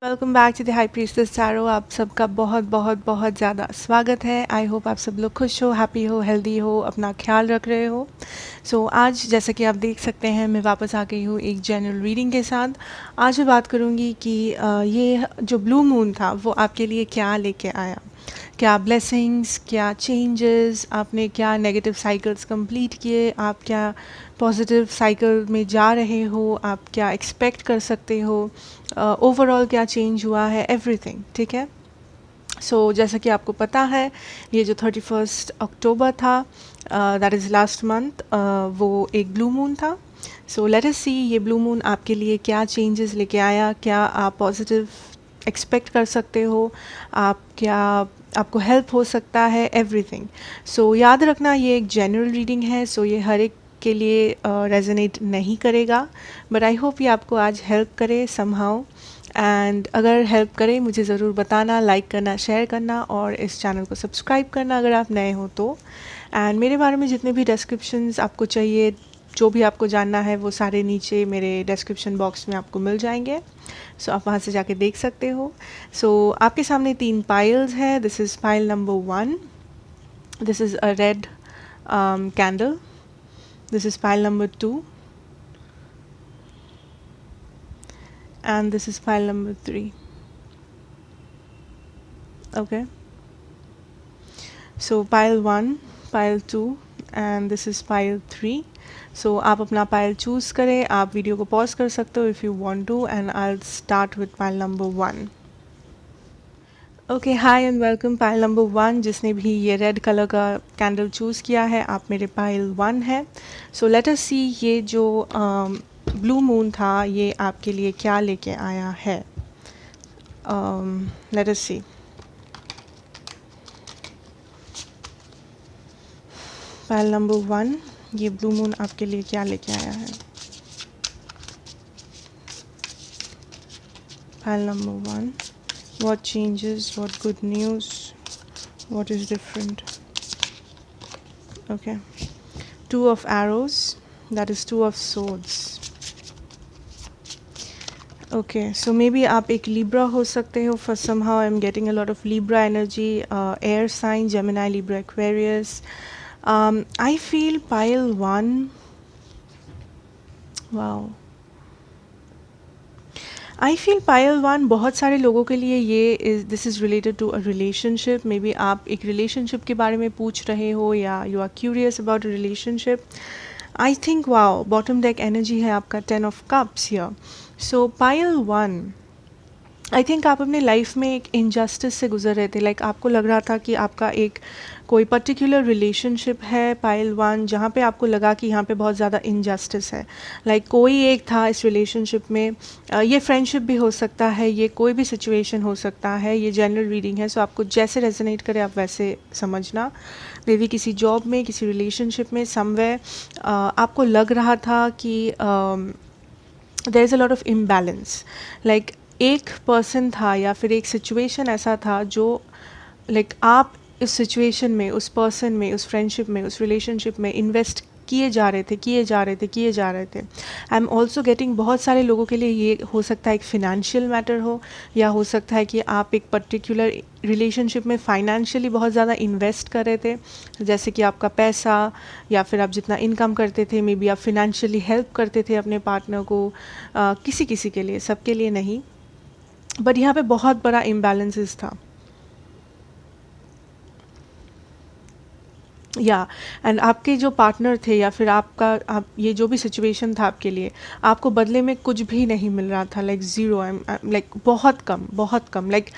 Welcome back to the high priestess tarot. आप सबका बहुत बहुत बहुत ज़्यादा स्वागत है। आई होप आप सब लोग खुश हो, हैप्पी हो, हेल्दी हो, अपना ख्याल रख रहे हो। आज जैसा कि आप देख सकते हैं मैं वापस आ गई हूँ एक जनरल रीडिंग के साथ। आज मैं बात करूँगी कि ये जो ब्लू मून था वो आपके लिए क्या लेके आया, क्या ब्लेसिंग्स, क्या चेंजेस, आपने क्या नेगेटिव साइकिल्स कंप्लीट किए, आप क्या पॉजिटिव साइकिल में जा रहे हो, आप क्या एक्सपेक्ट कर सकते हो, ओवरऑल क्या चेंज हुआ है, एवरीथिंग। ठीक है। जैसा कि आपको पता है ये जो 31 अक्टूबर था, दैट इज़ लास्ट मंथ, वो एक ब्लू मून था। लेट अस सी ये ब्लू मून आपके लिए क्या चेंजेस लेके आया, क्या आप पॉजिटिव एक्सपेक्ट कर सकते हो, आप क्या आपको हेल्प हो सकता है, एवरीथिंग। याद रखना ये एक जनरल रीडिंग है, ये हर एक के लिए रेजोनेट नहीं करेगा, बट आई होप ये आपको आज हेल्प करे समहाउ। एंड अगर हेल्प करे मुझे ज़रूर बताना, लाइक करना, शेयर करना और इस चैनल को सब्सक्राइब करना अगर आप नए हो तो। एंड मेरे बारे में जितने भी डिस्क्रिप्शंस आपको चाहिए, जो भी आपको जानना है, वो सारे नीचे मेरे डिस्क्रिप्शन बॉक्स में आपको मिल जाएंगे। आप वहाँ से जाके देख सकते हो। आपके सामने 3 पाइल्स है। This is pile number 1, this is a red candle, this is pile number 2 and this is pile number 3. Okay, pile 1, pile 2 and this is pile 3. आप अपना पाइल चूज़ करें, आप वीडियो को पॉज कर सकते हो if you want to, and I start with pile number 1. Okay, hi and welcome pile number 1। जिसने भी ये रेड कलर का कैंडल चूज़ किया है, आप मेरे पाइल 1 है। लेट अस सी ये जो ब्लू मून था ये आपके लिए क्या लेके आया है। Late us see. Pile number 1, ये ब्लू मून आपके लिए क्या लेके आया है। Pile number 1, what changes, what good news, what is different. Okay, 2 of arrows, that is 2 of swords. Okay, maybe आप एक Libra हो सकते हो, for somehow I'm getting a lot of Libra energy, air sign, Gemini, Libra, Aquarius. I feel pile 1, wow, I feel pile 1 बहुत सारे लोगों के लिए ये this is related to a relationship. Maybe आप एक रिलेशनशिप के बारे में पूछ रहे हो या you are curious about relationship. I think wow, bottom deck energy है आपका 10 of cups here. Pile 1, I think आप अपने लाइफ में एक इनजस्टिस से गुजर रहे थे। लाइक आपको लग रहा था कि आपका एक कोई पर्टिकुलर रिलेशनशिप है पाइल 1, जहाँ पे आपको लगा कि यहाँ पे बहुत ज़्यादा इनजस्टिस है। लाइक कोई एक था इस रिलेशनशिप में, ये फ्रेंडशिप भी हो सकता है, ये कोई भी सिचुएशन हो सकता है, ये जनरल रीडिंग है। आपको जैसे रेजोनेट करे आप वैसे समझना। मे बी किसी जॉब में, किसी रिलेशनशिप में, समवेयर आपको लग रहा था कि there is a lot of imbalance. Like एक पर्सन था या फिर एक सिचुएशन ऐसा था जो लाइक आप इस सिचुएशन में, उस पर्सन में, उस फ्रेंडशिप में, उस रिलेशनशिप में इन्वेस्ट किए जा रहे थे। आई एम ऑल्सो गेटिंग बहुत सारे लोगों के लिए ये हो सकता है एक फिनेंशियल मैटर हो, या हो सकता है कि आप एक पर्टिकुलर रिलेशनशिप में फाइनेंशियली बहुत ज़्यादा इन्वेस्ट कर रहे थे, जैसे कि आपका पैसा या फिर आप जितना इनकम करते थे, मे बी आप फिनेंशियली हेल्प करते थे अपने पार्टनर को, किसी किसी के लिए, सबके लिए नहीं, बट यहाँ पे बहुत बड़ा इम्बैलेंसेस था। या एंड आपके जो पार्टनर थे या फिर आप ये जो भी सिचुएशन था आपके लिए, आपको बदले में कुछ भी नहीं मिल रहा था। लाइक ज़ीरो, लाइक बहुत कम। लाइक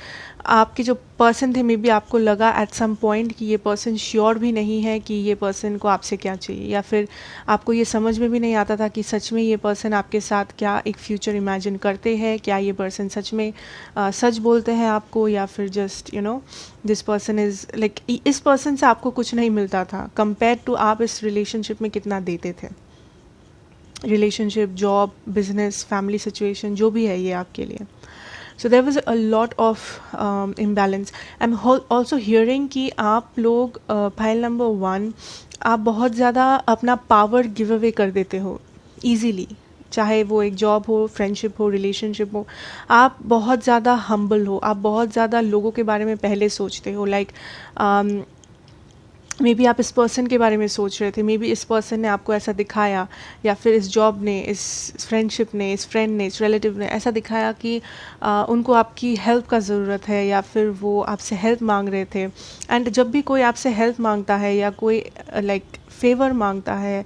आपके जो पर्सन थे, मे बी आपको लगा एट सम पॉइंट कि ये पर्सन श्योर भी नहीं है कि ये पर्सन को आपसे क्या चाहिए, या फिर आपको ये समझ में भी नहीं आता था कि सच में ये पर्सन आपके साथ क्या एक फ्यूचर इमेजिन करते हैं, क्या ये पर्सन सच में सच बोलते हैं आपको, या फिर just this person is like, इस पर्सन से आपको कुछ नहीं मिलता था कंपेयर टू आप इस रिलेशनशिप में कितना देते थे। Relationship, job, business, family situation, जो भी है ये आपके लिए। There was a lot of imbalance. I am also hearing कि आप लोग फाइल नंबर 1, आप बहुत ज़्यादा अपना पावर गिव अवे कर देते हो ईजीली। चाहे वो एक जॉब हो, फ्रेंडशिप हो, रिलेशनशिप हो, आप बहुत ज़्यादा हम्बल हो, आप बहुत ज़्यादा लोगों के बारे में पहले सोचते हो। लाइक मे बी आप इस पर्सन के बारे में सोच रहे थे, मे बी इस पर्सन ने आपको ऐसा दिखाया, या फिर इस जॉब ने, इस फ्रेंडशिप ने, इस फ्रेंड ने, इस रिलेटिव ने ऐसा दिखाया कि उनको आपकी हेल्प का ज़रूरत है, या फिर वो आपसे हेल्प मांग रहे थे। एंड जब भी कोई आपसे हेल्प मांगता है या कोई लाइक फेवर मांगता है,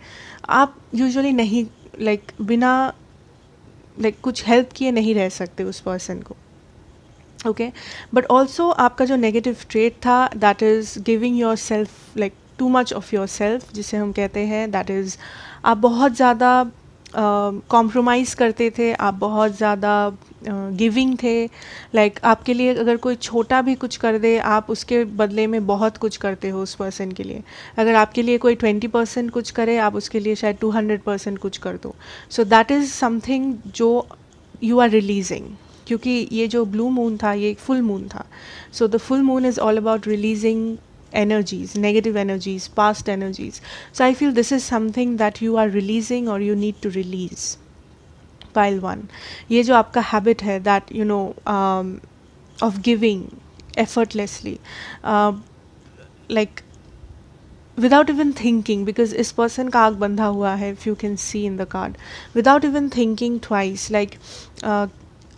आप यूजुअली नहीं बिना कुछ हेल्प किए नहीं रह सकते उस पर्सन को। ओके, बट ऑल्सो आपका जो नेगेटिव ट्रेट था, that is giving your self too much of your self, जिसे हम कहते हैं, दैट इज़ आप बहुत ज़्यादा कॉम्प्रोमाइज़ करते थे, आप बहुत ज़्यादा गिविंग थे। आपके लिए अगर कोई छोटा भी कुछ कर दे, आप उसके बदले में बहुत कुछ करते हो उस पर्सन के लिए। अगर आपके लिए कोई 20% कुछ करे, आप उसके लिए शायद 200% कुछ कर दो। सो दैट इज़ समथिंग जो यू आर रिलीजिंग, क्योंकि ये जो ब्लू मून था, ये एक फुल मून था। So the full moon is all about releasing energies, negative energies, past energies. So I feel this is something that you are releasing or you need to release. Pile 1, ये जो आपका habit है, that you know of giving effortlessly, like without even thinking, because इस person का आग बंधा हुआ है, if you can see in the card, without even thinking twice,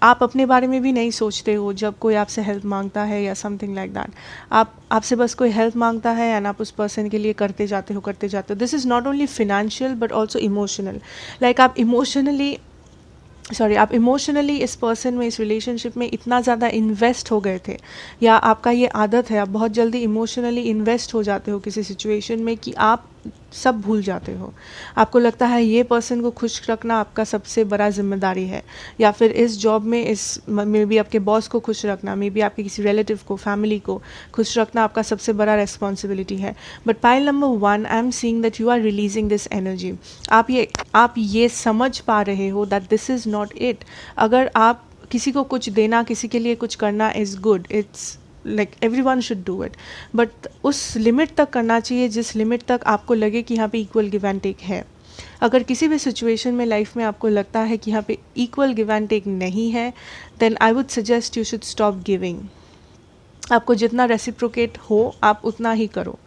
आप अपने बारे में भी नहीं सोचते हो जब कोई आपसे हेल्प मांगता है या समथिंग लाइक दैट। आपसे बस कोई हेल्प मांगता है एंड आप उस पर्सन के लिए करते जाते हो। This is not only financial but also emotional. आप इमोशनली इस पर्सन में, इस रिलेशनशिप में इतना ज़्यादा इन्वेस्ट हो गए थे, या आपका ये आदत है, आप बहुत जल्दी इमोशनली इन्वेस्ट हो जाते हो किसी सिचुएशन में कि आप सब भूल जाते हो। आपको लगता है ये पर्सन को खुश रखना आपका सबसे बड़ा जिम्मेदारी है, या फिर इस जॉब में मे बी आपके बॉस को खुश रखना, मे बी आपके किसी रिलेटिव को, फैमिली को खुश रखना आपका सबसे बड़ा रेस्पॉन्सिबिलिटी है। But pile number 1, I am seeing that you are releasing this energy. आप ये समझ पा रहे हो that this is not it. अगर आप किसी को कुछ देना, किसी के लिए कुछ करना is good, it's everyone should do it, but उस लिमिट तक करना चाहिए जिस लिमिट तक आपको लगे कि यहाँ पे इक्वल गिव एंड टेक है। अगर किसी भी सिचुएशन में लाइफ में आपको लगता है कि यहाँ पे इक्वल गिव एंड टेक नहीं है, then I would suggest you should stop giving. आपको जितना रेसिप्रोकेट हो आप उतना ही करो,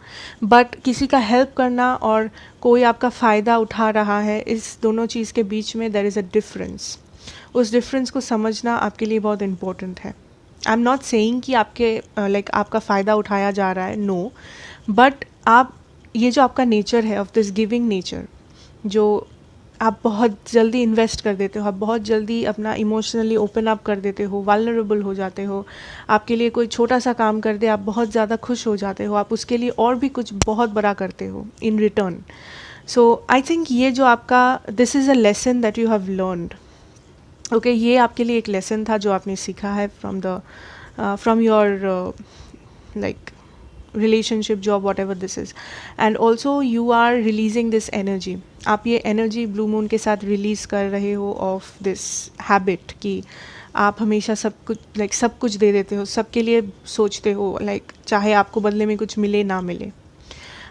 बट किसी का हेल्प करना और कोई आपका फ़ायदा उठा रहा है, इस दोनों चीज़ के बीच में देयर इज़ अ डिफरेंस। उस डिफरेंस को समझना आपके लिए बहुत इम्पोर्टेंट है। आई एम नॉट सेइंग कि आपका फ़ायदा उठाया जा रहा है, नो, बट ये जो आपका नेचर है ऑफ दिस गिविंग नेचर, जो आप बहुत जल्दी इन्वेस्ट कर देते हो, आप बहुत जल्दी अपना इमोशनली ओपन अप कर देते हो, वालनरेबल हो जाते हो। आपके लिए कोई छोटा सा काम कर दे, आप बहुत ज़्यादा खुश हो जाते हो, आप उसके लिए और भी कुछ बहुत बड़ा करते हो in return. So I think ये जो आपका, this is a lesson that you have learned. Okay, ये आपके लिए एक लेसन था जो आपने सीखा है from your relationship, job, whatever this is, and also you are releasing this energy. आप ये एनर्जी ब्लू मून के साथ रिलीज़ कर रहे हो ऑफ दिस हैबिट कि आप हमेशा सब कुछ दे देते हो, सबके लिए सोचते हो, चाहे आपको बदले में कुछ मिले ना मिले।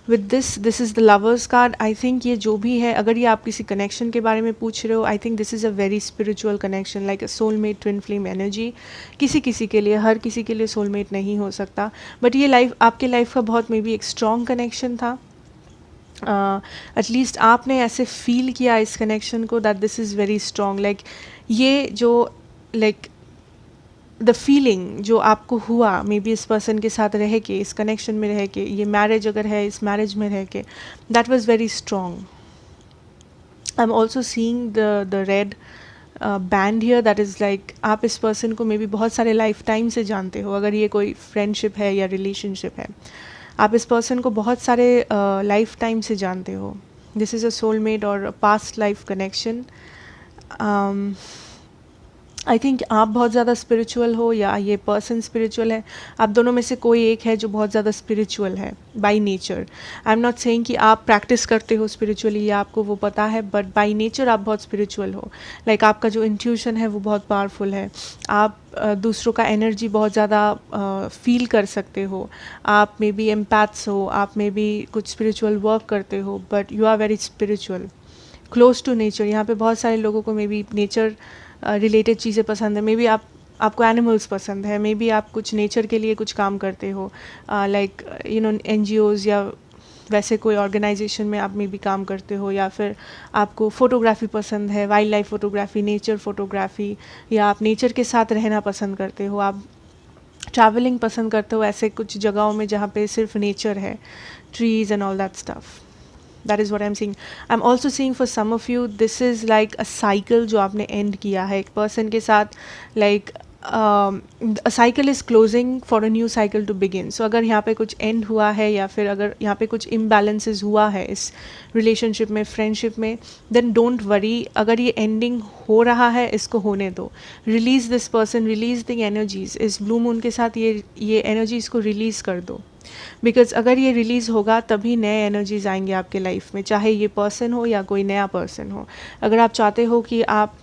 With this is the lovers card. I think ये जो भी है, अगर ये आप किसी कनेक्शन के बारे में पूछ रहे हो, आई think this is a very spiritual connection, like a soulmate, twin flame energy. किसी के लिए, हर किसी के लिए सोलमेट नहीं हो सकता, बट ये आपके लाइफ का बहुत मे बी एक स्ट्रॉन्ग कनेक्शन था। एटलीस्ट आपने ऐसे फील किया इस कनेक्शन को that this is very strong. ये जो द फीलिंग जो आपको हुआ मे बी इस पर्सन के साथ रह के, इस कनेक्शन में रह के, ये मैरिज अगर है, इस मैरिज में रह के, that was very strong. I am also seeing the red band here, that is आप इस पर्सन को मे बी बहुत सारे लाइफ टाइम से जानते हो। अगर ये कोई फ्रेंडशिप है या रिलेशनशिप है, आप इस पर्सन को बहुत सारे लाइफ टाइम से जानते हो। दिस इज़ अ सोलमेट और पास्ट लाइफ कनेक्शन। आई थिंक आप बहुत ज़्यादा स्पिरिचुअल हो या ये पर्सन स्पिरिचुअल है, आप दोनों में से कोई एक है जो बहुत ज़्यादा स्पिरिचुअल है by nature. I am not saying कि आप प्रैक्टिस करते हो स्पिरिचुअली या आपको वो पता है, बट बाय नेचर आप बहुत स्पिरिचुअल हो। आपका जो इंट्यूशन है वो बहुत पावरफुल है। आप दूसरों का एनर्जी बहुत ज़्यादा फील कर सकते हो। आप मे बी एम्पैथ्स हो, आप मे बी कुछ स्पिरिचुअल वर्क करते हो, but you are very spiritual. Close to nature, यहाँ पे बहुत सारे लोगों को मे बी नेचर रिलेटेड चीज़ें पसंद है, मे बी आपको एनिमल्स पसंद है, मे बी आप कुछ नेचर के लिए कुछ काम करते हो, लाइक यू नो NGOs या वैसे कोई ऑर्गेनाइजेशन में आप में भी काम करते हो, या फिर आपको फ़ोटोग्राफी पसंद है, wild life photography, nature photography, या आप नेचर के साथ रहना पसंद करते हो, आप ट्रैवलिंग पसंद करते हो ऐसे कुछ जगहों में जहाँ पे सिर्फ नेचर है, trees and all that stuff. That is what I am seeing. I am also seeing for some of you this is like a cycle जो आपने एंड किया है एक पर्सन के साथ, like a cycle is closing for a new cycle to begin. So अगर यहाँ पे कुछ end हुआ है या फिर अगर यहाँ पे कुछ imbalances हुआ है इस relationship में, friendship में, then don't worry. अगर ये ending हो रहा है इसको होने दो. Release this person, release the energies. इस blue moon के साथ ये energies को release कर दो. बिकॉज अगर ये रिलीज़ होगा तभी नए एनर्जीज आएंगे आपके लाइफ में, चाहे ये पर्सन हो या कोई नया पर्सन हो. अगर आप चाहते हो कि आप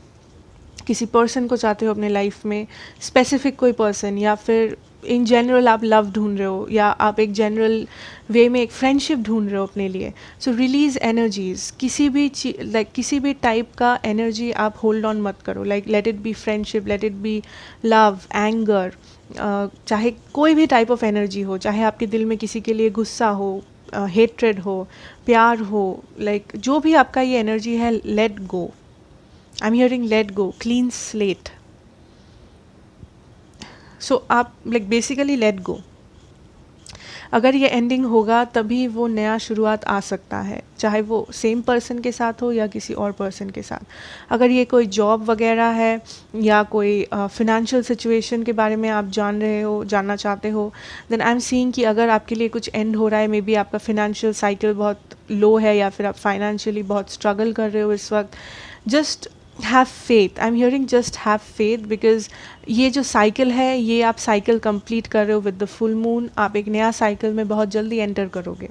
किसी पर्सन को चाहते हो अपने लाइफ में, स्पेसिफिक कोई पर्सन, या फिर इन जनरल आप लव ढूंढ रहे हो, या आप एक जनरल वे में एक फ्रेंडशिप ढूंढ रहे हो अपने लिए, सो रिलीज़ एनर्जीज़. किसी भी टाइप का एनर्जी आप होल्ड ऑन मत करो. Like let it be friendship, let it be love, anger, चाहे कोई भी टाइप ऑफ एनर्जी हो, चाहे आपके दिल में किसी के लिए गुस्सा हो, हेट्रेड हो, प्यार हो, लाइक जो भी आपका ये एनर्जी है, let go. I'm hearing let go, clean slate. So आप like basically let go. अगर ये एंडिंग होगा तभी वो नया शुरुआत आ सकता है, चाहे वो सेम पर्सन के साथ हो या किसी और पर्सन के साथ. अगर ये कोई जॉब वगैरह है या कोई फिनेंशियल सिचुएशन के बारे में आप जानना चाहते हो, देन आई एम सीइंग कि अगर आपके लिए कुछ एंड हो रहा है, मे बी आपका फिनेंशियल साइकिल बहुत लो है या फिर आप फाइनेंशियली बहुत स्ट्रगल कर रहे हो इस वक्त, just have faith. I am hearing just have faith, because ये जो साइकिल है ये आप साइकिल कंप्लीट कर रहे हो विद द फुल मून. आप एक नया साइकिल में बहुत जल्दी एंटर करोगे,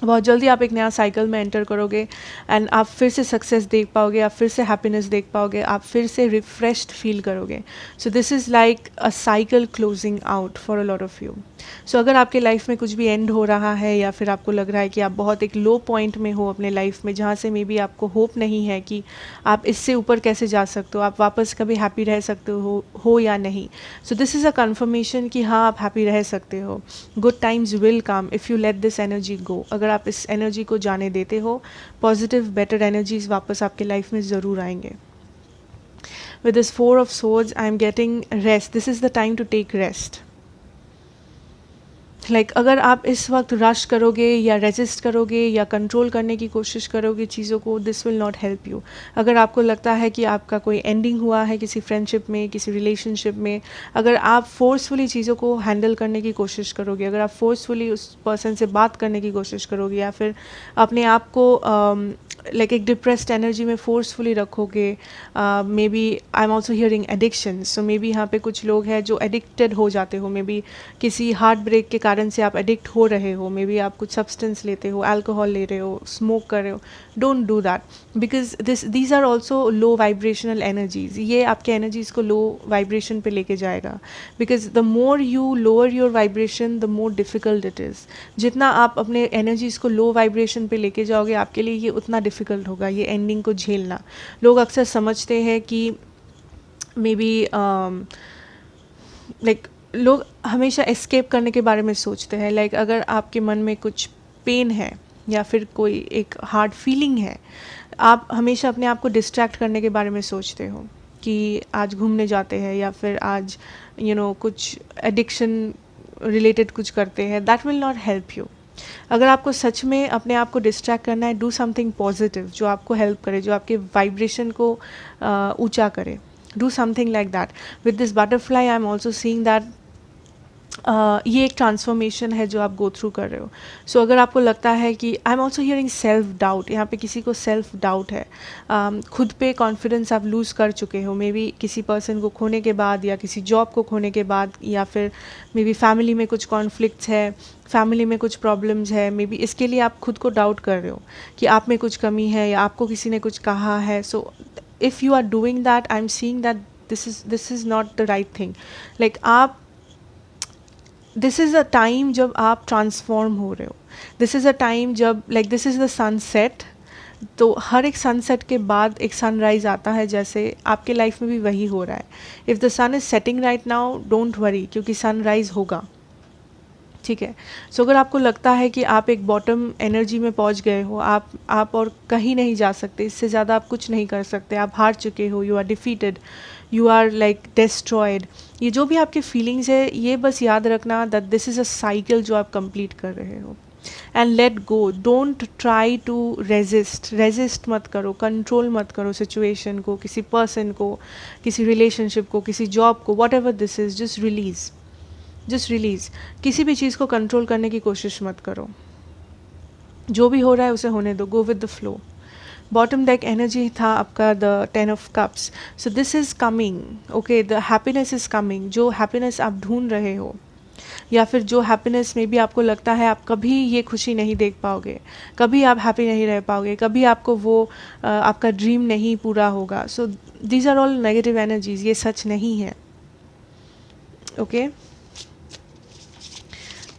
बहुत जल्दी आप एक नया साइकिल में एंटर करोगे, एंड आप फिर से सक्सेस देख पाओगे, आप फिर से हैप्पीनेस देख पाओगे, आप फिर से रिफ्रेश्ड फील करोगे. So this is like a cycle closing out for a lot of you. So अगर आपके लाइफ में कुछ भी एंड हो रहा है या फिर आपको लग रहा है कि आप बहुत एक लो पॉइंट में हो अपने लाइफ में, जहाँ से मे बी आपको होप नहीं है कि आप इससे ऊपर कैसे जा सकते हो, आप वापस कभी हैप्पी रह सकते हो या नहीं. So this is a confirmation कि हाँ आप हैप्पी रह सकते हो. Good times will come if you let this energy go. अगर आप इस एनर्जी को जाने देते हो, पॉजिटिव बेटर एनर्जीज वापस आपके लाइफ में ज़रूर आएंगे. With this 4 of swords, I am getting rest. This is the time to take rest. Like अगर आप इस वक्त रश करोगे या रेजिस्ट करोगे या कंट्रोल करने की कोशिश करोगे चीज़ों को, this will not help you. अगर आपको लगता है कि आपका कोई एंडिंग हुआ है किसी फ्रेंडशिप में, किसी रिलेशनशिप में, अगर आप फोर्सफुली चीज़ों को हैंडल करने की कोशिश करोगे, अगर आप फोर्सफुली उस पर्सन से बात करने की कोशिश करोगे, या फिर अपने आप को लाइक एक डिप्रेस्ड एनर्जी में फोर्सफुली रखोगे, maybe I am also hearing addiction. So maybe यहाँ पे कुछ लोग हैं जो एडिक्टेड हो जाते हो, मे बी किसी हार्ट ब्रेक के कारण से आप एडिक्ट हो रहे हो, मे बी आप कुछ सब्सटेंस लेते हो, अल्कोहल ले रहे हो, स्मोक कर रहे हो. Don't do that, because these are also low vibrational energies. ये आपके एनर्जीज को लो वाइब्रेशन पे लेके जाएगा, because the more you lower your vibration the more difficult it is. जितना आप अपने एनर्जीज को लो वाइब्रेशन पे लेके जाओगे, आपके लिए ये उतना डिफ़िकल्ट होगा ये एंडिंग को झेलना. लोग अक्सर समझते हैं कि मे बी लाइक लोग हमेशा एस्केप करने के बारे में सोचते हैं. लाइक अगर आपके मन में कुछ पेन है या फिर कोई एक हार्ड फीलिंग है, आप हमेशा अपने आप को डिस्ट्रैक्ट करने के बारे में सोचते हो कि आज घूमने जाते हैं या फिर आज कुछ एडिक्शन रिलेटेड कुछ करते हैं. That will not help you. अगर आपको सच में अपने आप को डिस्ट्रैक्ट करना है, डू समथिंग पॉजिटिव जो आपको हेल्प करे, जो आपके वाइब्रेशन को ऊंचा करे. Do something like that. With this butterfly I am also seeing that ये एक ट्रांसफॉर्मेशन है जो आप गो थ्रू कर रहे हो. सो अगर आपको लगता है कि आई am also hearing self doubt, यहाँ पे किसी को सेल्फ डाउट है, खुद पे कॉन्फिडेंस आप लूज़ कर चुके हो, मे बी किसी पर्सन को खोने के बाद या किसी जॉब को खोने के बाद, या फिर मे बी फैमिली में कुछ कॉन्फ्लिक्ट्स है, फैमिली में कुछ प्रॉब्लम्स है, मे बी इसके लिए आप खुद को डाउट कर रहे हो कि आप में कुछ कमी है या आपको किसी ने कुछ कहा है. So if you are doing that, I am seeing that this is not the right thing. Like this is a time जब आप ट्रांसफॉर्म हो रहे हो. दिस इज़ अ टाइम जब दिस इज़ द सनसेट तो हर एक सनसेट के बाद एक सनराइज़ आता है, जैसे आपके लाइफ में भी वही हो रहा है। If the sun is setting right now, don't worry, क्योंकि सनराइज़ होगा, ठीक है। सो अगर आपको लगता है कि आप एक बॉटम एनर्जी में पहुंच गए हो, आप और कहीं नहीं जा सकते, इससे ज़्यादा आप कुछ नहीं कर सकते, आप हार चुके हो, you are defeated, you are like destroyed, ये जो भी आपकी फीलिंग्स है, ये बस याद रखना that this is a cycle जो आप कंप्लीट कर रहे हो। And let go, don't try to resist मत करो, कंट्रोल मत करो सिचुएशन को, किसी पर्सन को, किसी रिलेशनशिप को, किसी जॉब को, what ever this is, just release. किसी भी चीज़ को कंट्रोल करने की कोशिश मत करो, जो भी हो रहा है उसे होने दो, go with the flow. Bottom deck energy था आपका the 10 of Cups। So this is coming, okay, the happiness is coming. जो हैप्पीनेस आप ढूंढ रहे हो, या फिर जो हैप्पीनेस में भी आपको लगता है आप कभी ये खुशी नहीं देख पाओगे, कभी आप हैप्पी नहीं रह पाओगे, कभी आपको वो आपका ड्रीम नहीं पूरा होगा, so these are all negative energies, ये सच नहीं है, okay.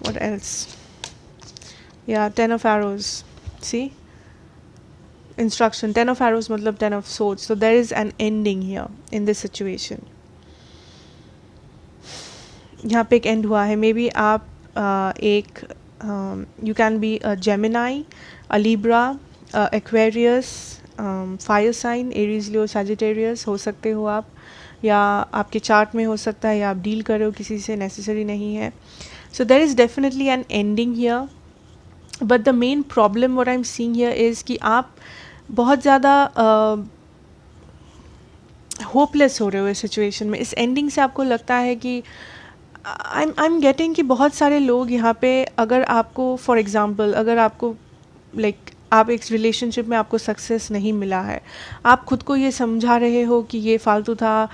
What else? Yeah, 10 of Arrows. See? Instruction. 10 of Arrows मतलब 10 of Swords. So there is an ending here in this situation. यहाँ पे एक एंड हुआ है। मे बी आप एक you can be a Gemini, a Libra, Aquarius, fire sign, Aries, Leo, Sagittarius हो सकते हो आप, या आपके चार्ट में हो सकता है, या आप डील कर रहे हो किसी से, नेसेसरी नहीं है। So there is definitely an ending here, but the main problem what I'm seeing here is कि आप बहुत ज़्यादा होपलेस हो रहे हो इस सिचुएशन में। इस एंडिंग से आपको लगता है कि आई एम गेटिंग कि बहुत सारे लोग यहाँ पे, अगर आपको फॉर एग्ज़ाम्पल, अगर आपको लाइक आप एक रिलेशनशिप में आपको सक्सेस नहीं मिला है, आप खुद को ये समझा रहे हो कि ये फालतू था,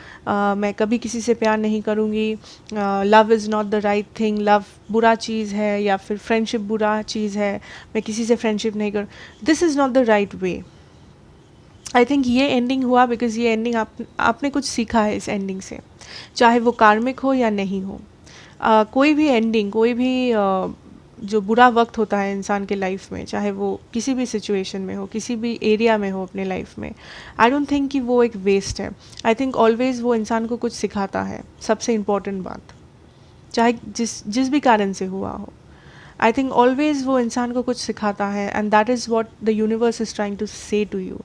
मैं कभी किसी से प्यार नहीं करूँगी, love is not the right thing, love बुरा चीज़ है, या फिर फ्रेंडशिप बुरा चीज़ है, मैं किसी से फ्रेंडशिप नहीं करूँ, this is not the right way. I think ये एंडिंग हुआ बिकॉज ये एंडिंग आपने कुछ सीखा है इस एंडिंग से, चाहे वो कार्मिक हो या नहीं हो। कोई भी एंडिंग, कोई भी जो बुरा वक्त होता है इंसान के लाइफ में, चाहे वो किसी भी सिचुएशन में हो, किसी भी एरिया में हो अपने लाइफ में, आई डोंट थिंक कि वो एक वेस्ट है। आई थिंक ऑलवेज वो इंसान को कुछ सिखाता है, सबसे इम्पॉर्टेंट बात, चाहे जिस भी कारण से हुआ हो। आई थिंक ऑलवेज वो इंसान को कुछ सिखाता है, and that is what the universe is trying to say to you,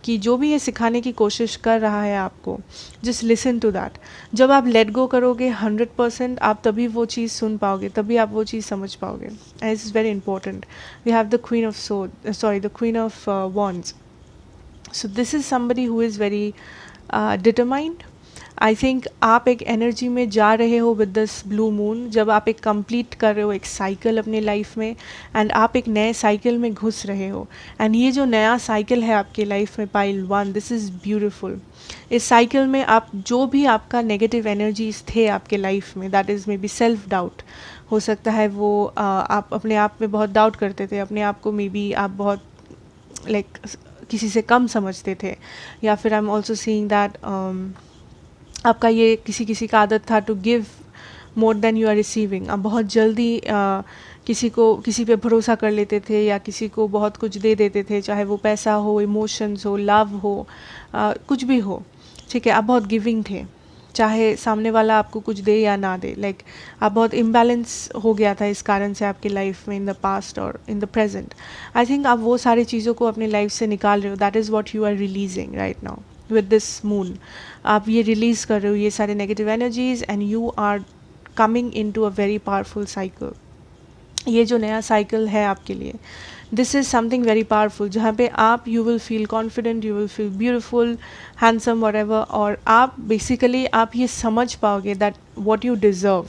कि जो भी ये सिखाने की कोशिश कर रहा है आपको, जस्ट लिसन टू दैट। जब आप लेट गो करोगे 100%, आप तभी वो चीज़ सुन पाओगे, तभी आप वो चीज़ समझ पाओगे, and it's very important. We have the queen of wands. So this is somebody who is very determined. I think आप एक एनर्जी में जा रहे हो विद दिस ब्लू मून, जब आप एक कंप्लीट कर रहे हो एक साइकिल अपने लाइफ में, एंड आप एक नए साइकिल में घुस रहे हो, एंड ये जो नया साइकिल है आपके लाइफ में, पाइल 1, दिस इज़ ब्यूटिफुल। इस साइकिल में आप जो भी आपका नेगेटिव एनर्जीज थे आपके लाइफ में, that is may be self doubt, हो सकता है वो आप अपने आप में बहुत डाउट करते थे, अपने आप को मे बी आप बहुत लाइक किसी से कम समझते थे, या फिर I am also seeing that आपका ये किसी का आदत था to give more than you are receiving. आप बहुत जल्दी किसी पे भरोसा कर लेते थे, या किसी को बहुत कुछ दे देते थे, चाहे वो पैसा हो, इमोशंस हो, लव हो, कुछ भी हो, ठीक है। आप बहुत गिविंग थे, चाहे सामने वाला आपको कुछ दे या ना दे, लाइक आप बहुत इम्बैलेंस हो गया था इस कारण से आपकी लाइफ में, इन द पास्ट और in the present. I think आप वो सारी चीज़ों को अपनी लाइफ से निकाल रहे हो, that is what you are releasing right now with this moon. आप ये रिलीज़ कर रहे हो ये सारे negative energies, and you are coming in to a very powerful cycle. ये जो नया साइकिल है आपके लिए, this is something very powerful, जहाँ पे आप you will feel confident, you will feel beautiful, handsome, whatever, और आप बेसिकली आप ये समझ पाओगे दैट व्हाट यू डिज़र्व।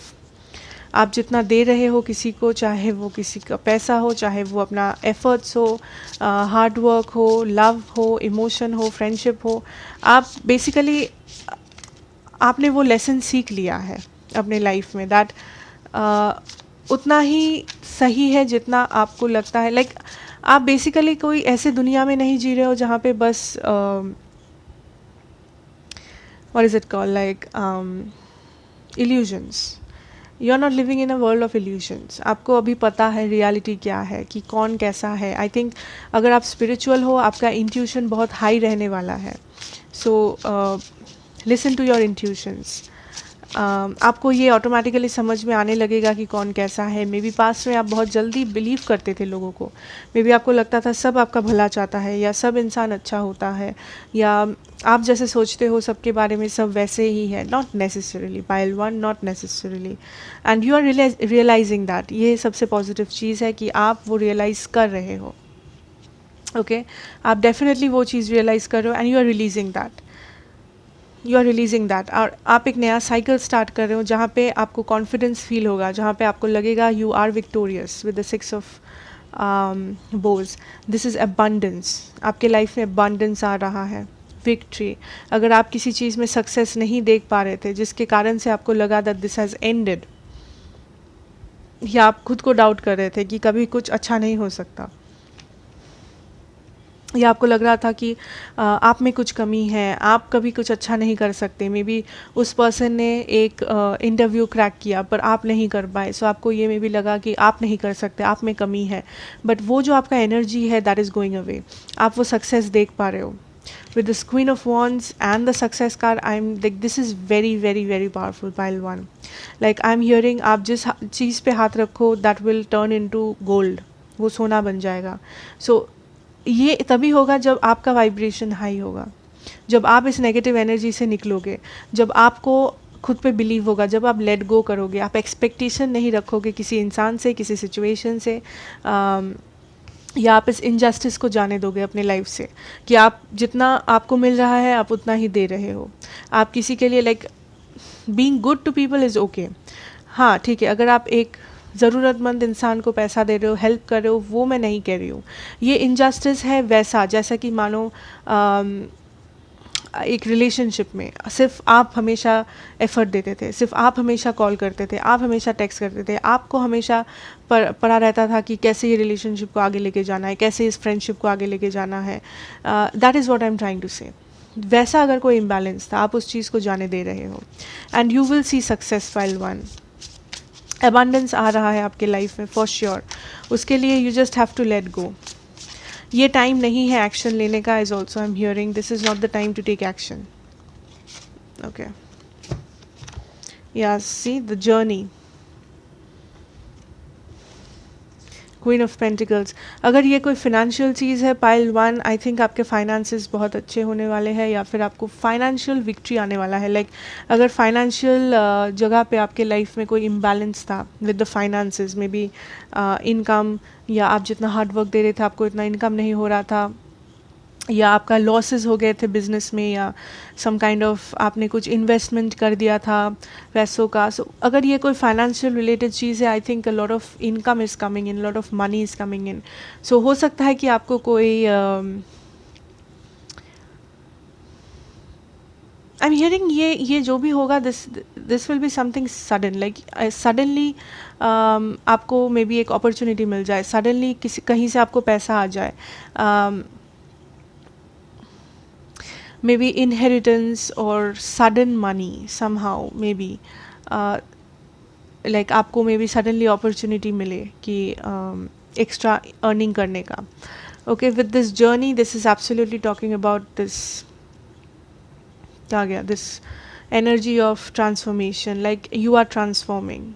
आप जितना दे रहे हो किसी को, चाहे वो किसी का पैसा हो, चाहे वो अपना एफर्ट्स हो, हार्ड वर्क हो, लव हो, इमोशन हो, फ्रेंडशिप हो, आप बेसिकली आपने वो लेसन सीख लिया है अपने लाइफ में, दैट उतना ही सही है जितना आपको लगता है। लाइक आप बेसिकली कोई ऐसे दुनिया में नहीं जी रहे हो जहाँ पे बस what is it called, like illusions, you are not living in a world of illusions. आपको अभी पता है रियलिटी क्या है, कि कौन कैसा है। आई थिंक अगर आप स्पिरिचुअल हो, आपका इंट्यूशन बहुत हाई रहने वाला है। So listen to your intuitions. आपको ये ऑटोमेटिकली समझ में आने लगेगा कि कौन कैसा है। मे बी पास्ट में आप बहुत जल्दी बिलीव करते थे लोगों को। मे बी आपको लगता था सब आपका भला चाहता है, या सब इंसान अच्छा होता है, या आप जैसे सोचते हो सबके बारे में सब वैसे ही है। Not necessarily pile one, not necessarily. And you are realising that. ये सबसे पॉजिटिव चीज़ है कि आप वो रियलाइज़ कर रहे हो। ओके आप डेफिनेटली वो चीज़ रियलाइज़ कर रहे हो, and you are releasing that. You are releasing that. और आप एक नया साइकिल स्टार्ट कर रहे हो जहाँ पे आपको कॉन्फिडेंस फील होगा, जहाँ पे आपको लगेगा you are victorious with the 6 of बोज। This is abundance. आपके लाइफ में अबंडेंस आ रहा है, विक्ट्री। अगर आप किसी चीज़ में सक्सेस नहीं देख पा रहे थे, जिसके कारण से आपको लगा दैट दिस हैज़ एंडेड, या आप खुद को डाउट कर रहे थे कि कभी कुछ अच्छा नहीं हो सकता, या आपको लग रहा था कि आप में कुछ कमी है, आप कभी कुछ अच्छा नहीं कर सकते। मे बी उस पर्सन ने एक इंटरव्यू क्रैक किया पर आप नहीं कर पाए, सो आपको ये मे बी लगा कि आप नहीं कर सकते, आप में कमी है। बट वो जो आपका एनर्जी है दैट इज़ गोइंग अवे। आप वो सक्सेस देख पा रहे हो with this Queen of Wands and the success card. I'm like, this is very very very powerful, pile one. Like I'm hearing, आप जिस चीज़ पे हाथ रखो that will turn into gold, वो सोना बन जाएगा। So ये तभी होगा जब आपका वाइब्रेशन हाई होगा, जब आप इस नेगेटिव एनर्जी से निकलोगे, जब आपको खुद पे बिलीव होगा, जब आप लेट गो करोगे, आप एक्सपेक्टेशन नहीं रखोगे किसी इंसान से, किसी सिचुएशन से, या आप इस इनजस्टिस को जाने दोगे अपने लाइफ से कि आप जितना आपको मिल रहा है आप उतना ही दे रहे हो। आप किसी के लिए like being good to people is okay. हाँ ठीक है, अगर आप एक ज़रूरतमंद इंसान को पैसा दे रहे हो, हेल्प कर रहे हो, वो मैं नहीं कह रही हूँ। ये इनजस्टिस है वैसा जैसा कि मानो एक रिलेशनशिप में सिर्फ आप हमेशा एफ़र्ट देते थे, सिर्फ आप हमेशा कॉल करते थे, आप हमेशा टेक्स्ट करते थे, आपको हमेशा पड़ा रहता था कि कैसे ये रिलेशनशिप को आगे लेके जाना है, कैसे इस फ्रेंडशिप को आगे लेके जाना है। That is what I am trying to say. वैसा अगर कोई इम्बैलेंस था, आप उस चीज़ को जाने दे रहे हो, and you will see success pile one. Abundance आ रहा है आपके लाइफ में फॉर श्योर। उसके लिए you just have to let go. ये टाइम नहीं है एक्शन लेने का, is also I am hearing this is not the time to take action. Okay या see the journey, queen of pentacles. अगर ये कोई फिनेंशियल चीज़ है पाइल वन, आई थिंक आपके फाइनेंसेस बहुत अच्छे होने वाले हैं, या फिर आपको फाइनेंशियल विक्ट्री आने वाला है। लाइक अगर फाइनेंशियल जगह पे आपके लाइफ में कोई इम्बैलेंस था with the finances, may be income, या आप जितना हार्ड वर्क दे रहे थे आपको इतना इनकम नहीं हो रहा था, या आपका लॉसेस हो गए थे बिजनेस में, या सम काइंड ऑफ आपने कुछ इन्वेस्टमेंट कर दिया था पैसों का। सो अगर ये कोई फाइनेंशियल रिलेटेड चीज़ है, I think a lot of income is coming in, lot of money is coming in. So हो सकता है कि आपको कोई आई एम हियरिंग ये जो भी होगा, this will be something sudden. Like suddenly आपको मे बी एक अपॉर्चुनिटी मिल जाए, सडनली किसी कहीं से आपको पैसा आ जाए, maybe inheritance or sudden money somehow, maybe like आपको maybe suddenly opportunity मिले कि extra earning करने का। Okay, with this journey, this is absolutely talking about this, क्या गया, this energy of transformation, like you are transforming.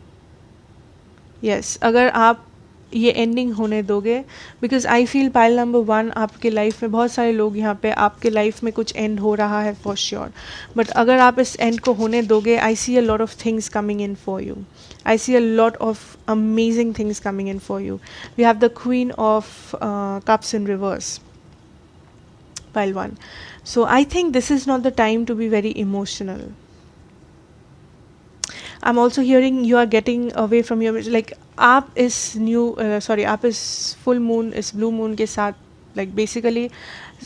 Yes, अगर आप ये एंडिंग होने दोगे, because I feel pile number one, आपके लाइफ में बहुत सारे लोग यहाँ पे, आपके लाइफ में कुछ एंड हो रहा है फॉर श्योर, बट अगर आप इस एंड को होने दोगे, I see a lot of things coming in for you, I see a lot of amazing things coming in for you. We have the queen of cups in reverse, pile one. So I think this is not the time to be very emotional. I'm also hearing you are getting away from your, like आप इस आप इस full moon, इस blue moon के साथ, like basically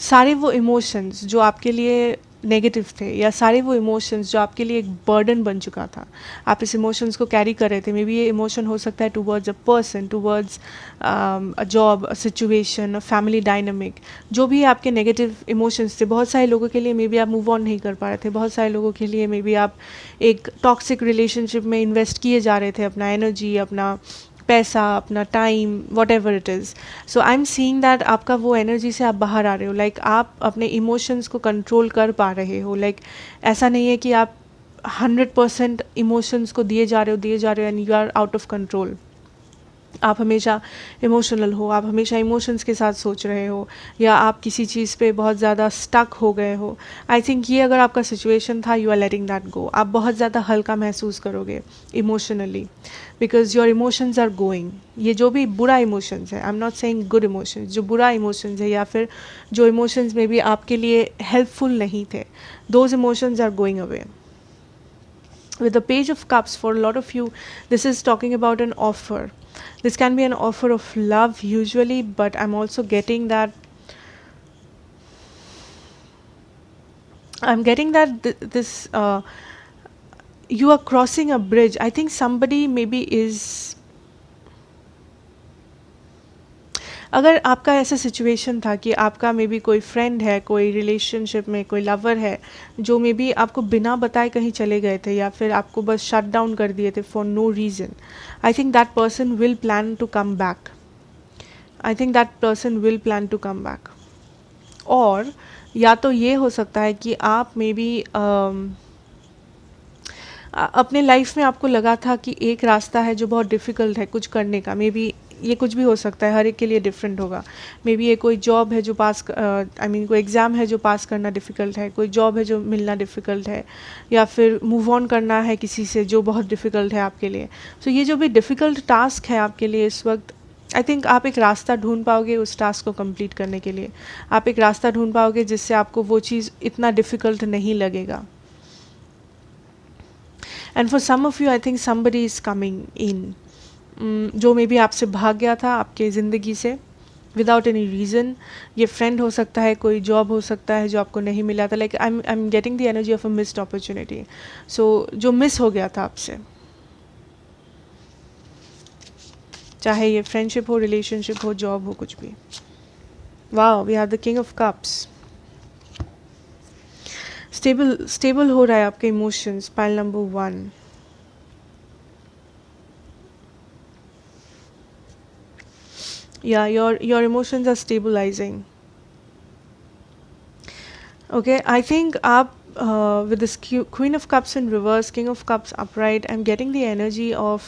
सारे वो emotions जो आपके लिए नेगेटिव थे, या सारे वो इमोशंस जो आपके लिए एक बर्डन बन चुका था, आप इस इमोशंस को कैरी कर रहे थे। मे बी ये इमोशन हो सकता है towards a person, towards a job, a situation, a family dynamic, जो भी आपके नेगेटिव इमोशंस थे। बहुत सारे लोगों के लिए मे बी आप मूव ऑन नहीं कर पा रहे थे, बहुत सारे लोगों के लिए मे बी आप एक टॉक्सिक रिलेशनशिप में इन्वेस्ट किए जा रहे थे अपना एनर्जी, अपना पैसा, अपना time, what ever it is. So I am seeing that आपका वो एनर्जी से आप बाहर आ रहे हो, लाइक आप अपने इमोशंस को कंट्रोल कर पा रहे हो। लाइक ऐसा नहीं है कि आप 100% इमोशंस को दिए जा रहे हो and you are out of control. आप हमेशा इमोशनल हो, आप हमेशा इमोशंस के साथ सोच रहे हो, या आप किसी चीज़ पे बहुत ज़्यादा स्टक हो गए हो। आई थिंक ये अगर आपका सिचुएशन था, you are letting that go. आप बहुत ज़्यादा हल्का महसूस करोगे emotionally, because your emotions are going. ये जो भी बुरा इमोशंस है, I am not saying good emotions, जो बुरा इमोशंस है या फिर जो इमोशंस में भी आपके लिए हेल्पफुल नहीं थे, those emotions are going away. With the Page of Cups, for a lot of you, this is talking about an offer. This can be an offer of love usually, but I'm also getting that this you are crossing a bridge. I think somebody maybe is, अगर आपका ऐसा situation था कि आपका may be कोई friend है, कोई relationship में कोई लवर है, जो मे बी आपको बिना बताए कहीं चले गए थे, या फिर आपको बस शट डाउन कर दिए थे for no reason, I think that person will plan to come back. I think that person will plan to come back. और या तो ये हो सकता है कि आप मे बी अपने लाइफ में आपको लगा था कि एक रास्ता है जो बहुत डिफ़िकल्ट है कुछ करने का. मे बी ये कुछ भी हो सकता है, हर एक के लिए डिफरेंट होगा. मे बी ये कोई जॉब है जो कोई एग्ज़ाम है जो पास करना डिफ़िकल्ट है, कोई जॉब है जो मिलना डिफ़िकल्ट है, या फिर मूव ऑन करना है किसी से जो बहुत डिफ़िकल्ट है आपके लिए. सो ये जो भी डिफ़िकल्ट टास्क है आपके लिए इस वक्त, आई थिंक आप एक रास्ता ढूंढ पाओगे उस टास्क को कंप्लीट करने के लिए. आप एक रास्ता ढूंढ पाओगे जिससे आपको वो चीज़ इतना डिफ़िकल्ट नहीं लगेगा. And for some of you, I think somebody is coming in, जो मे बी आपसे भाग गया था आपके ज़िंदगी से विदाउट एनी रीज़न. ये फ्रेंड हो सकता है, कोई जॉब हो सकता है जो आपको नहीं मिला था. Like I am getting the energy of a missed opportunity. So जो मिस हो गया था आपसे, चाहे ये फ्रेंडशिप हो, रिलेशनशिप हो, जॉब हो, कुछ भी. Wow, we have the king of cups. Stable हो रहा है आपके emotions. Pile number 1. Yeah, your emotions are stabilizing. Okay, I think आप with this Queen of Cups in reverse, King of Cups upright, I'm getting the energy of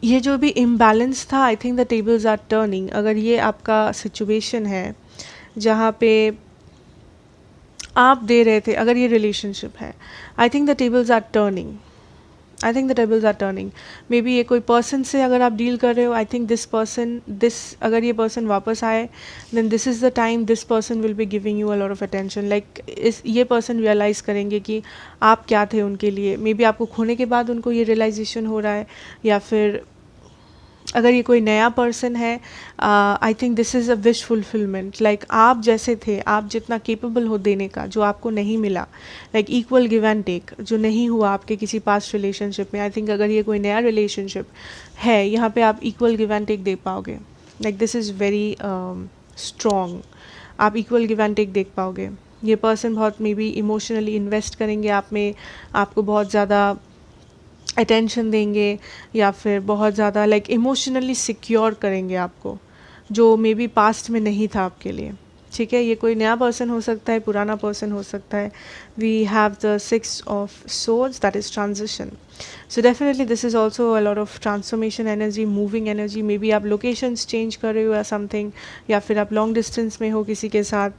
ये जो भी imbalance था, I think the tables are turning. अगर ये आपका situation है जहाँ पे आप दे रहे थे, अगर ये relationship है, I think the tables are turning. I think the tables are turning. Maybe ये कोई पर्सन से अगर आप डील कर रहे हो, आई थिंक अगर ये पर्सन वापस आए, then this is the time this person will be giving you a lot of attention. Like ये पर्सन रियलाइज़ करेंगे कि आप क्या थे उनके लिए. मे बी आपको खोने के बाद उनको ये रियलाइजेशन हो रहा है, या फिर अगर ये कोई नया पर्सन है, I think this is a wish fulfilment. Like आप जैसे थे, आप जितना केपेबल हो देने का, जो आपको नहीं मिला, like equal give and take जो नहीं हुआ आपके किसी पास्ट रिलेशनशिप में, आई थिंक अगर ये कोई नया रिलेशनशिप है, यहाँ पे आप इक्वल गिव एंड टेक दे पाओगे. Like this is very strong. आप इक्वल गिव एंड टेक देख पाओगे. ये पर्सन बहुत मे बी इमोशनली इन्वेस्ट करेंगे आप में, आपको बहुत ज़्यादा अटेंशन देंगे, या फिर बहुत ज़्यादा लाइक इमोशनली सिक्योर करेंगे आपको, जो मे बी पास्ट में नहीं था आपके लिए. ठीक है, ये कोई नया पर्सन हो सकता है, पुराना पर्सन हो सकता है. We have the 6 of swords, that is transition. So definitely this is also a lot of transformation energy, moving energy. Maybe आप लोकेशंस चेंज कर रहे हो या समथिंग, या फिर आप लॉन्ग डिस्टेंस में हो किसी के साथ.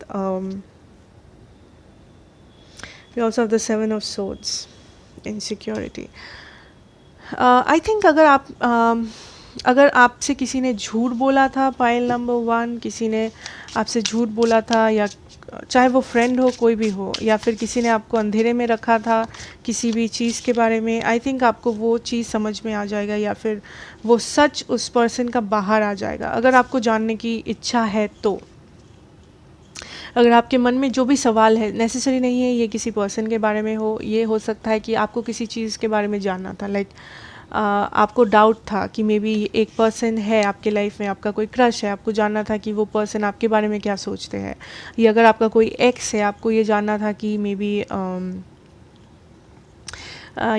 We also have the 7 of swords, insecurity. I think अगर आपसे किसी ने झूठ बोला था, पाइल नंबर 1, किसी ने आपसे झूठ बोला था, या चाहे वो फ्रेंड हो, कोई भी हो, या फिर किसी ने आपको अंधेरे में रखा था किसी भी चीज़ के बारे में, आई थिंक आपको वो चीज़ समझ में आ जाएगा, या फिर वो सच उस पर्सन का बाहर आ जाएगा, अगर आपको जानने की इच्छा है तो. अगर आपके मन में जो भी सवाल है, नेसेसरी नहीं है ये किसी पर्सन के बारे में हो, ये हो सकता है कि आपको किसी चीज़ के बारे में जानना था, लाइक आपको डाउट था कि मे बी एक पर्सन है आपके लाइफ में, आपका कोई क्रश है, आपको जानना था कि वो पर्सन आपके बारे में क्या सोचते हैं, या अगर आपका कोई एक्स है, आपको ये जानना था कि मे बी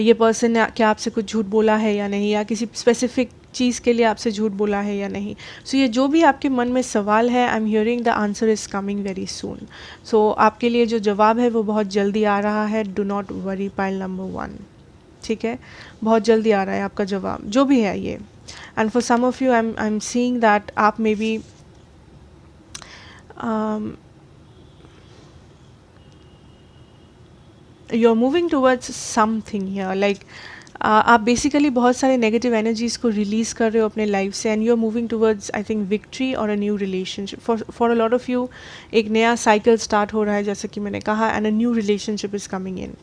ये पर्सन ने क्या आपसे कुछ झूठ बोला है या नहीं, या किसी स्पेसिफिक चीज़ के लिए आपसे झूठ बोला है या नहीं. सो ये जो भी आपके मन में सवाल है, I am hearing the answer is coming very soon. So आपके लिए जो जवाब है वो बहुत जल्दी आ रहा है. Do not worry pile number 1. ठीक है, बहुत जल्दी आ रहा है आपका जवाब जो भी है ये. And for some of you I am seeing that आप maybe you are moving towards something here, like आप बेसिकली बहुत सारे नेगेटिव एनर्जीज़ को रिलीज़ कर रहे हो अपने लाइफ से, and you are moving towards I think victory और a new relationship. For a lot of you एक नया साइकिल स्टार्ट हो रहा है, जैसे कि मैंने कहा, and a new relationship is coming in.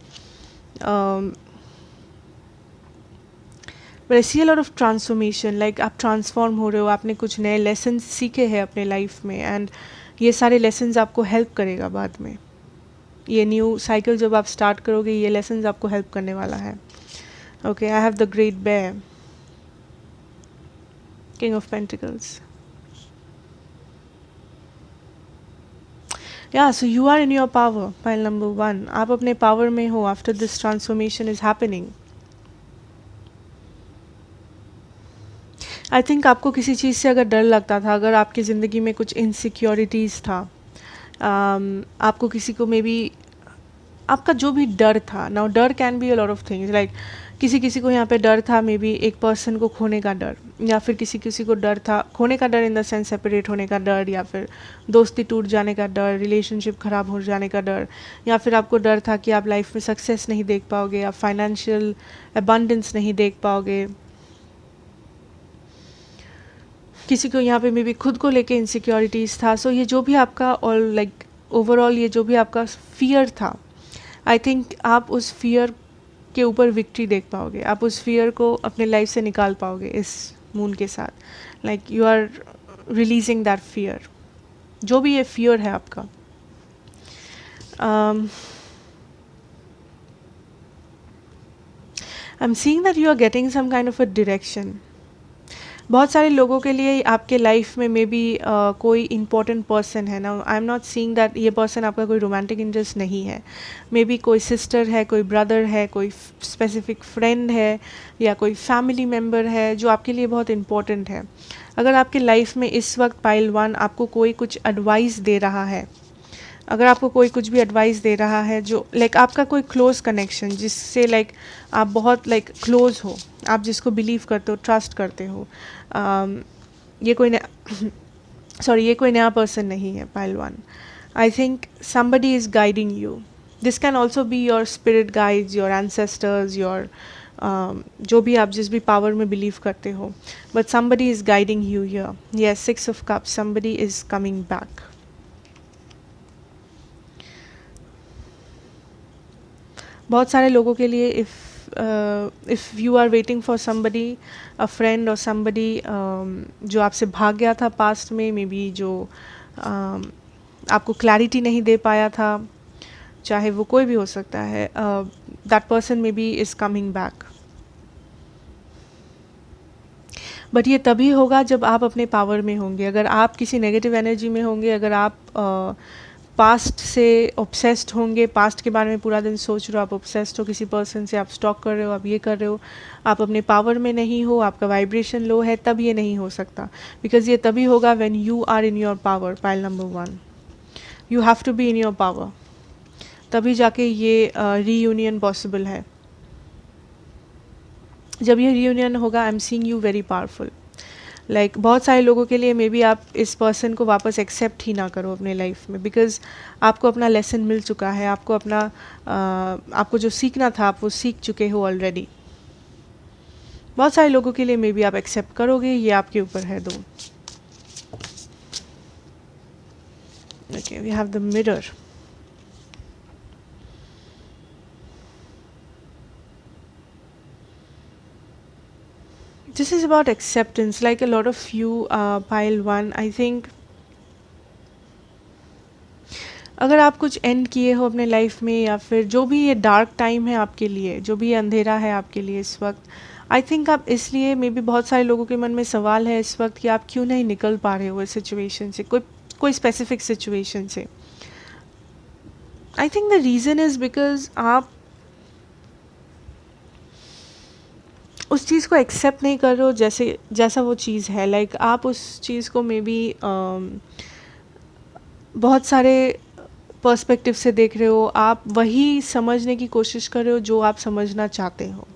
But I see a lot of transformation, like आप ट्रांसफॉर्म हो रहे हो, आपने कुछ नए लेसन सीखे हैं अपने लाइफ में, एंड ये सारे लेसन्स आपको हेल्प करेगा बाद में. ये न्यू साइकिल जब आप स्टार्ट करोगे, ये लेसन्स आपको हेल्प करने वाला है. Okay, I have the great bear, king of pentacles. Yeah so you are in your power, pile number 1. आप अपने पावर में हो after this transformation is happening. I think आपको किसी चीज़ से अगर डर लगता था, अगर आपकी ज़िंदगी में कुछ इनसिक्योरिटीज़ था, आपको किसी को मे बी आपका जो भी डर था, नाउ डर can be a lot of things, like किसी किसी को यहाँ पे डर था मे बी एक पर्सन को खोने का डर, या फिर किसी किसी को डर था खोने का डर इन द सेंस सेपरेट होने का डर, या फिर दोस्ती टूट जाने का डर, रिलेशनशिप ख़राब हो जाने का डर, या फिर आपको डर था कि आप लाइफ में सक्सेस नहीं देख पाओगे, आप फाइनेंशियल अबंडेंस नहीं देख पाओगे. किसी को यहाँ पे मे बी खुद को लेके इनसिक्योरिटीज़ था. सो ये जो भी आपका और लाइक ओवरऑल ये जो भी आपका फियर था, आई थिंक आप उस फियर के ऊपर विक्ट्री देख पाओगे, आप उस फियर को अपने लाइफ से निकाल पाओगे इस मून के साथ. Like you are releasing that fear, जो भी ये फियर है आपका. I am seeing that you are getting some kind of a direction. बहुत सारे लोगों के लिए आपके लाइफ में मे बी कोई इंपॉर्टेंट पर्सन है ना. I am not seeing that ये पर्सन आपका कोई रोमांटिक इंटरेस्ट नहीं है, मे बी कोई सिस्टर है, कोई ब्रदर है, कोई स्पेसिफिक फ्रेंड है, या कोई फैमिली मेम्बर है जो आपके लिए बहुत इंपॉर्टेंट है. अगर आपके लाइफ में इस वक्त पाइल 1 आपको कोई कुछ एडवाइस दे रहा है, अगर आपको कोई कुछ भी एडवाइस दे रहा है जो लाइक आपका कोई क्लोज कनेक्शन जिससे लाइक आप बहुत लाइक क्लोज हो, आप जिसको बिलीव करते हो, ट्रस्ट करते हो, ये कोई सॉरी ये कोई नया पर्सन नहीं है pile 1. I think somebody is guiding you. This can also be your spirit guides, your ancestors, your जो भी आप जिस भी पावर में बिलीव करते हो, but somebody is guiding you here. Yes, 6 of Cups, somebody is coming back. बहुत सारे लोगों के लिए if you are waiting for somebody, a friend और समबडी जो आपसे भाग गया था पास्ट में, मे बी जो आपको क्लैरिटी नहीं दे पाया था, चाहे वो कोई भी हो सकता है, that person may be is coming back. But ये तभी होगा जब आप अपने पावर में होंगे. अगर आप किसी नेगेटिव एनर्जी में होंगे, अगर आप पास्ट से ऑब्सेस्ड होंगे, पास्ट के बारे में पूरा दिन सोच रहे हो, आप ऑब्सेस्ड हो किसी पर्सन से, आप स्टॉक कर रहे हो, आप ये कर रहे हो, आप अपने पावर में नहीं हो, आपका वाइब्रेशन लो है, तब ये नहीं हो सकता. बिकॉज ये तभी होगा when you are in your power. Pile number 1, you have to be in your power, तभी जाके ये रीयूनियन पॉसिबल है. जब ये रीयूनियन होगा, आई am seeing you very powerful. Like बहुत सारे लोगों के लिए मे बी आप इस पर्सन को वापस एक्सेप्ट ही ना करो अपने लाइफ में, बिकॉज आपको अपना लेसन मिल चुका है, आपको अपना आपको जो सीखना था आप वो सीख चुके हो ऑलरेडी. बहुत सारे लोगों के लिए मे बी आप एक्सेप्ट करोगे, ये आपके ऊपर है. दो okay, we have the mirror. This is about acceptance. Like a lot of you, pile 1, I think अगर आप कुछ एंड किए हो अपने लाइफ में, या फिर जो भी ये डार्क टाइम है आपके लिए, जो भी ये अंधेरा है आपके लिए इस वक्त, आई थिंक आप इसलिए, मे बी बहुत सारे लोगों के मन में सवाल है इस वक्त कि आप क्यों नहीं निकल पा रहे हो इस सिचुएशन से, कोई स्पेसिफिक सिचुएशन से। आई think the reason is because आप उस चीज़ को एक्सेप्ट नहीं कर रहे हो जैसे जैसा वो चीज़ है। लाइक आप उस चीज़ को मे बी बहुत सारे पर्सपेक्टिव से देख रहे हो, आप वही समझने की कोशिश कर रहे हो जो आप समझना चाहते हो।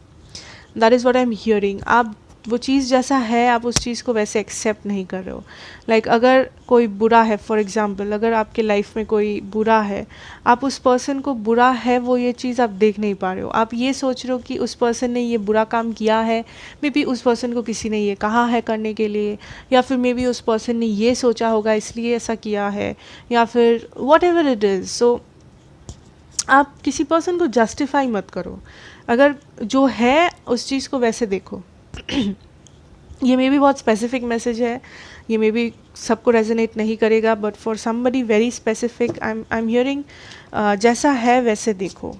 That is what I am hearing. आप वो चीज़ जैसा है आप उस चीज़ को वैसे एक्सेप्ट नहीं कर रहे हो। लाइक अगर कोई बुरा है, फॉर एग्ज़ाम्पल अगर आपके लाइफ में कोई बुरा है, आप उस पर्सन को बुरा है वो ये चीज़ आप देख नहीं पा रहे हो। आप ये सोच रहे हो कि उस पर्सन ने ये बुरा काम किया है, मे बी उस पर्सन को किसी ने ये कहा है करने के लिए, या फिर मे बी उस पर्सन ने ये सोचा होगा इसलिए ऐसा किया है, या फिर वॉट एवर इट इज़। सो आप किसी पर्सन को जस्टिफाई मत करो, अगर जो है उस चीज़ को वैसे देखो। ये मे बी बहुत स्पेसिफिक मैसेज है, ये मे बी सबको रेजोनेट नहीं करेगा, but for somebody very specific I am hearing, जैसा है वैसे देखो।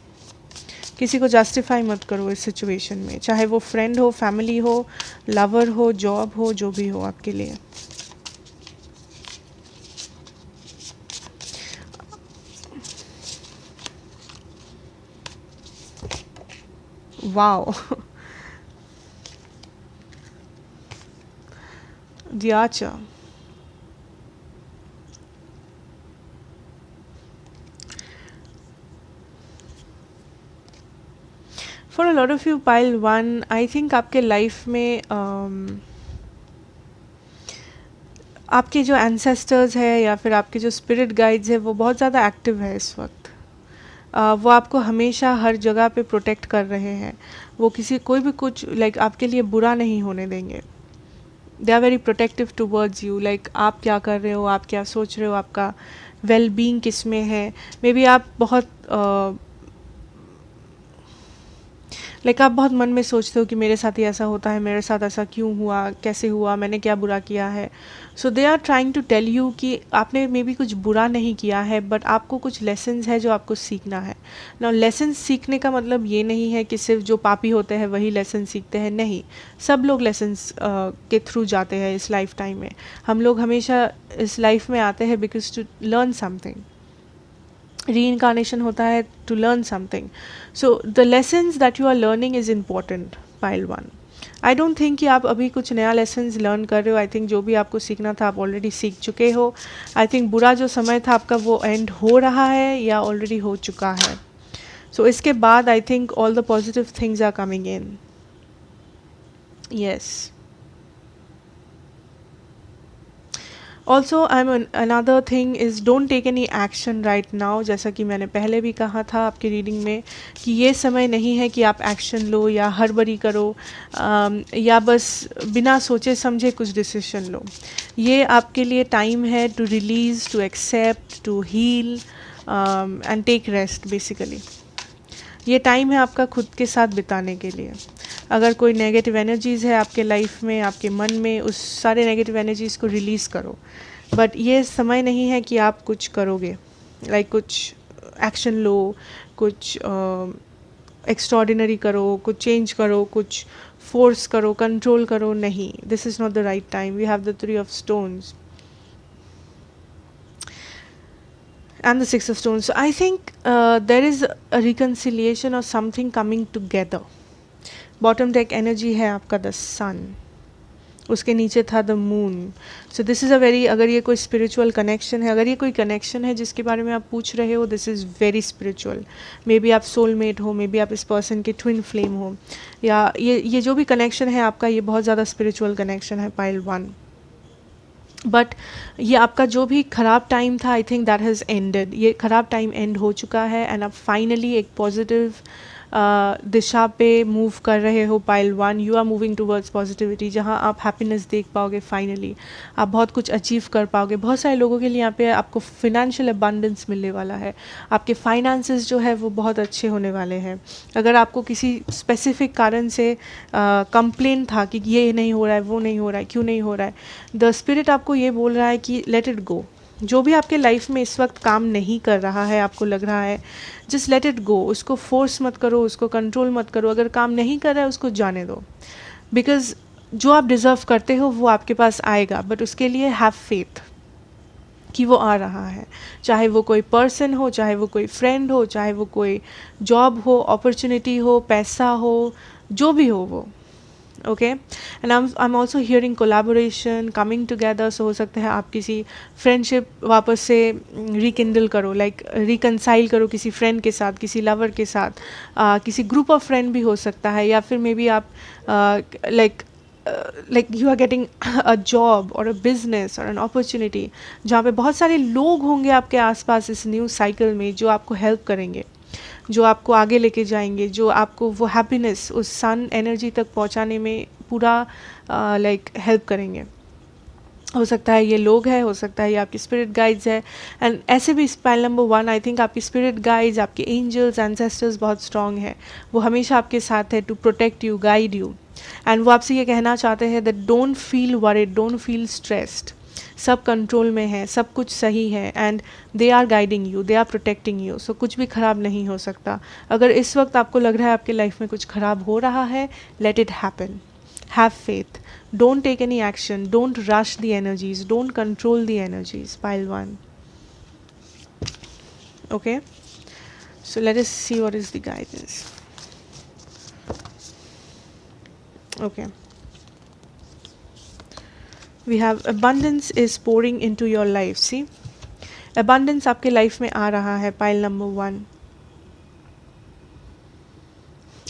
किसी को जस्टिफाई मत करो इस सिचुएशन में, चाहे वो फ्रेंड हो, फैमिली हो, लवर हो, जॉब हो, जो भी हो आपके लिए। वाओ दियाचा, for a lot of you pile one, I think आपके लाइफ में आपके जो एंसेस्टर्स है या फिर आपके जो स्पिरिट गाइड्स है वो बहुत ज़्यादा एक्टिव है इस वक्त। वो आपको हमेशा हर जगह पे प्रोटेक्ट कर रहे हैं। वो कोई भी कुछ लाइक आपके लिए बुरा नहीं होने देंगे। They are very protective towards you. Like आप क्या कर रहे हो, आप क्या सोच रहे हो, आपका वेल बीइंग किस में है। मे बी आप बहुत आप बहुत मन में सोचते हो कि मेरे साथ ही ऐसा होता है, मेरे साथ ऐसा क्यों हुआ, कैसे हुआ, मैंने क्या बुरा किया है। So they are trying to tell you कि आपने मे बी कुछ बुरा नहीं किया है, बट आपको कुछ लेसन्स है जो आपको सीखना है। ना लेसन्स सीखने का मतलब ये नहीं है कि सिर्फ जो पापी होते हैं वही लेसन सीखते हैं, नहीं। सब लोग लेसन्स के थ्रू जाते हैं इस लाइफ टाइम में। हम लोग हमेशा इस लाइफ में आते हैं because to learn something. reincarnation होता है to learn something. So the lessons that you are learning is important, pile one. I don't think कि आप अभी कुछ नया लेसन्स लर्न कर रहे हो। आई थिंक जो भी आपको सीखना था आप ऑलरेडी सीख चुके हो। आई थिंक बुरा जो समय था आपका वो एंड हो रहा है या ऑलरेडी हो चुका है। सो इसके बाद I think all the positive things are coming in. Yes, also I am another thing is don't take any action right now. जैसा कि मैंने पहले भी कहा था आपकी रीडिंग में कि ये समय नहीं है कि आप एक्शन लो या हड़बड़ी करो, या बस बिना सोचे समझे कुछ डिसीजन लो। ये आपके लिए टाइम है to release, to accept, to heal and take rest. Basically ये टाइम है आपका खुद के साथ बिताने के लिए। अगर कोई नेगेटिव एनर्जीज़ है आपके लाइफ में, आपके मन में, उस सारे नेगेटिव एनर्जीज़ को रिलीज़ करो। बट ये समय नहीं है कि आप कुछ करोगे, कुछ एक्शन लो, कुछ एक्स्ट्रॉर्डिनरी करो, कुछ चेंज करो, कुछ फोर्स करो, कंट्रोल करो, नहीं। This is not the right time. We have the 3 of stones and the 6 of stones. So I think there is a reconciliation or something coming together. Bottom deck energy है आपका the सन, उसके नीचे था the moon. So this is a very, अगर ये कोई spiritual connection है, अगर ये कोई कनेक्शन है जिसके बारे में आप पूछ रहे हो, this is very spiritual. May be आप सोलमेट हो, मे बी आप इस पर्सन के ट्विन फ्लेम हो, या ये जो भी कनेक्शन है आपका, ये बहुत ज़्यादा स्पिरिचुअल कनेक्शन है, पाइल वन। बट ये आपका जो भी ख़राब टाइम था, आई थिंक दैट हैज़ एंडेड। ये ख़राब टाइम एंड हो चुका है एंड आप फाइनली एक पॉजिटिव दिशा पे मूव कर रहे हो, pile one. You are moving towards positivity, जहाँ आप हैप्पीनेस देख पाओगे। फाइनली आप बहुत कुछ अचीव कर पाओगे। बहुत सारे लोगों के लिए यहाँ पे आपको फिनेंशियल अबंडेंस मिलने वाला है। आपके फाइनेंसेस जो है वो बहुत अच्छे होने वाले हैं। अगर आपको किसी स्पेसिफिक कारण से कंप्लेन था कि ये नहीं हो रहा है, वो नहीं हो रहा है, क्यों नहीं हो रहा है, द स्पिरिट आपको ये बोल रहा है कि लेट इट गो। जो भी आपके लाइफ में इस वक्त काम नहीं कर रहा है, आपको लग रहा है, जस्ट लेट इट गो। उसको फोर्स मत करो, उसको कंट्रोल मत करो। अगर काम नहीं कर रहा है उसको जाने दो, बिकॉज जो आप डिज़र्व करते हो वो आपके पास आएगा, बट उसके लिए हैव फेथ कि वो आ रहा है। चाहे वो कोई पर्सन हो, चाहे वो कोई फ्रेंड हो, चाहे वो कोई जॉब हो, अपॉर्चुनिटी हो, पैसा हो, जो भी हो वो। Okay, and I am also hearing collaboration, coming together. So हो सकता है आप किसी फ्रेंडशिप वापस से रिकिंडल करो, लाइक रिकनसाइल करो किसी फ्रेंड के साथ, किसी लवर के साथ, किसी ग्रुप ऑफ फ्रेंड भी हो सकता है, या फिर मे बी आप like you are getting a job और अ बिजनेस और एन अपॉर्चुनिटी जहाँ पे बहुत सारे लोग होंगे आपके आसपास इस न्यू साइकिल में, जो आपको हेल्प करेंगे, जो आपको आगे लेके जाएंगे, जो आपको वो हैप्पीनेस उस सन एनर्जी तक पहुंचाने में पूरा लाइक हेल्प करेंगे। हो सकता है ये लोग हैं, हो सकता है ये आपकी स्पिरिट गाइड्स है। एंड ऐसे भी स्पाइल नंबर 1, आई थिंक आपकी स्पिरिट गाइड्स, आपके एंजल्स, एंसेस्टर्स बहुत स्ट्रांग है। वो हमेशा आपके साथ है to protect you, guide you. And वो आपसे ये कहना चाहते हैं that don't feel worried, don't feel stressed. सब कंट्रोल में है, सब कुछ सही है, and they are guiding you, they are protecting you. So कुछ भी ख़राब नहीं हो सकता। अगर इस वक्त आपको लग रहा है आपके लाइफ में कुछ ख़राब हो रहा है, let it happen, have faith, don't take any action, don't rush the energies, don't control the energies. Pile 1. Okay, so let us see what is the guidance. Okay, we have abundance is pouring into your life. See, abundance आपके life में आ रहा है. Pile number 1.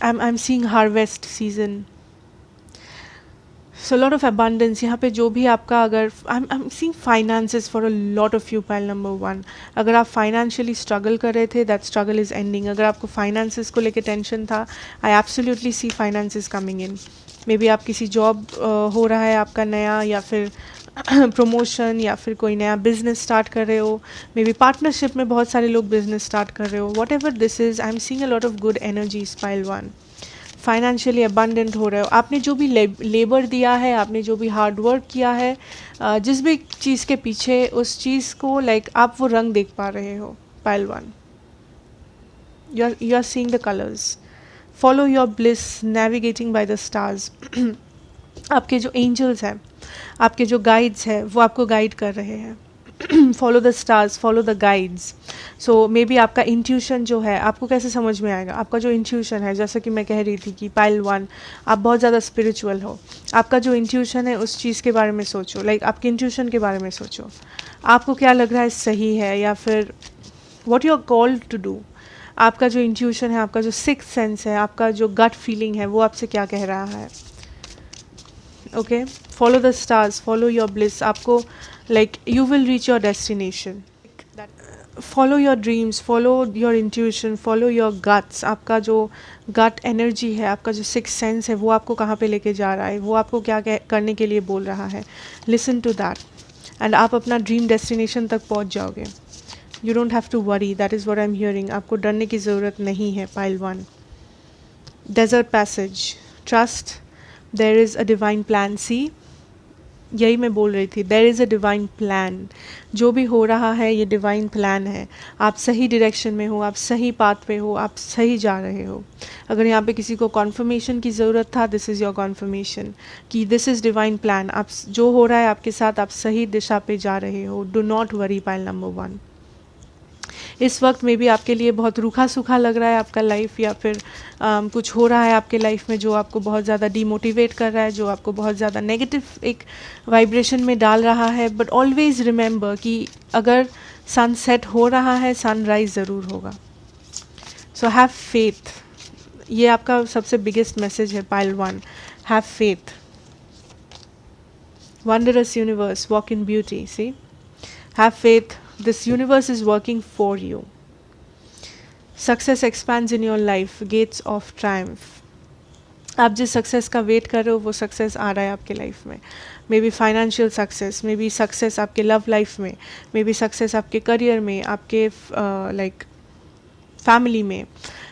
I'm seeing harvest season. So lot of abundance यहाँ पे जो भी आपका, अगर I'm seeing finances for a lot of you. Pile number 1. अगर आप फाइनेंशियली स्ट्रगल कर रहे थे, that struggle is ending. अगर आपको फाइनेंसेस को लेके टेंशन था, I absolutely see finances coming in. May be आप किसी जॉब हो रहा है आपका नया, या फिर प्रमोशन, या फिर कोई नया बिजनेस स्टार्ट कर रहे हो, मे बी पार्टनरशिप में बहुत सारे लोग बिजनेस स्टार्ट कर रहे हो, what ever this is, I am seeing a lot of good energies. Pile 1. Financially abundant हो रहे हो, आपने जो भी लेबर दिया है, आपने जो भी हार्ड वर्क किया है, जिस भी चीज़ के पीछे, उस चीज़ को लाइक आप वो रंग देख पा रहे हो. Pile 1. You are seeing the colours. Follow your bliss, navigating by the stars. आपके जो एंजल्स हैं, आपके जो गाइड्स हैं, वो आपको गाइड कर रहे हैं. Follow the stars, follow the guides. So maybe आपका इंट्यूशन जो है, आपको कैसे समझ में आएगा? आपका जो इंट्यूशन है, जैसा कि मैं कह रही थी कि पाइल 1, आप बहुत ज़्यादा स्पिरिचुअल हो. आपका जो इंट्यूशन है उस चीज़ के बारे में सोचो, लाइक आपके इंट्यूशन के बारे में सोचो. आपको क्या लग रहा है सही है, या फिर what you are called to do. आपका जो इंट्यूशन है, आपका जो सिक्स्थ सेंस है, आपका जो गट फीलिंग है, वो आपसे क्या कह रहा है. Okay, follow the stars, follow your bliss. आपको like you will reach your destination. Follow your dreams, follow your intuition, follow your guts. आपका जो गट एनर्जी है, आपका जो सिक्स सेंस है, वो आपको कहाँ पे लेके जा रहा है, वो आपको क्या करने के लिए बोल रहा है. लिसन टू दैट, एंड आप अपना ड्रीम डेस्टिनेशन तक पहुँच जाओगे. You don't have to worry, that is what I am hearing. आपको डरने की ज़रूरत नहीं है. Pile 1. Desert passage, trust, there is a divine plan. See, यही मैं बोल रही थी, there is a divine plan. जो भी हो रहा है ये डिवाइन प्लान है. आप सही डायरेक्शन में हो, आप सही पाथ पे हो, आप सही जा रहे हो. अगर यहाँ पे किसी को कॉन्फर्मेशन की ज़रूरत था, दिस इज़ योर कॉन्फर्मेशन कि दिस इज़ डिवाइन प्लान. आप जो हो रहा है आपके साथ, आप सही दिशा पे जा रहे हो. Do not worry. Pile number 1. इस वक्त में भी आपके लिए बहुत रूखा सूखा लग रहा है आपका लाइफ, या फिर कुछ हो रहा है आपके लाइफ में जो आपको बहुत ज़्यादा डीमोटिवेट कर रहा है, जो आपको बहुत ज़्यादा नेगेटिव एक वाइब्रेशन में डाल रहा है. बट ऑलवेज़ रिमेंबर कि अगर सनसेट हो रहा है, सनराइज़ ज़रूर होगा. So have faith. ये आपका सबसे बिगेस्ट मैसेज है. Pile 1. Have faith. Wondrous universe, walk in beauty. See, have faith. This universe is working for you. Success expands in your life. Gates of triumph. आप जिस success का wait कर रहे हो, वो सक्सेस आ रहा है आपके लाइफ में. May be financial success, may be success आपके लव लाइफ में, मे बी सक्सेस आपके करियर में, आपके लाइक फैमिली में,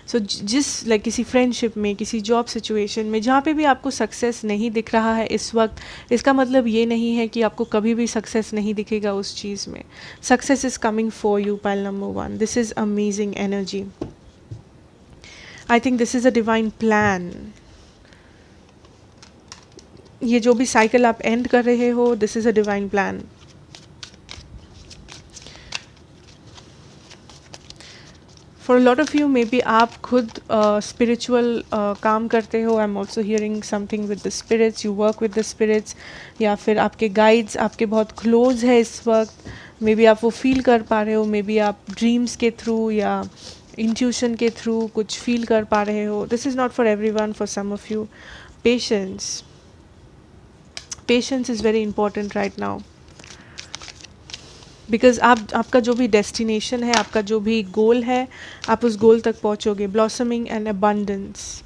सो जिस लाइक किसी फ्रेंडशिप में, किसी जॉब सिचुएशन में, जहाँ पे भी आपको सक्सेस नहीं दिख रहा है इस वक्त, इसका मतलब ये नहीं है कि आपको कभी भी सक्सेस नहीं दिखेगा उस चीज़ में. Success is coming for you. Pile number 1, this is amazing energy. I think this is a divine plan. ये जो भी साइकिल आप एंड कर रहे हो, this is a divine plan. For lot of you maybe आप खुद spiritual काम करते हो. I am also hearing something with the spirits. You work with the spirits, या फिर आपके गाइड्स आपके बहुत क्लोज है इस वक्त. मे बी आप वो फील कर पा रहे हो. मे बी आप ड्रीम्स के थ्रू या इंट्यूशन के थ्रू कुछ फील कर पा रहे हो. This is not for everyone. For some of you, patience. Patience is very important right now, because आपका जो भी डेस्टिनेशन है, आपका जो भी गोल है, आप उस गोल तक पहुंचोगे. Blossoming and abundance.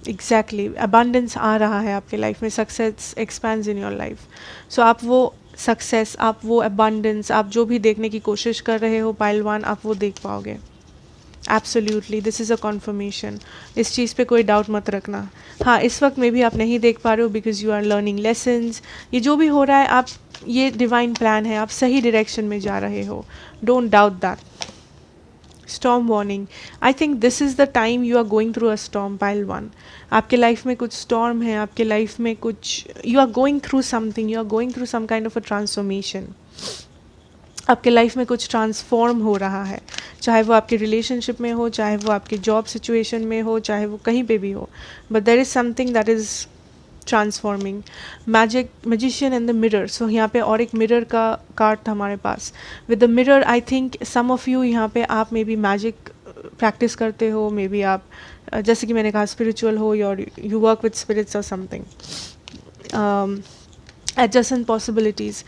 Exactly, abundance आ रहा है आपके लाइफ में. Success expands in your life. So आप वो सक्सेस, आप वो अबंडेंस, आप जो भी देखने की कोशिश कर रहे हो पाइल 1, आप वो देख पाओगे. Absolutely, this is a conformation. इस चीज़ पे कोई डाउट मत रखना. हाँ, इस वक्त में भी आप नहीं देख पा रहे हो because you are learning lessons. ये जो भी हो रहा है, आप, ये डिवाइन प्लान है. आप सही डायरेक्शन में जा रहे हो. Don't doubt that. Storm warning. I think this is the time you are going through a storm. Pile 1, आपके लाइफ में कुछ स्टॉर्म है. आपके लाइफ में कुछ, you are going through something. You are going through some kind of a transformation. आपके life में कुछ ट्रांसफॉर्म हो रहा है, चाहे वो आपके रिलेशनशिप में हो, चाहे वो आपके जॉब सिचुएशन में हो, चाहे वो कहीं पे भी हो. But there is something that is transforming. Magician and the mirror. So यहाँ पे और एक मिरर का कार्ड था हमारे पास. With the mirror, I think some of you यहाँ पे आप मे बी मैजिक प्रैक्टिस करते हो. मे बी आप जैसे कि मैंने कहा स्पिरिचुअल हो, your you work with spirits और something. Adjacent possibilities.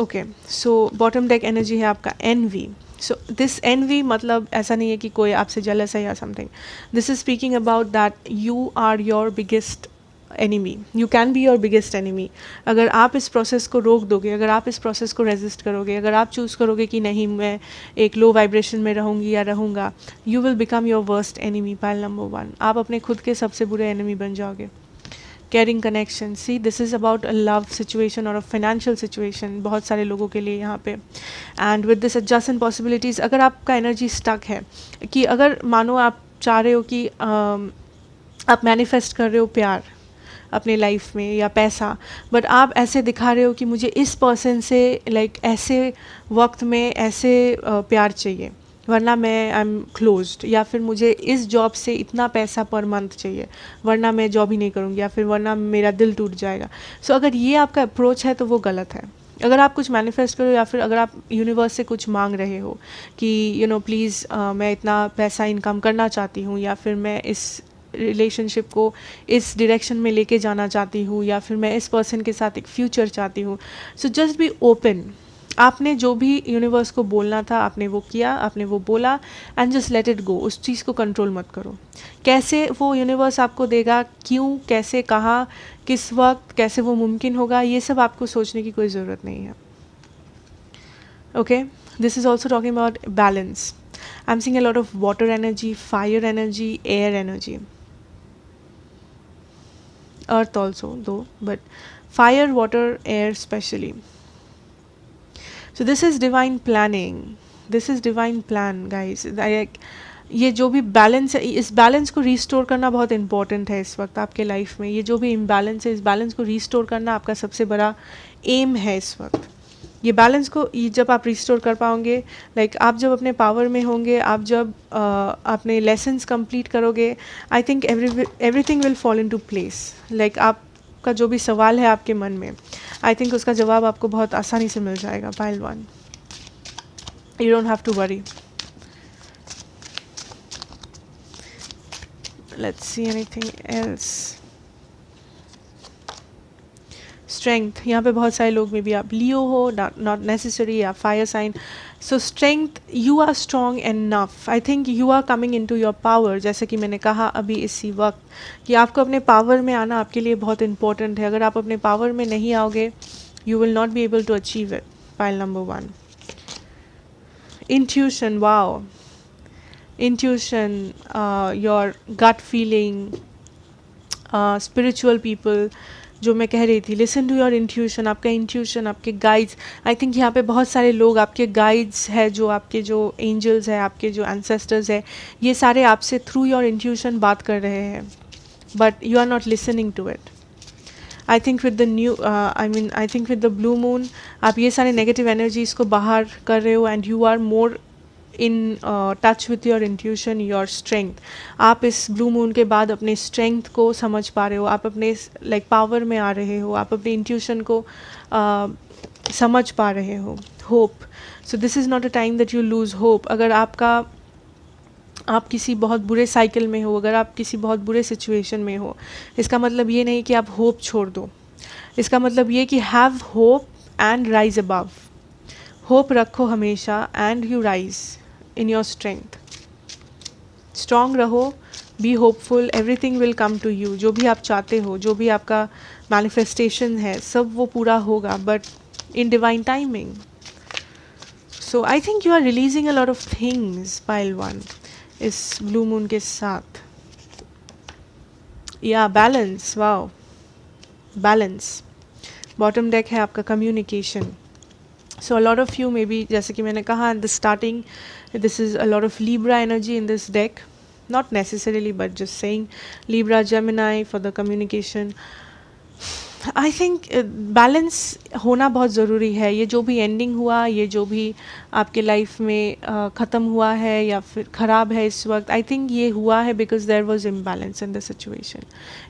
Okay, so bottom deck energy है आपका एनवी. सो दिस एनवी मतलब ऐसा नहीं है कि कोई आपसे जेलस है या something. This is speaking about that you are your biggest enemy. You can be your biggest enemy. अगर आप इस प्रोसेस को रोक दोगे, अगर आप इस प्रोसेस को रेजिस्ट करोगे, अगर आप चूज़ करोगे कि नहीं मैं एक लो वाइब्रेशन में रहूँगी या रहूँगा, you will become your worst enemy. Pile number 1, आप अपने खुद के सबसे बुरे एनिमी बन जाओगे. Caring connection. See, this is about a love situation और अ फाइनेंशियल सिचुएशन बहुत सारे लोगों के लिए यहाँ पे. And with this adjacent possibilities, अगर आपका एनर्जी स्टक है, कि अगर मानो आप चाह रहे हो कि आप मैनिफेस्ट कर रहे हो प्यार अपने लाइफ में या पैसा, बट आप ऐसे दिखा रहे हो कि मुझे इस पर्सन से लाइक ऐसे वक्त में ऐसे प्यार चाहिए, वरना मैं आई एम क्लोज्ड, या फिर मुझे इस जॉब से इतना पैसा पर मंथ चाहिए, वरना मैं जॉब ही नहीं करूँगी, या फिर वरना मेरा दिल टूट जाएगा. सो अगर ये आपका अप्रोच है तो वो गलत है. अगर आप कुछ मैनिफेस्ट करो, या फिर अगर आप यूनिवर्स से कुछ मांग रहे हो कि यू नो प्लीज़ मैं इतना पैसा इनकम करना चाहती हूँ, या फिर मैं इस रिलेशनशिप को इस डायरेक्शन में लेके जाना चाहती हूँ, या फिर मैं इस पर्सन के साथ एक फ्यूचर चाहती हूँ. So just be open. आपने जो भी यूनिवर्स को बोलना था आपने वो किया, आपने वो बोला, and just let it go. उस चीज़ को कंट्रोल मत करो. कैसे वो यूनिवर्स आपको देगा, क्यों, कैसे, कहाँ, किस वक्त, कैसे वो मुमकिन होगा, ये सब आपको सोचने की कोई ज़रूरत नहीं है. Okay, this is also talking about balance. I am seeing a lot of water energy, fire energy, air energy, earth also though, but fire, water, air especially. So this is divine planning. This is divine plan guys. ये जो भी balance है, इस balance को restore करना बहुत important है इस वक्त आपके लाइफ में. ये जो भी इम्बैलेंस है, इस बैलेंस को रिस्टोर करना आपका सबसे बड़ा एम है इस वक्त. ये बैलेंस को जब आप रिस्टोर कर पाओगे, लाइक आप जब अपने पावर में होंगे, आप जब अपने लेसन्स कंप्लीट करोगे, I think everything will fall into place. Like आपका जो भी सवाल है आपके मन में, आई थिंक उसका जवाब आपको बहुत आसानी से मिल जाएगा. Pile 1, you don't have to worry. Let's see anything else. Strength. यहाँ पे बहुत सारे लोग में भी आप लियो हो, नॉट नेसेसरी, या fire sign. So strength, you are strong enough. I think you are coming into your power. जैसे कि मैंने कहा अभी इसी वक्त कि आपको अपने पावर में आना आपके लिए बहुत इंपॉर्टेंट है. अगर आप अपने पावर में नहीं आओगे, you will not be able to achieve it. Pile number 1, intuition. Wow, intuition, your gut feeling, spiritual people, जो मैं कह रही थी, लिसन टू योर इंट्यूशन, आपका इंट्यूशन, आपके गाइड्स। आई थिंक यहाँ पे बहुत सारे लोग आपके गाइड्स है, जो आपके जो एंजल्स है, आपके जो एंसेस्टर्स है, ये सारे आपसे थ्रू योर इंट्यूशन बात कर रहे हैं, but you are not listening to it. I think with the new I think with the blue moon आप ये सारे नेगेटिव एनर्जीज़ को बाहर कर रहे हो, and you are more in touch with your intuition, your strength. आप इस ब्लू मून के बाद अपने स्ट्रेंथ को समझ पा रहे हो, आप अपने लाइक पावर में आ रहे हो, आप अपने इंट्यूशन को समझ पा रहे हो। Hope, so this is not a time that you lose hope. अगर आप किसी बहुत बुरे साइकिल में हो, अगर आप किसी बहुत बुरे सिचुएशन में हो, इसका मतलब ये नहीं कि आप होप छोड़ दो। इसका मतलब ये कि have hope and rise above. Hope रखो हमेशा and you rise in your strength. Strong रहो, be hopeful, everything will come to you. जो भी आप चाहते हो, जो भी आपका मैनिफेस्टेशन है, सब वो पूरा होगा, but in divine timing. So I think you are releasing a lot of things pile one इस ब्लू मून के साथ। या balance, wow, balance. Bottom deck है आपका communication. So a lot of you maybe, जैसे कि मैंने कहा at the starting, this is a lot of Libra energy in this deck, not necessarily but just saying Libra, Gemini for the communication. I think balance होना बहुत ज़रूरी है। ये जो भी एंडिंग हुआ, ये जो भी आपके लाइफ में ख़त्म हुआ है या फिर ख़राब है इस वक्त, आई थिंक ये हुआ है because there was imbalance in the situation.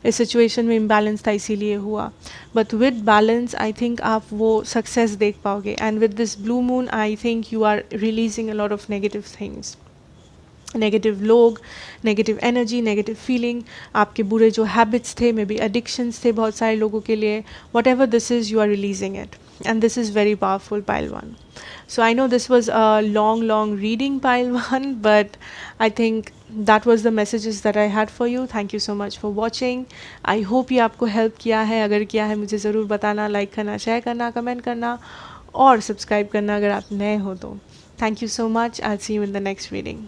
इस सिचुएशन में इम्बैलेंस था, इसीलिए हुआ। But with balance I think आप वो सक्सेस देख पाओगे। And with this blue moon I think you are releasing a lot of negative things, negative लोग, नेगेटिव एनर्जी, नेगेटिव फीलिंग, आपके बुरे जो हैबिट्स थे, मे बी एडिक्शंस थे बहुत सारे लोगों के लिए, whatever this is, you are releasing it, and this is very powerful pile one. So I know this was a long reading pile one, but I think that was the messages that I had for you. Thank you so much for watching. I hope ये आपको help किया है। अगर किया है मुझे ज़रूर बताना, like करना, share करना, comment करना और subscribe करना अगर आप नए हो तो। Thank you so much. I'll see you in the next reading.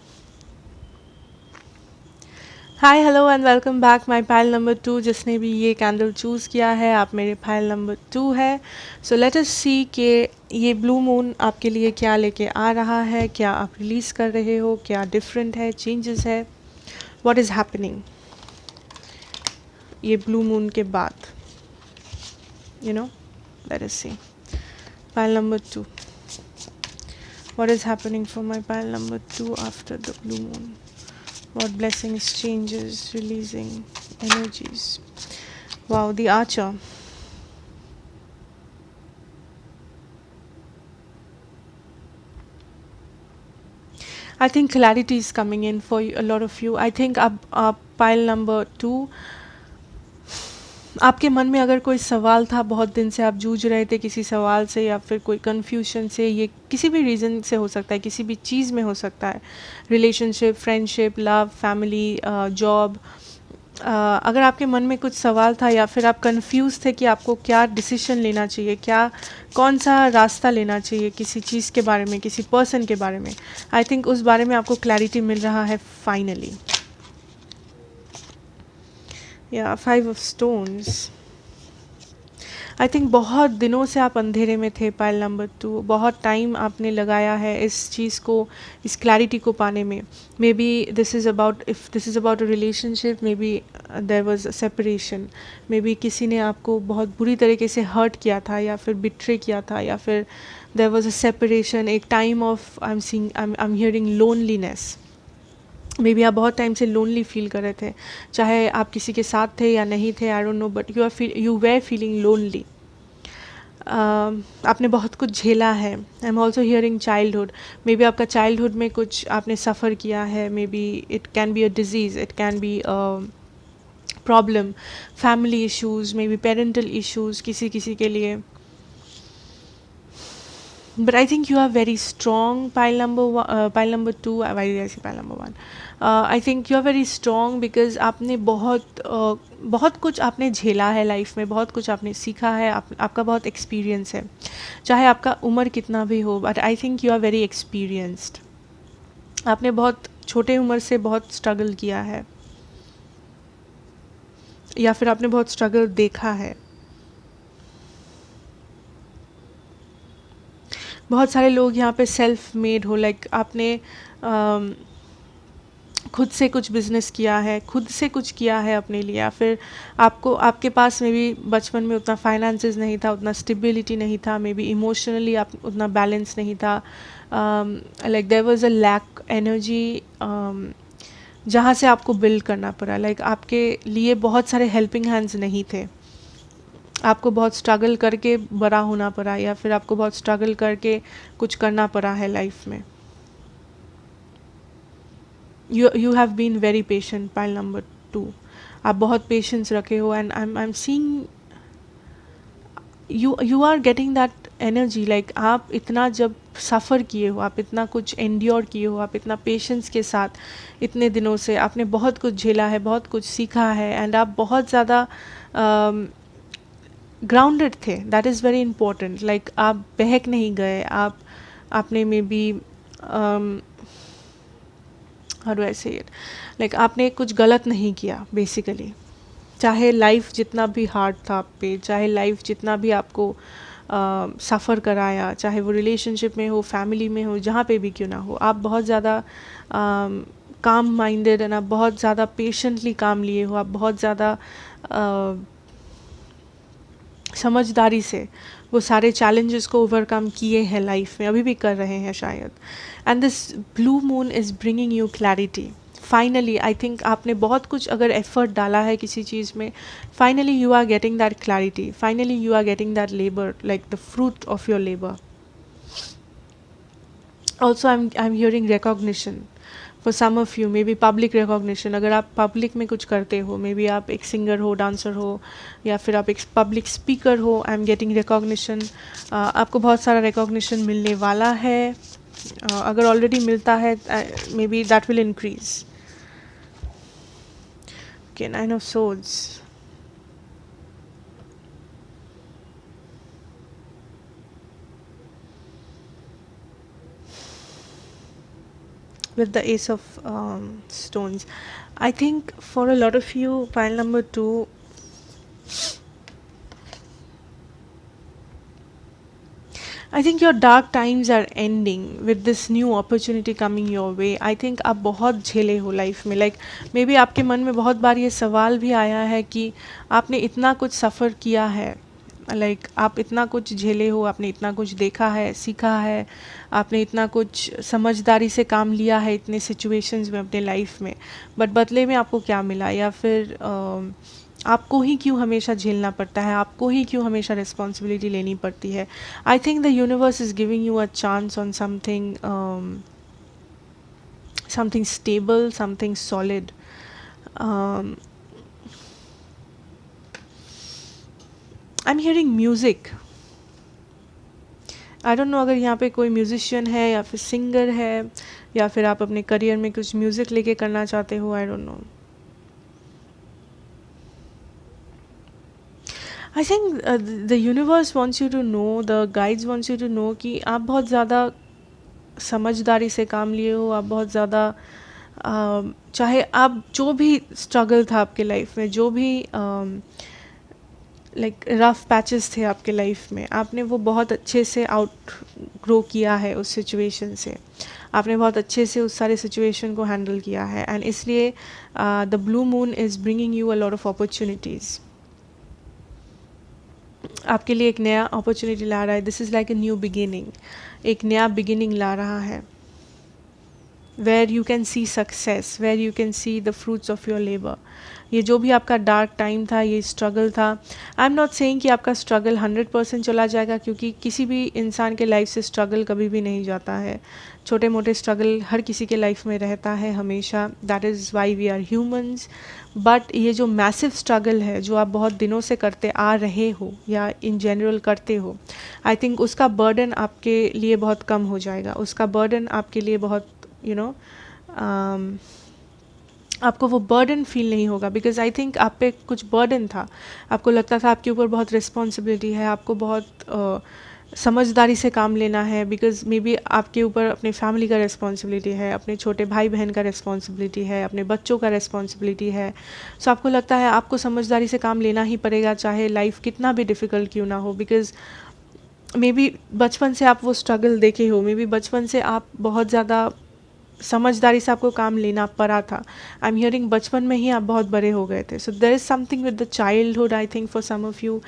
Hi, hello and welcome back my pile number 2। जिसने भी ये कैंडल चूज़ किया है, आप मेरे पाइल नंबर 2 है। सो लेट अस सी कि ये ब्लू मून आपके लिए क्या लेके आ रहा है, क्या आप रिलीज़ कर रहे हो, क्या डिफरेंट है, चेंजेस है, व्हाट इज़ हैपनिंग ये ब्लू मून के बाद, you know. Let us see pile number 2, what is happening for my pile number 2 after the blue moon. What blessings, changes, releasing energies. Wow, the Archer. I think clarity is coming in for a lot of you. I think आप pile number 2, आपके मन में अगर कोई सवाल था, बहुत दिन से आप जूझ रहे थे किसी सवाल से या फिर कोई कन्फ्यूजन से, ये किसी भी रीज़न से हो सकता है, किसी भी चीज़ में हो सकता है, relationship, friendship, love, family, job. अगर आपके मन में कुछ सवाल था या फिर आप कंफ्यूज थे कि आपको क्या डिसीजन लेना चाहिए, क्या कौन सा रास्ता लेना चाहिए किसी चीज़ के बारे में, किसी पर्सन के बारे में, आई थिंक उस बारे में आपको क्लैरिटी मिल रहा है फाइनली। या 5 ऑफ स्टोन्स। आई थिंक बहुत दिनों से आप अंधेरे में थे पाइल नंबर 2। बहुत टाइम आपने लगाया है इस चीज़ को, इस क्लैरिटी को पाने में। Maybe this is about, if this is about a relationship, maybe there was a separation, maybe किसी ने आपको बहुत बुरी तरीके से हर्ट किया था या फिर बिट्रे किया था, या फिर देयर वाज अ सेपरेशन, एक time of I am hearing loneliness. May be आप बहुत टाइम से लोनली फील कर रहे थे, चाहे आप किसी के साथ थे या नहीं थे, I don't know, but you were feeling lonely. आपने बहुत कुछ झेला है। I am also hearing childhood. Maybe आपका चाइल्डहुड में कुछ आपने सफ़र किया है। Maybe it can be a disease, it can be problem, family issues, maybe parental issues किसी किसी के लिए। But I think you are very strong, pile number 2. Why did I say pile number 1? I think you are very strong because आपने बहुत कुछ आपने झेला है लाइफ में, बहुत कुछ आपने सीखा है, आपका बहुत एक्सपीरियंस है, चाहे आपका उम्र कितना भी हो, but I think you are very experienced. आपने बहुत छोटे उम्र से बहुत स्ट्रगल किया है, या फिर आपने बहुत स्ट्रगल देखा है। बहुत सारे लोग यहाँ पे सेल्फ मेड हो, लाइक आपने खुद से कुछ बिजनेस किया है, खुद से कुछ किया है अपने लिए, या फिर आपके पास में भी बचपन में उतना फाइनेंसेस नहीं था, उतना स्टेबिलिटी नहीं था, मे बी इमोशनली आप उतना बैलेंस नहीं था, like there was a lack energy जहाँ से आपको बिल्ड करना पड़ा। लाइक आपके लिए बहुत सारे हेल्पिंग हैंड्स नहीं थे, आपको बहुत स्ट्रगल करके बड़ा होना पड़ा, या फिर आपको बहुत स्ट्रगल करके कुछ करना पड़ा है लाइफ में। you have been very patient, pile number 2, आप बहुत पेशेंस रखे हो, and I am seeing you are getting that energy, like आप इतना जब सफ़र किए हो, आप इतना कुछ एंड्योर किए हो, आप इतना पेशेंस के साथ इतने दिनों से आपने बहुत कुछ झेला है, बहुत कुछ सीखा है, एंड आप बहुत ज़्यादा ग्राउंडेड थे। That is very important. Like आप बहक नहीं गए, आपने may be how do I say it, like आपने कुछ गलत नहीं किया बेसिकली। चाहे लाइफ जितना भी हार्ड था आप पे, चाहे लाइफ जितना भी आपको सफ़र कराया, चाहे वो रिलेशनशिप में हो, फैमिली में हो, जहाँ पे भी क्यों ना हो, आप बहुत ज़्यादा काम माइंडेड एंड आप बहुत ज़्यादा पेशेंटली काम लिए हो, आप बहुत ज़्यादा समझदारी से वो सारे चैलेंजेस को ओवरकम किए हैं लाइफ में, अभी भी कर रहे हैं शायद। And this blue moon is bringing you clarity. Finally I think आपने बहुत कुछ अगर एफर्ट डाला है किसी चीज़ में, finally you are getting that clarity, finally you are getting that labour, like the fruit of your labour. Also I am hearing recognition for some of you, maybe public recognition. अगर आप public में कुछ करते हो, maybe आप एक singer हो, dancer हो, या फिर आप एक पब्लिक स्पीकर हो, आई एम गेटिंग रिकॉग्निशन। आपको बहुत सारा रिकॉग्निशन मिलने वाला है। अगर ऑलरेडी मिलता है, may be that will increase. Okay, 9 of swords. with the ace of stones. I think for a lot of you, pile number 2, I think your dark times are ending with this new opportunity coming your way. I think आप बहुत झेले हो life में, like may be आपके मन में बहुत बार ये सवाल भी आया है कि आपने इतना कुछ सफ़र किया है, लाइक आप इतना कुछ झेले हो, आपने इतना कुछ देखा है, सीखा है, आपने इतना कुछ समझदारी से काम लिया है इतने सिचुएशंस में अपने लाइफ में, बट बदले में आपको क्या मिला, या फिर आपको ही क्यों हमेशा झेलना पड़ता है, आपको ही क्यों हमेशा रिस्पॉन्सिबिलिटी लेनी पड़ती है। I think the universe is giving you a chance on something something stable, something solid. I am hearing music. I don't no अगर यहाँ पे कोई म्यूजिशियन है या फिर सिंगर है, या फिर आप अपने करियर में कुछ म्यूज़िक लेके करना चाहते हो, I don't know. I think the universe wants you to know, the guides wants you to know कि आप बहुत ज़्यादा समझदारी से काम लिए हो, आप बहुत ज़्यादा चाहे आप जो भी स्ट्रगल था आपके लाइफ में, जो भी लाइक रफ पैचेस थे आपके लाइफ में, आपने वो बहुत अच्छे से आउट ग्रो किया है उस सिचुएशन से, आपने बहुत अच्छे से उस सारे सिचुएशन को हैंडल किया है, एंड इसलिए the blue moon is bringing you a lot of opportunities. आपके लिए एक नया अपॉर्चुनिटी ला रहा है। This is like a new beginning, एक नया बिगिनिंग ला रहा है, where you can see success, where you can see the fruits of your labour. ये जो भी आपका डार्क टाइम था, ये स्ट्रगल था, आई एम नॉट सेइंग कि आपका स्ट्रगल 100% चला जाएगा, क्योंकि किसी भी इंसान के लाइफ से स्ट्रगल कभी भी नहीं जाता है। छोटे मोटे स्ट्रगल हर किसी के लाइफ में रहता है हमेशा, that is why we are humans. But ये जो मैसिव स्ट्रगल है, जो आप बहुत दिनों से करते आ रहे हो या इन जनरल करते हो, आई थिंक उसका बर्डन आपके लिए बहुत कम हो जाएगा, उसका बर्डन आपके लिए बहुत आपको वो बर्डन फील नहीं होगा, बिकॉज आई थिंक आप पे कुछ बर्डन था, आपको लगता था आपके ऊपर बहुत रिस्पॉन्सिबिलिटी है, आपको बहुत समझदारी से काम लेना है, बिकॉज़ मे बी आपके ऊपर अपने फैमिली का रिस्पॉन्सिबिलिटी है, अपने छोटे भाई बहन का रिस्पॉन्सिबिलिटी है, अपने बच्चों का रिस्पॉन्सिबिलिटी है। सो आपको लगता है आपको समझदारी से काम लेना ही पड़ेगा, चाहे लाइफ कितना भी डिफ़िकल्ट क्यों ना हो, बिकॉज़ मे बी बचपन से आप वो स्ट्रगल देखे हो, मे बी बचपन से आप बहुत ज़्यादा समझदारी से आपको काम लेना पड़ा था। आई एम हियरिंग बचपन में ही आप बहुत बड़े हो गए थे। So there is something with the childhood, I think for some of you,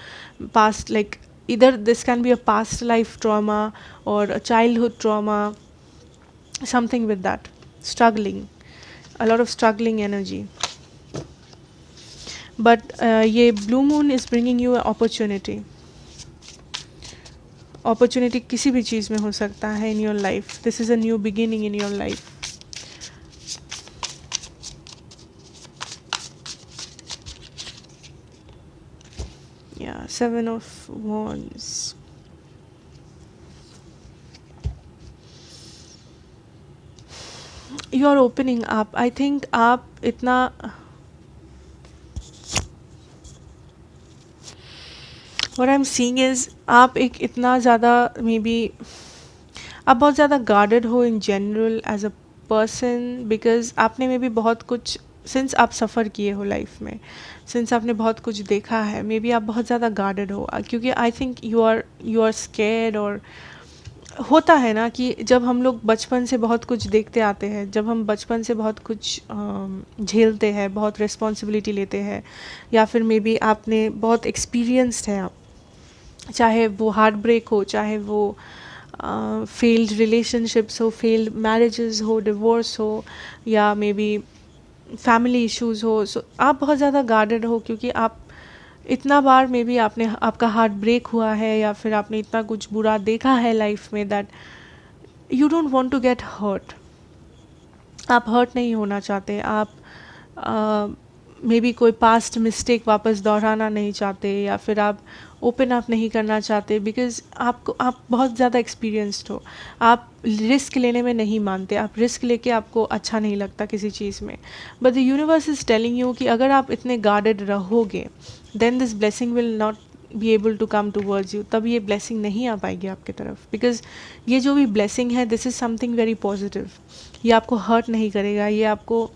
past, like either this can be a past life trauma or a childhood trauma, something with that, struggling, a lot of struggling energy. But ये blue moon is bringing you an opportunity. Opportunity किसी भी चीज़ में हो सकता है in your life. This is a new beginning in your life. Yeah, 7 of Wands. You are opening up. I think आप इतना what I'm seeing is आप एक इतना ज़्यादा मे बी आप बहुत ज़्यादा गार्डेड हो in general as a person, because आपने मे बी बहुत कुछ सिंस आप सफ़र किए हो लाइफ में, सिंस आपने बहुत कुछ देखा है, मे बी आप बहुत ज़्यादा गार्डेड हो, क्योंकि I think you are scared. और होता है ना कि जब हम लोग बचपन से बहुत कुछ देखते आते हैं, जब हम बचपन से बहुत कुछ झेलते हैं, बहुत रिस्पॉन्सिबिलिटी लेते हैं, या फिर मे बी आपने बहुत एक्सपीरियंस्ड है आप, चाहे वो हार्ट ब्रेक हो, चाहे वो फेल्ड रिलेशनशिप्स हो, फेल्ड मैरिजेस हो, डिवोर्स हो, या मे बी फैमिली इश्यूज़ हो। सो आप बहुत ज़्यादा गार्डेड हो, क्योंकि आप इतना बार मे बी आपने आपका हार्ट ब्रेक हुआ है, या फिर आपने इतना कुछ बुरा देखा है लाइफ में that you don't want to get hurt. आप हर्ट नहीं होना चाहते, आप मे बी कोई पास्ट मिस्टेक वापस दोहराना नहीं चाहते, या फिर आप ओपन अप नहीं करना चाहते, बिकॉज आप बहुत ज़्यादा एक्सपीरियंस्ड हो, आप रिस्क लेने में नहीं मानते, आप रिस्क लेके आपको अच्छा नहीं लगता किसी चीज़ में। But the universe is telling you कि अगर आप इतने गार्डेड रहोगे, then this blessing will not be able to come towards you. तब ये ब्लेसिंग नहीं आ पाएगी आपकी तरफ, बिकॉज ये जो भी ब्लेसिंग है, this is something very positive. ये आपको हर्ट नहीं करेगा, ये आपको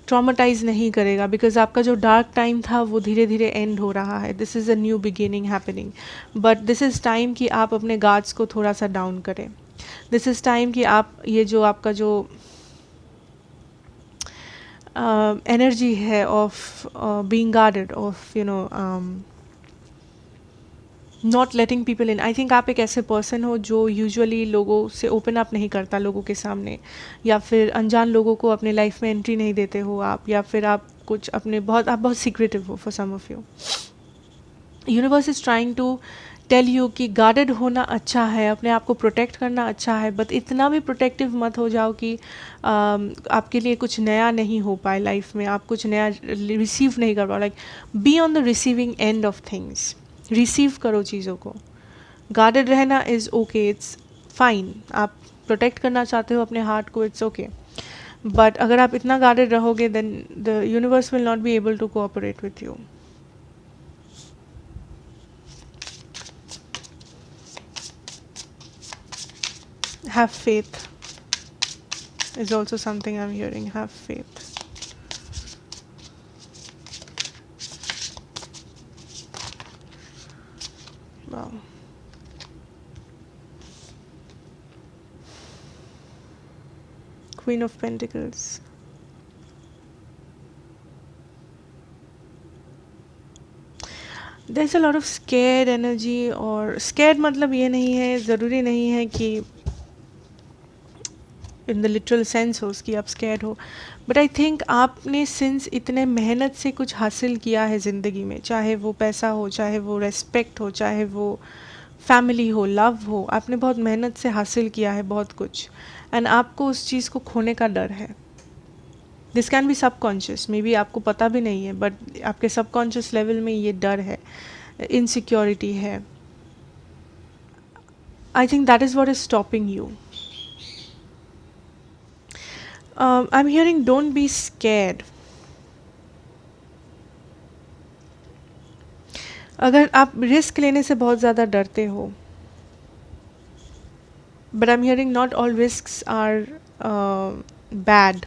ट्रॉमाटाइज नहीं करेगा, बिकॉज आपका जो डार्क टाइम था वो धीरे धीरे एंड हो रहा है। This is a new beginning happening, but this is time कि आप अपने गार्ड्स को थोड़ा सा डाउन करें। दिस इज़ टाइम कि आप ये जो आपका जो एनर्जी है of being guarded, of you know not letting people in, I think आप एक ऐसे पर्सन हो जो यूजुअली लोगों से ओपन अप नहीं करता लोगों के सामने, या फिर अनजान लोगों को अपने लाइफ में एंट्री नहीं देते हो आप, या फिर आप कुछ अपने आप बहुत सीक्रेटिव हो for some of you. Universe is trying to tell you कि गार्डेड होना अच्छा है, अपने आप को प्रोटेक्ट करना अच्छा है, बट इतना भी प्रोटेक्टिव मत हो जाओ कि आपके लिए कुछ नया नहीं हो पाए लाइफ में, आप कुछ नया रिसीव नहीं कर पाओ। Like be on the receiving end of things, receive करो चीज़ों को। गार्डेड रहना इज़ ओके, इट्स फाइन। आप प्रोटेक्ट करना चाहते हो अपने हार्ट को, इट्स ओके, बट अगर आप इतना गार्डेड रहोगे, then the universe will not be able to cooperate with you. Have faith is also something I'm hearing. Have faith. Wow. Queen of Pentacles. There's a lot of scared energy, और scared मतलब ये नहीं है, ज़रूरी नहीं है कि in the literal sense हो उसकी आप स्कैर्ड हो, बट आई थिंक आपने सिंस इतने मेहनत से कुछ हासिल किया है ज़िंदगी में, चाहे वो पैसा हो, चाहे वो रेस्पेक्ट हो, चाहे वो फैमिली हो, लव हो, आपने बहुत मेहनत से हासिल किया है बहुत कुछ, एंड आपको उस चीज़ को खोने का डर है। This can B subconscious, may be आपको पता भी नहीं है, बट आपके सबकॉन्शियस लेवल में ये डर है, इनसिक्योरिटी है। I think that is what is stopping you. I'm hearing don't be scared. अगर आप रिस्क लेने से बहुत ज़्यादा डरते हो, but I am hearing not all risks are bad.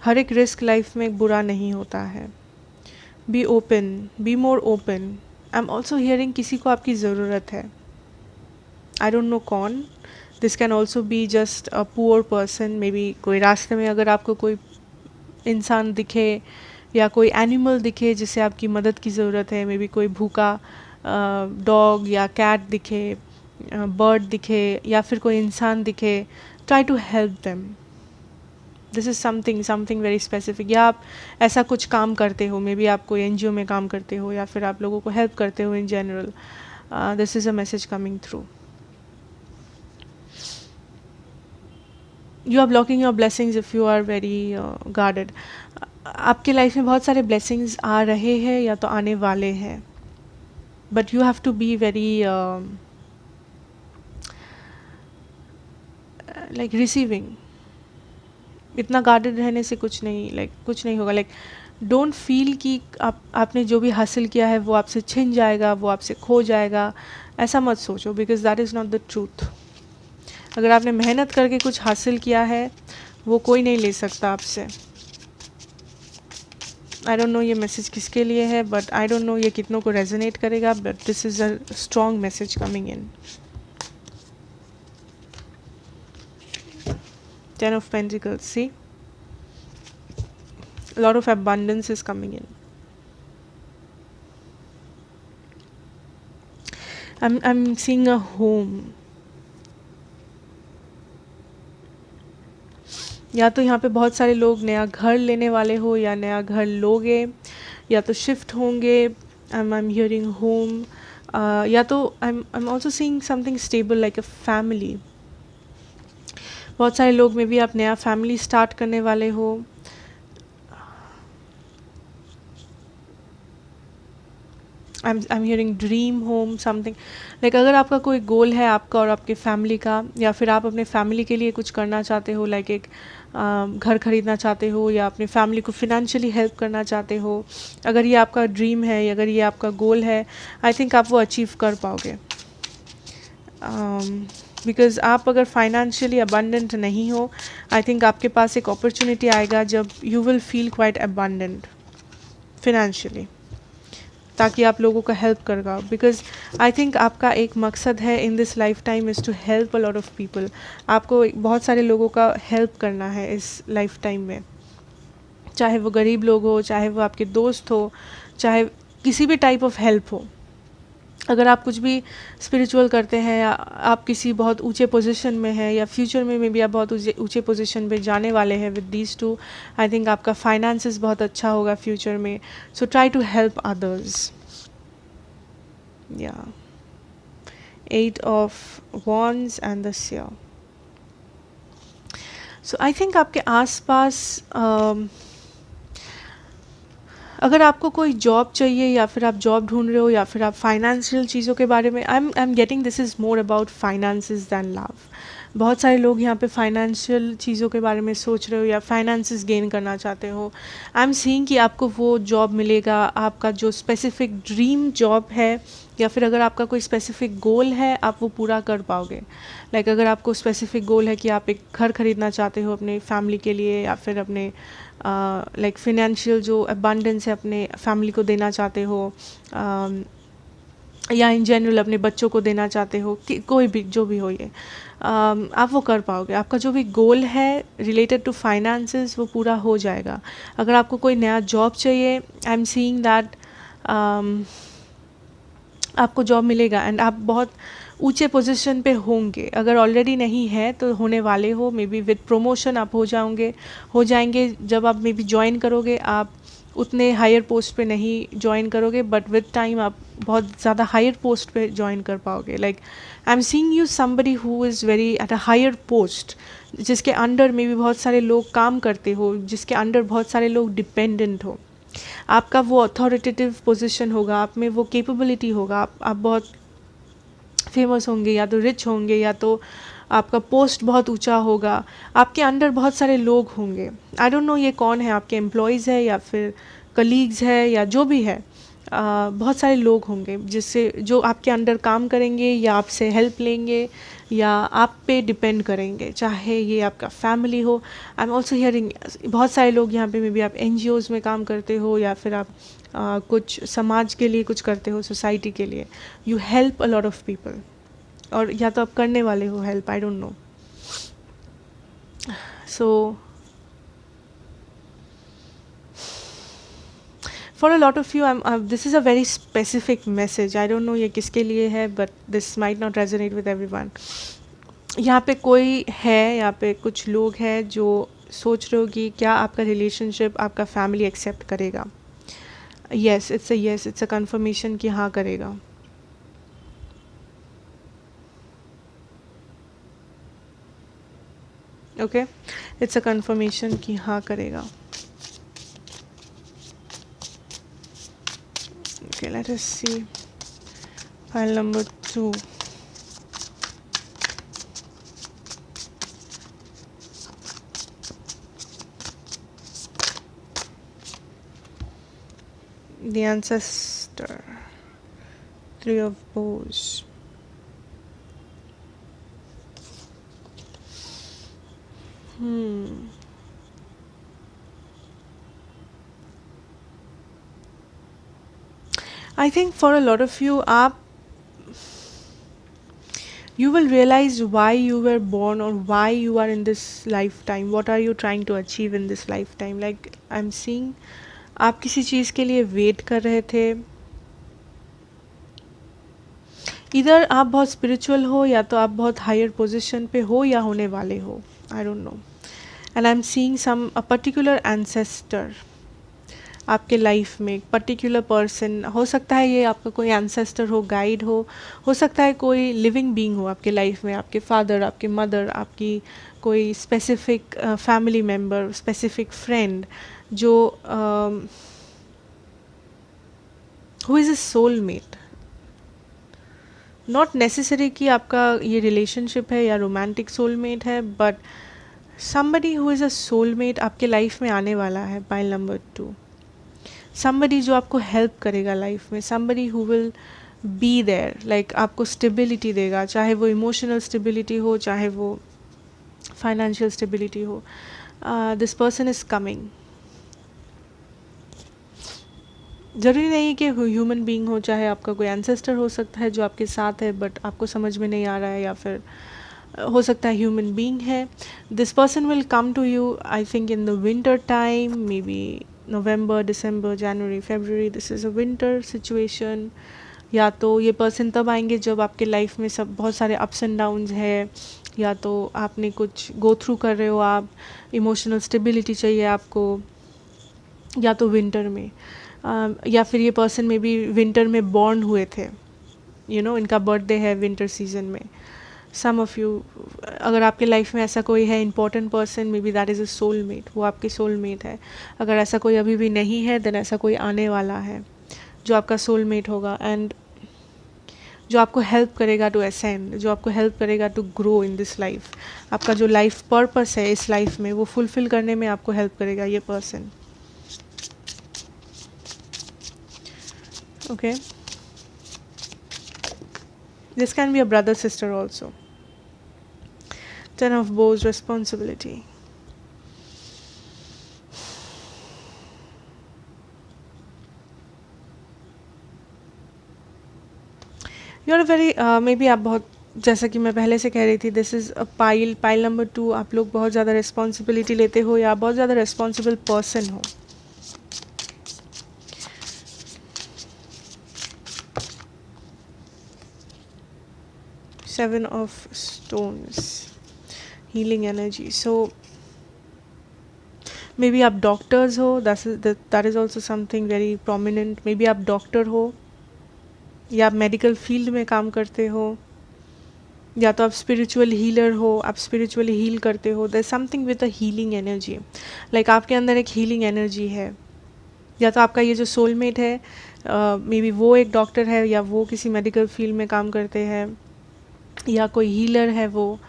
हर एक रिस्क लाइफ में बुरा नहीं होता है। Be open, be more open. I am also hearing किसी को आपकी ज़रूरत है। आई डोंट नो कौन। This can also be just a poor person. Maybe कोई रास्ते में अगर आपको कोई इंसान दिखे या कोई एनिमल दिखे जिसे आपकी मदद की ज़रूरत है, मे बी कोई भूखा डॉग या कैट दिखे, बर्ड दिखे या फिर कोई इंसान दिखे, try to help them. This is something very specific. या आप ऐसा कुछ काम करते हो, मे बी आप कोई एनजीओ में काम करते हो या फिर आप लोगों को हेल्प करते हो in general. This is a message coming through. You are blocking your blessings if you are very guarded. आपके लाइफ में बहुत सारे ब्लेसिंग्स आ रहे हैं या तो आने वाले हैं, but you have to be very like receiving. इतना गार्डेड रहने से कुछ नहीं कुछ नहीं होगा। डोंट फील कि आपने जो भी हासिल किया है वो आपसे छिन जाएगा, वो आपसे खो जाएगा। ऐसा मत सोचो, because that is not the truth. अगर आपने मेहनत करके कुछ हासिल किया है वो कोई नहीं ले सकता आपसे। आई डोंट नो ये मैसेज किसके लिए है, बट आई डोंट नो ये कितनों को रेजोनेट करेगा, but this is a strong message coming in. 10 of Pentacles, see? A lot of abundance is coming in. I'm seeing a home. या तो यहाँ पे बहुत सारे लोग नया घर लेने वाले हो या नया घर लोगे या तो शिफ्ट होंगे। I'm hearing home. या तो I'm also seeing something stable like a family. बहुत सारे लोग में भी आप नया फैमिली स्टार्ट करने वाले हो। I'm hearing dream home something like अगर आपका कोई गोल है आपका और आपके फैमिली का, या फिर आप अपने फैमिली के लिए कुछ करना चाहते हो, लाइक एक घर खरीदना चाहते हो या अपने फैमिली को फिनेंशियली हेल्प करना चाहते हो, अगर ये आपका ड्रीम है, अगर ये आपका गोल है, आई थिंक आप वो अचीव कर पाओगे। बिकॉज आप अगर फाइनेंशियली अबंडेंट नहीं हो, आई थिंक आपके पास एक अपॉर्चुनिटी आएगा जब you will feel quite abundant financially, ताकि आप लोगों का हेल्प करेगा। बिकॉज आई थिंक आपका एक मकसद है in this lifetime is to help a lot of people. आपको बहुत सारे लोगों का हेल्प करना है इस लाइफ टाइम में, चाहे वो गरीब लोग हो, चाहे वो आपके दोस्त हो, चाहे किसी भी टाइप ऑफ हेल्प हो। अगर आप कुछ भी स्पिरिचुअल करते हैं या आप किसी बहुत ऊंचे पोजीशन में हैं या फ्यूचर में भी आप बहुत ऊंचे पोजीशन पे जाने वाले हैं with these two, I think आपका फाइनेंसेस बहुत अच्छा होगा फ्यूचर में। So try to help others. या 8 of Wands and the Seer. So I think आपके आसपास अगर आपको कोई जॉब चाहिए या फिर आप जॉब ढूंढ रहे हो या फिर आप फाइनेंशियल चीज़ों के बारे में, I am getting this is more about finances than love. बहुत सारे लोग यहाँ पे फाइनेंशियल चीज़ों के बारे में सोच रहे हो या फाइनेंसेस गेन करना चाहते हो। आई एम सीइंग कि आपको वो जॉब मिलेगा, आपका जो स्पेसिफिक ड्रीम जॉब है, या फिर अगर आपका कोई स्पेसिफिक गोल है आप वो पूरा कर पाओगे। लाइक अगर आपको स्पेसिफिक गोल है कि आप एक घर खरीदना चाहते हो अपने फैमिली के लिए, या फिर अपने लाइक फिनेंशियल जो अबंडेंस है अपने फैमिली को देना चाहते हो, या इन जनरल अपने बच्चों को देना चाहते हो, कि कोई भी जो भी हो ये आप वो कर पाओगे। आपका जो भी गोल है रिलेटेड टू फाइनेंसेस वो पूरा हो जाएगा। अगर आपको कोई नया जॉब चाहिए, आई एम सीइंग दैट आपको जॉब मिलेगा एंड आप बहुत ऊंचे पोजीशन पे होंगे। अगर ऑलरेडी नहीं है तो होने वाले हो, मे बी विद प्रमोशन आप हो जाएंगे। जब आप मे बी ज्वाइन करोगे आप उतने हायर पोस्ट पे नहीं ज्वाइन करोगे, बट विद टाइम आप बहुत ज़्यादा हायर पोस्ट पे ज्वाइन कर पाओगे। Like I am seeing you somebody who is very at a higher post, जिसके अंडर में भी बहुत सारे लोग काम करते हो, जिसके अंडर बहुत सारे लोग डिपेंडेंट हो। आपका वो अथॉरिटेटिव पोजीशन होगा, आप में वो कैपेबिलिटी होगा, आप बहुत फेमस होंगे, या तो रिच होंगे, या तो आपका पोस्ट बहुत ऊंचा होगा, आपके अंडर बहुत सारे लोग होंगे। आई डोंट नो ये कौन है, आपके एम्प्लॉयज़ है या फिर कलीग्स है या जो भी है, बहुत सारे लोग होंगे जिससे जो आपके अंडर काम करेंगे या आपसे हेल्प लेंगे या आप पे डिपेंड करेंगे, चाहे ये आपका फैमिली हो। आई एम ऑल्सो हियरिंग बहुत सारे लोग यहाँ पे, मे बी आप एनजीओज़ में काम करते हो या फिर आप कुछ समाज के लिए कुछ करते हो, सोसाइटी के लिए। You help a lot of people, और या तो आप करने वाले हो help, I don't no. So for a lot of you, this is a very specific message, I don't no ये किसके लिए है, but this might not resonate with everyone. यहाँ पे कोई है, यहाँ पे कुछ लोग हैं जो सोच रहे हो कि क्या आपका रिलेशनशिप आपका फैमिली एक्सेप्ट करेगा। येस, इट्स अ कन्फर्मेशन कि हाँ करेगा। ओके, इट्स अ कन्फर्मेशन कि हाँ करेगा। Okay, let us see pile number 2. The ancestor, 3 of bows. I think for a lot of you, you will realize why you were born or why you are in this lifetime. What are you trying to achieve in this lifetime? Like I'm seeing, आप किसी चीज़ के लिए wait कर रहे थे। इधर आप बहुत स्पिरिचुअल हो या तो आप बहुत हायर पोजीशन पे हो या होने वाले हो, I don't know. And I am seeing some a particular ancestor आपके लाइफ में, एक पर्टिकुलर पर्सन हो सकता है, ये आपका कोई एंसेस्टर हो, गाइड हो सकता है कोई लिविंग बीइंग हो आपके लाइफ में, आपके फादर, आपके मदर, आपकी कोई specific family member, specific friend जो who is a soulmate. Not necessary कि आपका ये रिलेशनशिप है या रोमांटिक सोलमेट है, but somebody who is a soulmate आपके लाइफ में आने वाला है। पाइल नंबर 2, somebody जो आपको हेल्प करेगा लाइफ में, somebody who will be there, like आपको स्टेबिलिटी देगा, चाहे वो इमोशनल स्टेबिलिटी हो, चाहे वो फाइनेंशियल स्टेबिलिटी हो। This person is coming. ज़रूरी नहीं कि ह्यूमन बीइंग हो, चाहे आपका कोई एंसेस्टर हो सकता है जो आपके साथ है बट आपको समझ में नहीं आ रहा है, या फिर हो सकता है ह्यूमन बीइंग है। This person will come to you, I think in the winter time, maybe November, December, January, February. This is a winter situation. या तो ये पर्सन तब आएंगे जब आपके लाइफ में सब बहुत सारे अप्स एंड डाउन्स है, या तो आपने कुछ गो थ्रू कर रहे हो, आप इमोशनल स्टेबिलिटी चाहिए आपको, या तो विंटर में। या फिर ये पर्सन में भी विंटर में बॉर्न हुए थे, इनका बर्थडे है विंटर सीजन में। सम ऑफ यू, अगर आपके लाइफ में ऐसा कोई है important person, may be that is a soulmate, वो आपकी सोलमेट है। अगर ऐसा कोई अभी भी नहीं है, देन ऐसा कोई आने वाला है जो आपका सोलमेट होगा, एंड जो आपको हेल्प करेगा टू असेंड, जो आपको हेल्प करेगा to grow in this life. आपका जो लाइफ पर्पस है इस लाइफ में, वो फुलफिल करने में आपको हेल्प करेगा ये person. Okay, this can be a brother sister also. 10 of bows, responsibility. You are very, maybe आप बहुत, जैसा कि मैं पहले से कह रही थी, this is a pile number 2। आप लोग बहुत ज़्यादा रिस्पॉन्सिबिलिटी लेते हो या बहुत ज़्यादा रिस्पॉन्सिबल पर्सन हो। Seven of stones, healing energy. So maybe आप डॉक्टर्स हो, that is also something very prominent. May be आप डॉक्टर हो या आप मेडिकल फील्ड में काम करते हो, या तो आप स्पिरिचुअल हीलर हो, आप स्पिरिचुअली हील करते हो। There something with a healing energy, like आपके अंदर एक हीलिंग एनर्जी है। या तो आपका ये जो सोलमेट है, मे बी वो एक डॉक्टर है, या वो किसी मेडिकल फील्ड में काम करते हैं, या कोई हीलर है वो।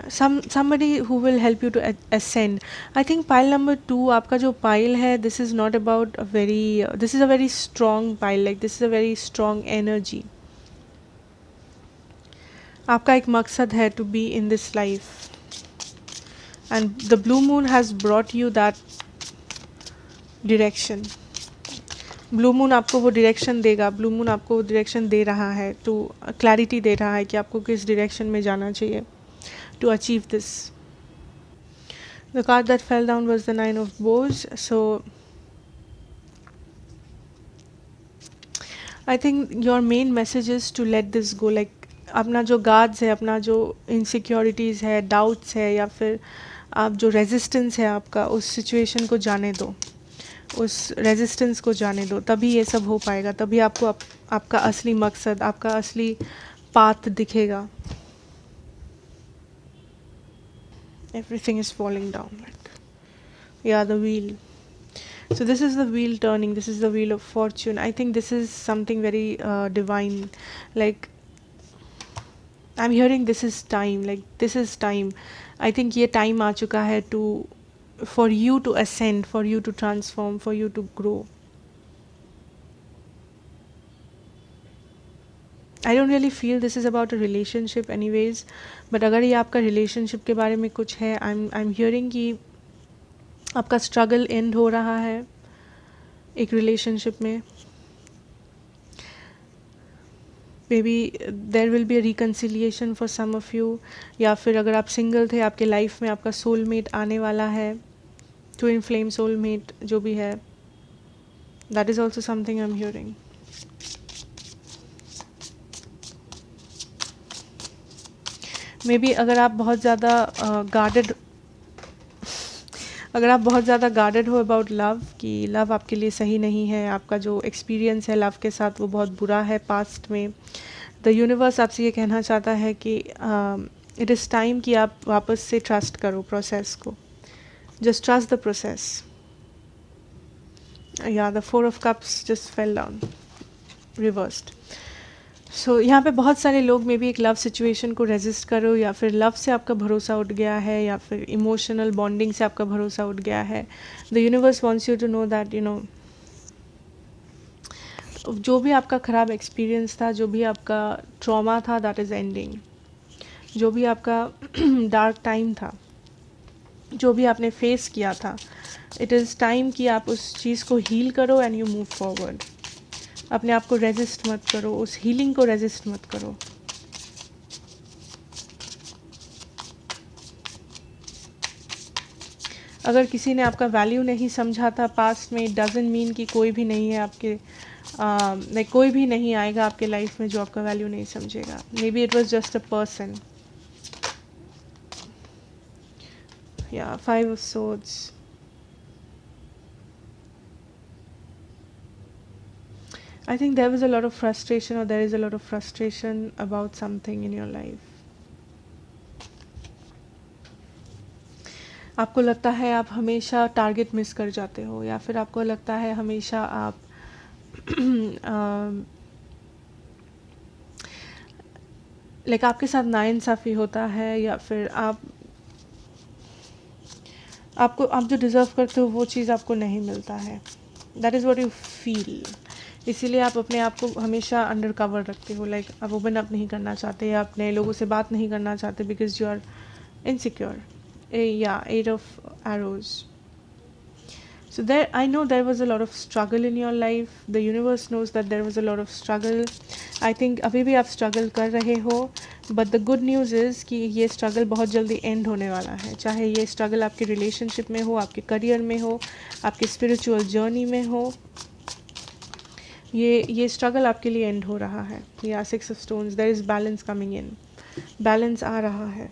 somebody who will help you to ascend. I think pile number 2, आपका जो pile है, this is not about a very this is a very strong pile, like this is a very strong energy. आपका एक मकसद है to be in this life, and the blue moon has brought you that direction. Blue moon आपको वो direction देगा, blue moon आपको वो direction दे रहा है, टू क्लैरिटी दे रहा है कि आपको किस डायरेक्शन में जाना चाहिए to achieve this. The card that fell down was the 9 of bows. So I think your main message is to let this go. Like अपना जो गार्ड्स है, अपना जो इनसिक्योरिटीज़ है, डाउट्स है, या फिर आप जो रेजिस्टेंस है आपका, उस सिचुएशन को जाने दो, उस रेजिस्टेंस को जाने दो. तभी ये सब हो पाएगा, तभी आपको आपका असली मकसद, आपका असली पाथ दिखेगा. एवरीथिंग इज फॉलिंग डाउन, या the wheel. So this is the wheel turning, this is the wheel of fortune. I think this is something very divine. Like I'm hearing this is time, like this is time. I think ये time आ चुका है to for you to ascend, for you to transform, for you to grow. I don't really feel this is about a relationship anyways, but अगर ये आपका relationship के बारे में कुछ है, I'm hearing कि आपका स्ट्रगल एंड हो रहा है एक रिलेशनशिप में. Maybe there will be a reconciliation for some of you, या फिर अगर आप सिंगल थे, आपके लाइफ में आपका सोलमेट आने वाला है, ट्विन फ्लेम सोलमेट जो भी है. That is also something I am hearing. May be अगर आप बहुत ज़्यादा गार्डेड हो अबाउट लव, कि लव आपके लिए सही नहीं है, आपका जो एक्सपीरियंस है लव के साथ वो बहुत बुरा है पास्ट में, द यूनिवर्स आपसे ये कहना चाहता है कि इट इज़ टाइम कि आप वापस से ट्रस्ट करो प्रोसेस को. Just trust the process. या the 4 of cups just fell down reversed. So यहाँ पे बहुत सारे लोग में भी एक लव सिचुएशन को रेजिस्ट करो, या फिर लव से आपका भरोसा उठ गया है, या फिर इमोशनल बॉन्डिंग से आपका भरोसा उठ गया है. The universe wants you to know that you know जो भी आपका ख़राब एक्सपीरियंस था, जो भी आपका ट्रॉमा था, दैट इज़ एंडिंग. जो भी आपका डार्क टाइम था, जो भी आपने फेस किया था, इट इज़ टाइम कि आप उस चीज़ को हील करो एंड यू मूव फॉरवर्ड. अपने आप को रेजिस्ट मत करो, उस हीलिंग को रेजिस्ट मत करो. अगर किसी ने आपका वैल्यू नहीं समझा था पास्ट में, इट डजंट मीन कि कोई भी नहीं है आपके लाइक कोई भी नहीं आएगा आपके लाइफ में जो आपका वैल्यू नहीं समझेगा. May be it was just a person. या 5 of swords. I think there was a lot of frustration, or there is a lot of frustration about something in your life. आपको लगता है आप हमेशा टारगेट मिस कर जाते हो, या फिर आपको लगता है हमेशा आप लाइक आपके साथ नाइंसाफ़ी होता है, या फिर आप जो डिज़र्व करते हो वो चीज़ आपको नहीं मिलता है. That is what you feel. इसीलिए आप अपने आप को हमेशा अंडर कवर रखते हो. लाइक आप ओपन अप नहीं करना चाहते, या आप नए लोगों से बात नहीं करना चाहते, बिकॉज यू आर इनसिक्योर. या 8 of arrows. So there I know there was a lot of struggle in your life. The universe knows that there was a lot of struggle. I think अभी भी आप struggle कर रहे हो, but the good news is कि ये struggle बहुत जल्दी एंड होने वाला है. चाहे ये स्ट्रगल आपके रिलेशनशिप में हो, आपके करियर में हो, आपके स्पिरिचुअल जर्नी में हो, ये स्ट्रगल आपके लिए एंड हो रहा है. या 6 of stones. There is balance coming in. Balance आ रहा है,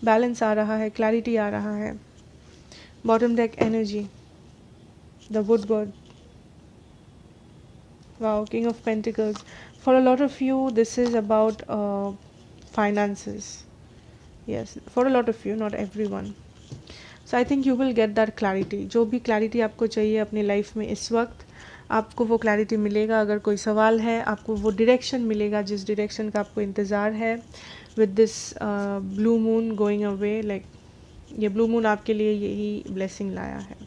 बैलेंस आ रहा है, क्लैरिटी आ रहा है. Bottom deck energy, the wood God. Wow, king of pentacles. For a lot of you this is about finances. Yes, for a lot of you, not everyone. So I think you will get that clarity. जो भी clarity आपको चाहिए अपनी life में इस वक्त, आपको वो क्लैरिटी मिलेगा। अगर कोई सवाल है, आपको वो डायरेक्शन मिलेगा जिस डायरेक्शन का आपको इंतज़ार है। With this blue moon going away, like ये ब्लू मून आपके लिए यही ब्लेसिंग लाया है।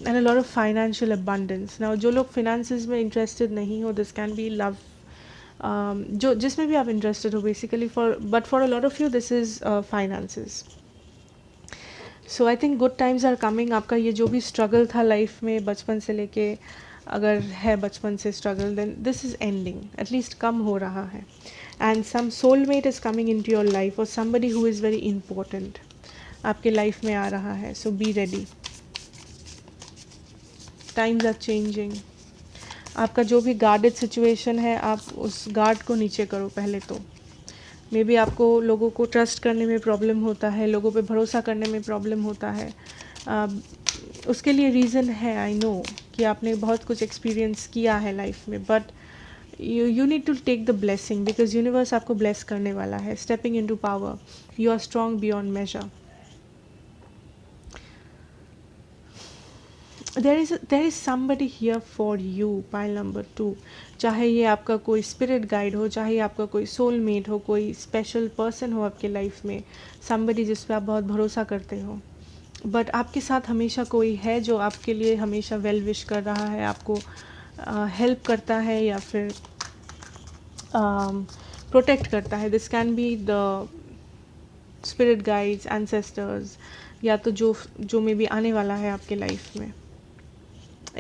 And a lot of financial abundance. Now जो लोग फिनेंसेस में इंटरेस्टेड नहीं हो, दिस कैन बी लव, जो जिसमें भी आप इंटरेस्टेड हो basically, for a lot of you this is finances. So I think good times are coming. आपका ये जो भी स्ट्रगल था लाइफ में बचपन से लेके, अगर है बचपन से struggle, then this is ending, at least कम हो रहा है। And some soulmate is coming in to your life, और somebody who is very important आपके लाइफ में आ रहा है। So be ready, times are changing. आपका जो भी गार्डेड सिचुएशन है, आप उस गार्ड को नीचे करो पहले तो। मे बी आपको लोगों को ट्रस्ट करने में प्रॉब्लम होता है, लोगों पे भरोसा करने में प्रॉब्लम होता है। उसके लिए रीज़न है, आई नो कि आपने बहुत कुछ एक्सपीरियंस किया है लाइफ में, but you need to take the blessing, because universe आपको ब्लेस करने वाला है। Stepping in to power, you are strong beyond measure. there is somebody here for you, pile number 2। चाहे ये आपका कोई स्पिरिट गाइड हो, चाहे आपका कोई सोलमेट हो, कोई स्पेशल पर्सन हो आपके लाइफ में, somebody जिस पे आप बहुत भरोसा करते हो, बट आपके साथ हमेशा कोई है जो आपके लिए हमेशा वेल विश कर रहा है, आपको हेल्प करता है या फिर प्रोटेक्ट करता है। This can be the spirit guides, ancestors, या तो जो मे बी आने वाला है आपके लाइफ में।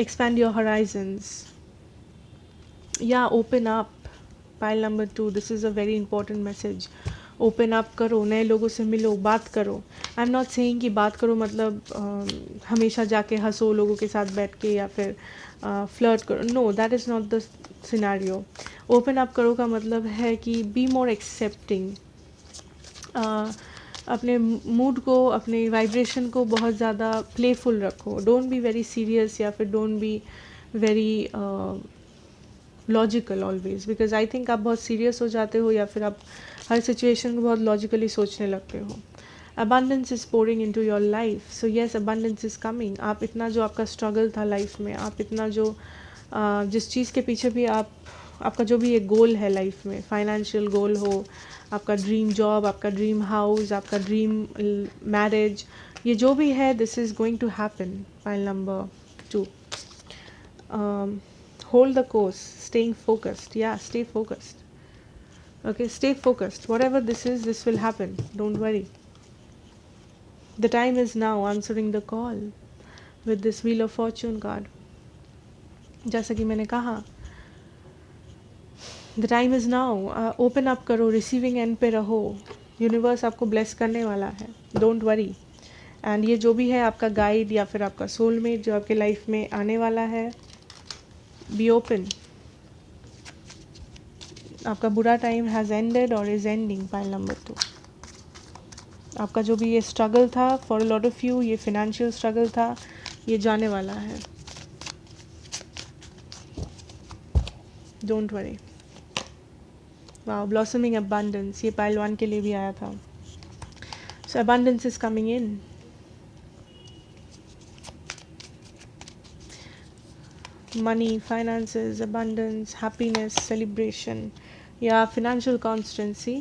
Expand your horizons. Yeah, open up. Pile number 2, this is a very important message. Open up करो, नए लोगों से मिलो, बात करो। आई एम नॉट सेइंग कि बात करो मतलब हमेशा जाके हंसो लोगों के साथ बैठ के या फिर फ्लर्ट करो। No, that is not the scenario. Open up करो का मतलब है कि बी मोर एक्सेप्टिंग। अपने मूड को, अपने वाइब्रेशन को बहुत ज़्यादा प्लेफुल रखो। डोंट बी वेरी सीरियस या फिर don't be very logical always, because I think आप बहुत सीरियस हो जाते हो या फिर आप हर सिचुएशन को बहुत लॉजिकली सोचने लगते हो। Abundance is pouring into your life, so yes abundance is coming. आप इतना जो आपका स्ट्रगल था लाइफ में, आप इतना जो जिस चीज़ के पीछे भी आपका जो भी एक गोल है लाइफ में, फाइनेंशियल गोल हो, आपका ड्रीम जॉब, आपका ड्रीम हाउस, आपका ड्रीम मैरिज, ये जो भी है, this is going to happen. Pile number 2, hold the course, staying focused. या stay focused, okay, stay focused. Whatever this is, this will happen, don't worry. The time is now, answering the call with this wheel of fortune card। जैसा कि मैंने कहा, the time is now. Open up करो, receiving end पे रहो। Universe आपको bless करने वाला है, डोंट वरी। एंड ये जो भी है आपका गाइड या फिर आपका सोलमेट जो आपके लाइफ में आने वाला है, बी ओपन। आपका बुरा टाइम हैज़ एंडेड और इज़ एंडिंग। पाइल नंबर 2, आपका जो भी ये स्ट्रगल था, for a lot of you ये फिनेंशियल स्ट्रगल था, ये जाने वाला है, don't worry. Wow, blossoming abundance, ये पाइल 1 के लिए भी आया था। So abundance is coming in. Money, finances, abundance, happiness, celebration या फिनेंशियल कॉन्स्टेंसी।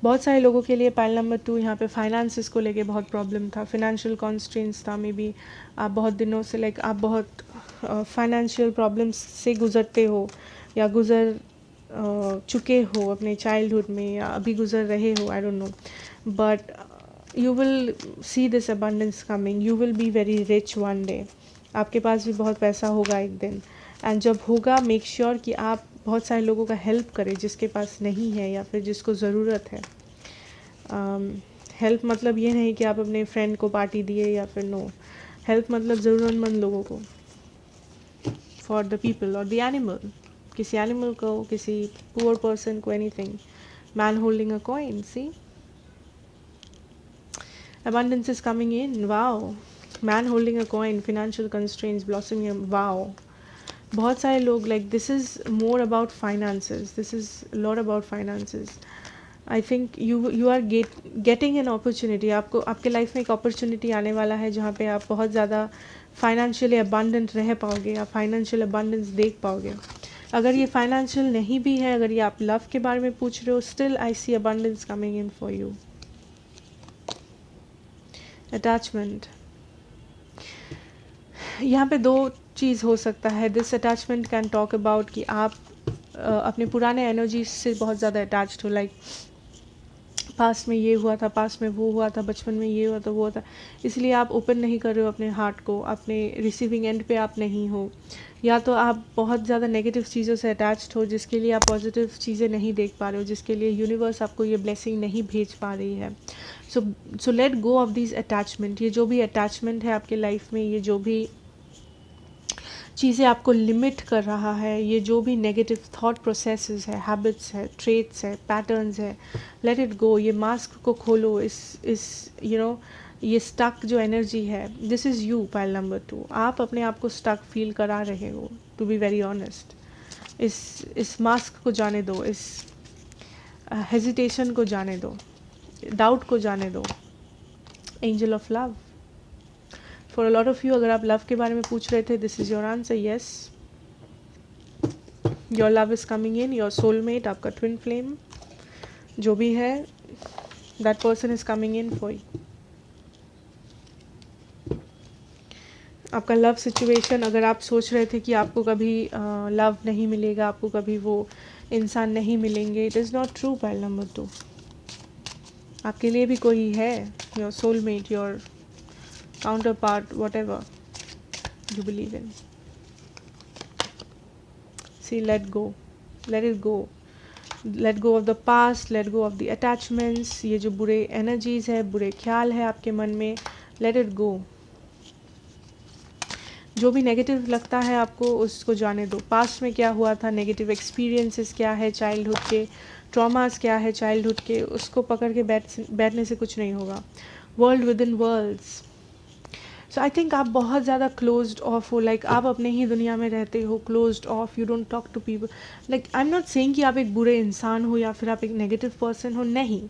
बहुत सारे लोगों के लिए पाइल नंबर 2 यहाँ पे फाइनेंसेस को लेके बहुत प्रॉब्लम था, फिनेंशियल कॉन्स्टेंट्स था। मे बी आप बहुत दिनों से लाइक आप बहुत फाइनेंशियल प्रॉब्लम्स से गुज़रते हो या गुज़र चुके हो अपने चाइल्डहुड में या अभी गुज़र रहे हो, I don't know, but you will see this abundance coming. You will be very rich one day. आपके पास भी बहुत पैसा होगा एक दिन, एंड जब होगा मेक श्योर कि आप बहुत सारे लोगों का हेल्प करें जिसके पास नहीं है या फिर जिसको ज़रूरत है। हेल्प मतलब ये नहीं कि आप अपने फ्रेंड को पार्टी दिए या फिर नो, हेल्प मतलब ज़रूरतमंद लोगों को, फॉर द पीपल और द एनिमल, किसी एनिमल को, किसी पुअर पर्सन को, anything. Man holding a coin, see abundance is coming in। wow, man holding a coin, financial constraints blossoming, wow। बहुत सारे लोग like this is more about finances, this is lot about finances. I think you are getting an opportunity, आपको आपके life में एक opportunity आने वाला है जहाँ पे आप बहुत ज़्यादा फाइनेंशियली अबंडेंट रह पाओगे, आप फाइनेंशियल अबंडेंस देख पाओगे। अगर ये फाइनेंशियल नहीं भी है, अगर ये आप लव के बारे में पूछ रहे हो, still I see abundance coming in for you. Attachment, यहाँ पे दो चीज़ हो सकता है। This attachment can talk about कि आप अपने पुराने एनर्जी से बहुत ज़्यादा अटैच्ड हो, लाइक पास्ट में ये हुआ था, पास्ट में वो हुआ था, बचपन में ये हुआ था, वो हुआ था, इसलिए आप ओपन नहीं कर रहे हो अपने हार्ट को, अपने रिसीविंग एंड पे आप नहीं हो। या तो आप बहुत ज़्यादा नेगेटिव चीज़ों से अटैच्ड हो जिसके लिए आप पॉजिटिव चीज़ें नहीं देख पा रहे हो, जिसके लिए यूनिवर्स आपको ये ब्लेसिंग नहीं भेज पा रही है। So let go of this attachment. ये जो भी अटैचमेंट है आपके लाइफ में, ये जो भी चीज़ें आपको लिमिट कर रहा है, ये जो भी नेगेटिव थॉट प्रोसेसेस है, हैबिट्स है, ट्रेट्स है, पैटर्न्स है, लेट इट गो। ये मास्क को खोलो, इस ये स्टक जो एनर्जी है, this is you pile number 2। आप अपने आप को स्टक फील करा रहे हो, टू बी वेरी ऑनेस्ट। इस मास्क को जाने दो, इस हेजिटेशन को जाने दो, डाउट को जाने दो। Angel of love for a lot of you, अगर आप लव के बारे में पूछ रहे थे, this is your answer, yes. Your love is coming in, your soulmate, आपका ट्विन फ्लेम जो भी है, that person is coming in for you. आपका लव सिचुएशन, अगर आप सोच रहे थे कि आपको कभी लव नहीं मिलेगा, आपको कभी वो इंसान नहीं मिलेंगे, it is not true pile number 2। आपके लिए भी कोई है, your soulmate, your counterpart, whatever you believe in. See, let go, let it go, let go of the past, let go of the attachments. ये जो बुरे energies है, बुरे ख्याल है आपके मन में, let it go. जो भी नेगेटिव लगता है आपको, उसको जाने दो। पास्ट में क्या हुआ था, नेगेटिव एक्सपीरियंसेस क्या है चाइल्डहुड के, ट्रॉमास क्या है चाइल्डहुड के, उसको पकड़ के बैठने से कुछ नहीं होगा। World within worlds. So I think आप बहुत ज़्यादा क्लोज्ड ऑफ हो, लाइक आप अपने ही दुनिया में रहते हो, closed off, you don't talk to people. Like I am not saying कि आप एक बुरे इंसान हो या फिर आप एक नेगेटिव पर्सन हो, नहीं।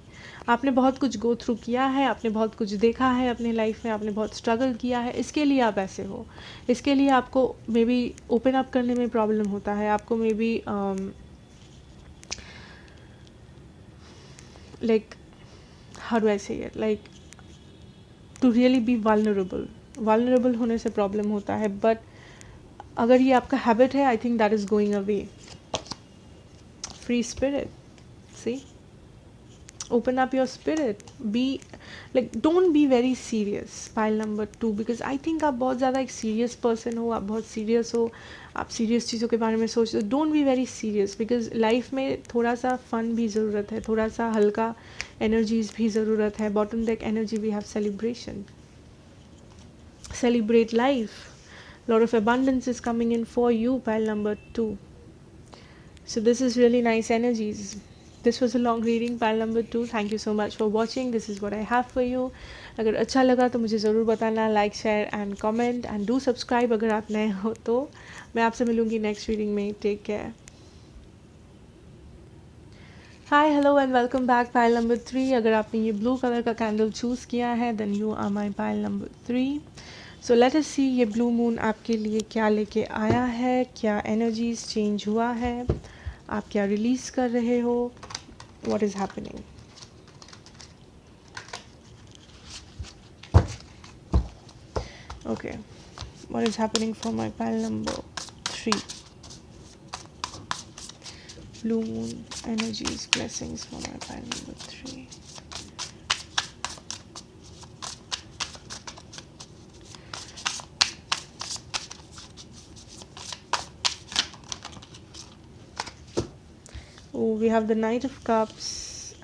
आपने बहुत कुछ गो थ्रू किया है, आपने बहुत कुछ देखा है अपने लाइफ में, आपने बहुत स्ट्रगल किया है, इसके लिए आप ऐसे हो। इसके लिए आपको मे बी ओपन अप करने में प्रॉब्लम होता है, आपको maybe like how do I say it, like to really be vulnerable होने से प्रॉब्लम होता है। बट अगर ये आपका हैबिट है, I think that is going away. Free spirit, see, open up your spirit, be like, don't be very serious, pile number 2, because I think आप बहुत ज़्यादा एक serious person हो, आप बहुत serious हो, आप serious चीज़ों के बारे में सोचते हो। don't be very serious, because life में थोड़ा सा fun भी ज़रूरत है, थोड़ा सा हल्का energies भी ज़रूरत है। bottom deck energy, we have celebration, celebrate life, lot of abundance is coming in for you, pile number 2. So this is really nice energies. This was a long reading, pile number 2. Thank you so much for watching. This is what I have for you. अगर अच्छा लगा तो मुझे ज़रूर बताना, like, share and comment and do subscribe अगर आप नए हो तो। मैं आपसे मिलूँगी नेक्स्ट रीडिंग में। Take care. Hi, hello and welcome back, pile number 3। अगर आपने ये ब्लू कलर का कैंडल चूज़ किया है, then you are my pile number 3। So let us see ये ब्लू मून आपके लिए क्या लेके आया है, क्या एनर्जीज चेंज हुआ है, आप क्या रिलीज़ कर रहे हो, what is happening. Okay, what is happening for my pile number 3? Blue moon energies, blessings for my pile number 3. Oh, we have the Knight of Cups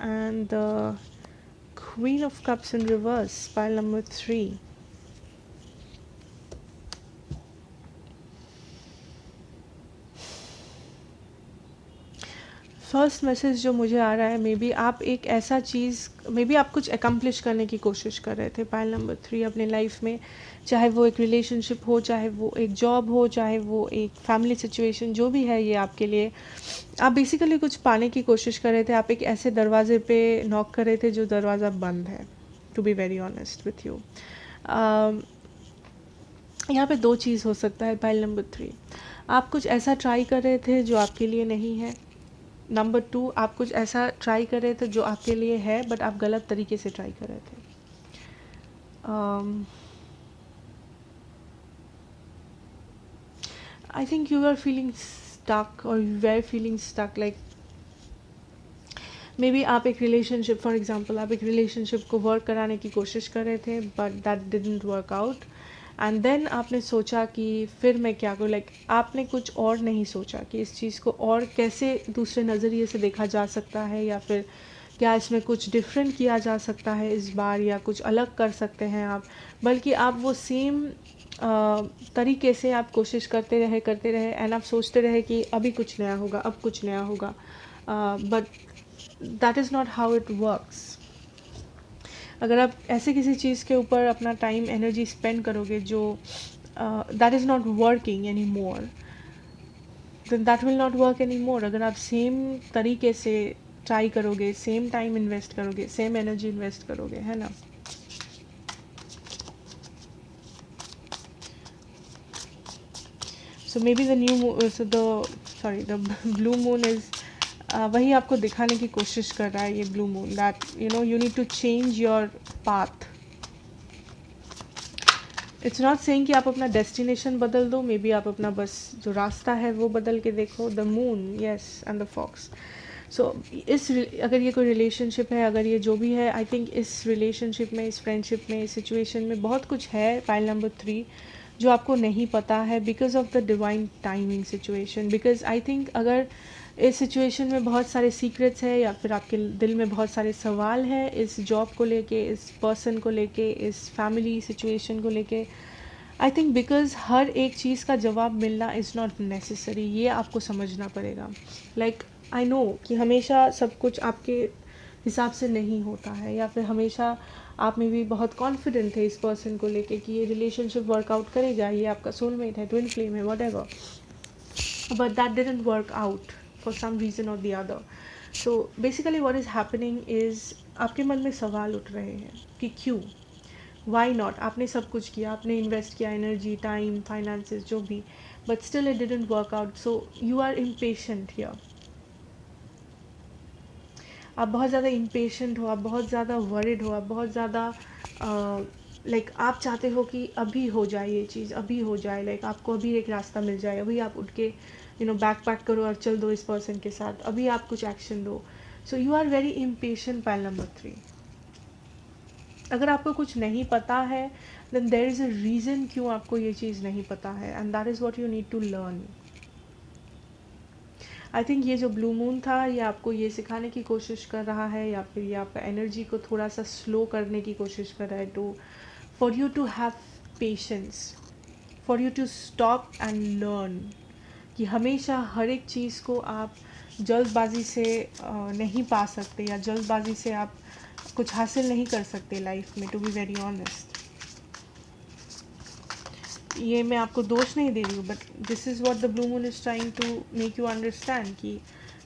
and the Queen of Cups in reverse, pile number 3. First message जो मुझे आ रहा है, maybe आप एक ऐसा चीज़, may be आप कुछ accomplish करने की कोशिश कर रहे थे पाइल नंबर 3 अपने लाइफ में, चाहे वो एक रिलेशनशिप हो, चाहे वो एक जॉब हो, चाहे वो एक फैमिली सिचुएशन, जो भी है ये आपके लिए, आप बेसिकली कुछ पाने की कोशिश कर रहे थे। आप एक ऐसे दरवाजे पे नॉक कर रहे थे जो दरवाज़ा बंद है, to be very honest with you. यहाँ पे दो चीज़ हो सकता है पाइल नंबर 3। आप कुछ ऐसा ट्राई कर रहे थे जो आपके लिए नहीं है। नंबर 2, आप कुछ ऐसा ट्राई कर रहे थे जो आपके लिए है, बट आप गलत तरीके से ट्राई कर रहे थे। I think you are feeling stuck, और you are feeling stuck like maybe आप एक रिलेशनशिप, फॉर एग्जाम्पल आप एक रिलेशनशिप को वर्क कराने की कोशिश कर रहे थे, but that didn't work out. And then आपने सोचा कि फिर मैं क्या करूँ, लाइक आपने कुछ और नहीं सोचा कि इस चीज़ को और कैसे दूसरे नज़रिए से देखा जा सकता है, या फिर क्या इसमें कुछ डिफरेंट किया जा सकता है इस बार, या कुछ अलग कर सकते हैं आप, बल्कि आप वो सेम तरीके से आप कोशिश करते रहे एंड आप सोचते रहे कि अभी कुछ नया होगा, अब कुछ नया होगा, but that is not how it works. अगर आप ऐसे किसी चीज़ के ऊपर अपना टाइम एनर्जी स्पेंड करोगे जो that is not working anymore, then that will not work anymore. अगर आप सेम तरीके से ट्राई करोगे, सेम टाइम इन्वेस्ट करोगे, सेम एनर्जी इन्वेस्ट करोगे, है ना। So maybe the blue moon is वही आपको दिखाने की कोशिश कर रहा है, ये blue moon, that you need to change your path. It's not saying कि आप अपना डेस्टिनेशन बदल दो, मे बी आप अपना बस जो रास्ता है वो बदल के देखो। The moon, yes, and the fox. So अगर ये कोई रिलेशनशिप है, अगर ये जो भी है, आई थिंक इस रिलेशनशिप में, इस फ्रेंडशिप में, इस सिचुएशन में बहुत कुछ है पाइल नंबर 3 जो आपको नहीं पता है, because of the divine timing situation. Because I think अगर इस सिचुएशन में बहुत सारे सीक्रेट्स हैं, या फिर आपके दिल में बहुत सारे सवाल हैं इस जॉब को लेके, इस पर्सन को लेके, इस फैमिली सिचुएशन को लेके, आई थिंक बिकॉज हर एक चीज़ का जवाब मिलना इज़ नॉट नेसेसरी, ये आपको समझना पड़ेगा। लाइक आई नो कि हमेशा सब कुछ आपके हिसाब से नहीं होता है, या फिर हमेशा आप में भी बहुत कॉन्फिडेंट थे इस पर्सन को लेके कि ये रिलेशनशिप वर्कआउट करेगा, ये आपका सोलमेट है, ट्विन फ्लेम है, whatever, but that didn't work out for some reason और the other. So basically what is happening is आपके मन में सवाल उठ रहे हैं कि क्यों, वाई नॉट। आपने सब कुछ किया, आपने इन्वेस्ट किया एनर्जी, टाइम, फाइनेंसेस, जो भी, but still it didn't work out. So you are impatient here. आप बहुत ज़्यादा इम्पेशेंट हो, आप बहुत ज़्यादा वरिड हो, आप बहुत ज़्यादा लाइक आप चाहते हो कि अभी हो जाए ये चीज़, अभी हो जाए, लाइक आपको अभी एक रास्ता मिल जाए, अभी आप उठ के बैक पैक करो और चल दो इस पर्सन के साथ, अभी आप कुछ एक्शन दो। So you are very impatient pile number 3। अगर आपको कुछ नहीं पता है, then there is a reason क्यों आपको ये चीज़ नहीं पता है, and that is what you need to learn. I think ये जो ब्लू मून था, ये आपको ये सिखाने की कोशिश कर रहा है, या फिर ये आपका एनर्जी को थोड़ा सा स्लो करने की कोशिश कर रहा है, to for you to have patience, for you to stop and learn. कि हमेशा हर एक चीज़ को आप जल्दबाजी से नहीं पा सकते, या जल्दबाजी से आप कुछ हासिल नहीं कर सकते लाइफ में, टू बी वेरी ऑनेस्ट। ये मैं आपको दोष नहीं दे रही हूँ, but this is what the blue moon is trying to make you understand कि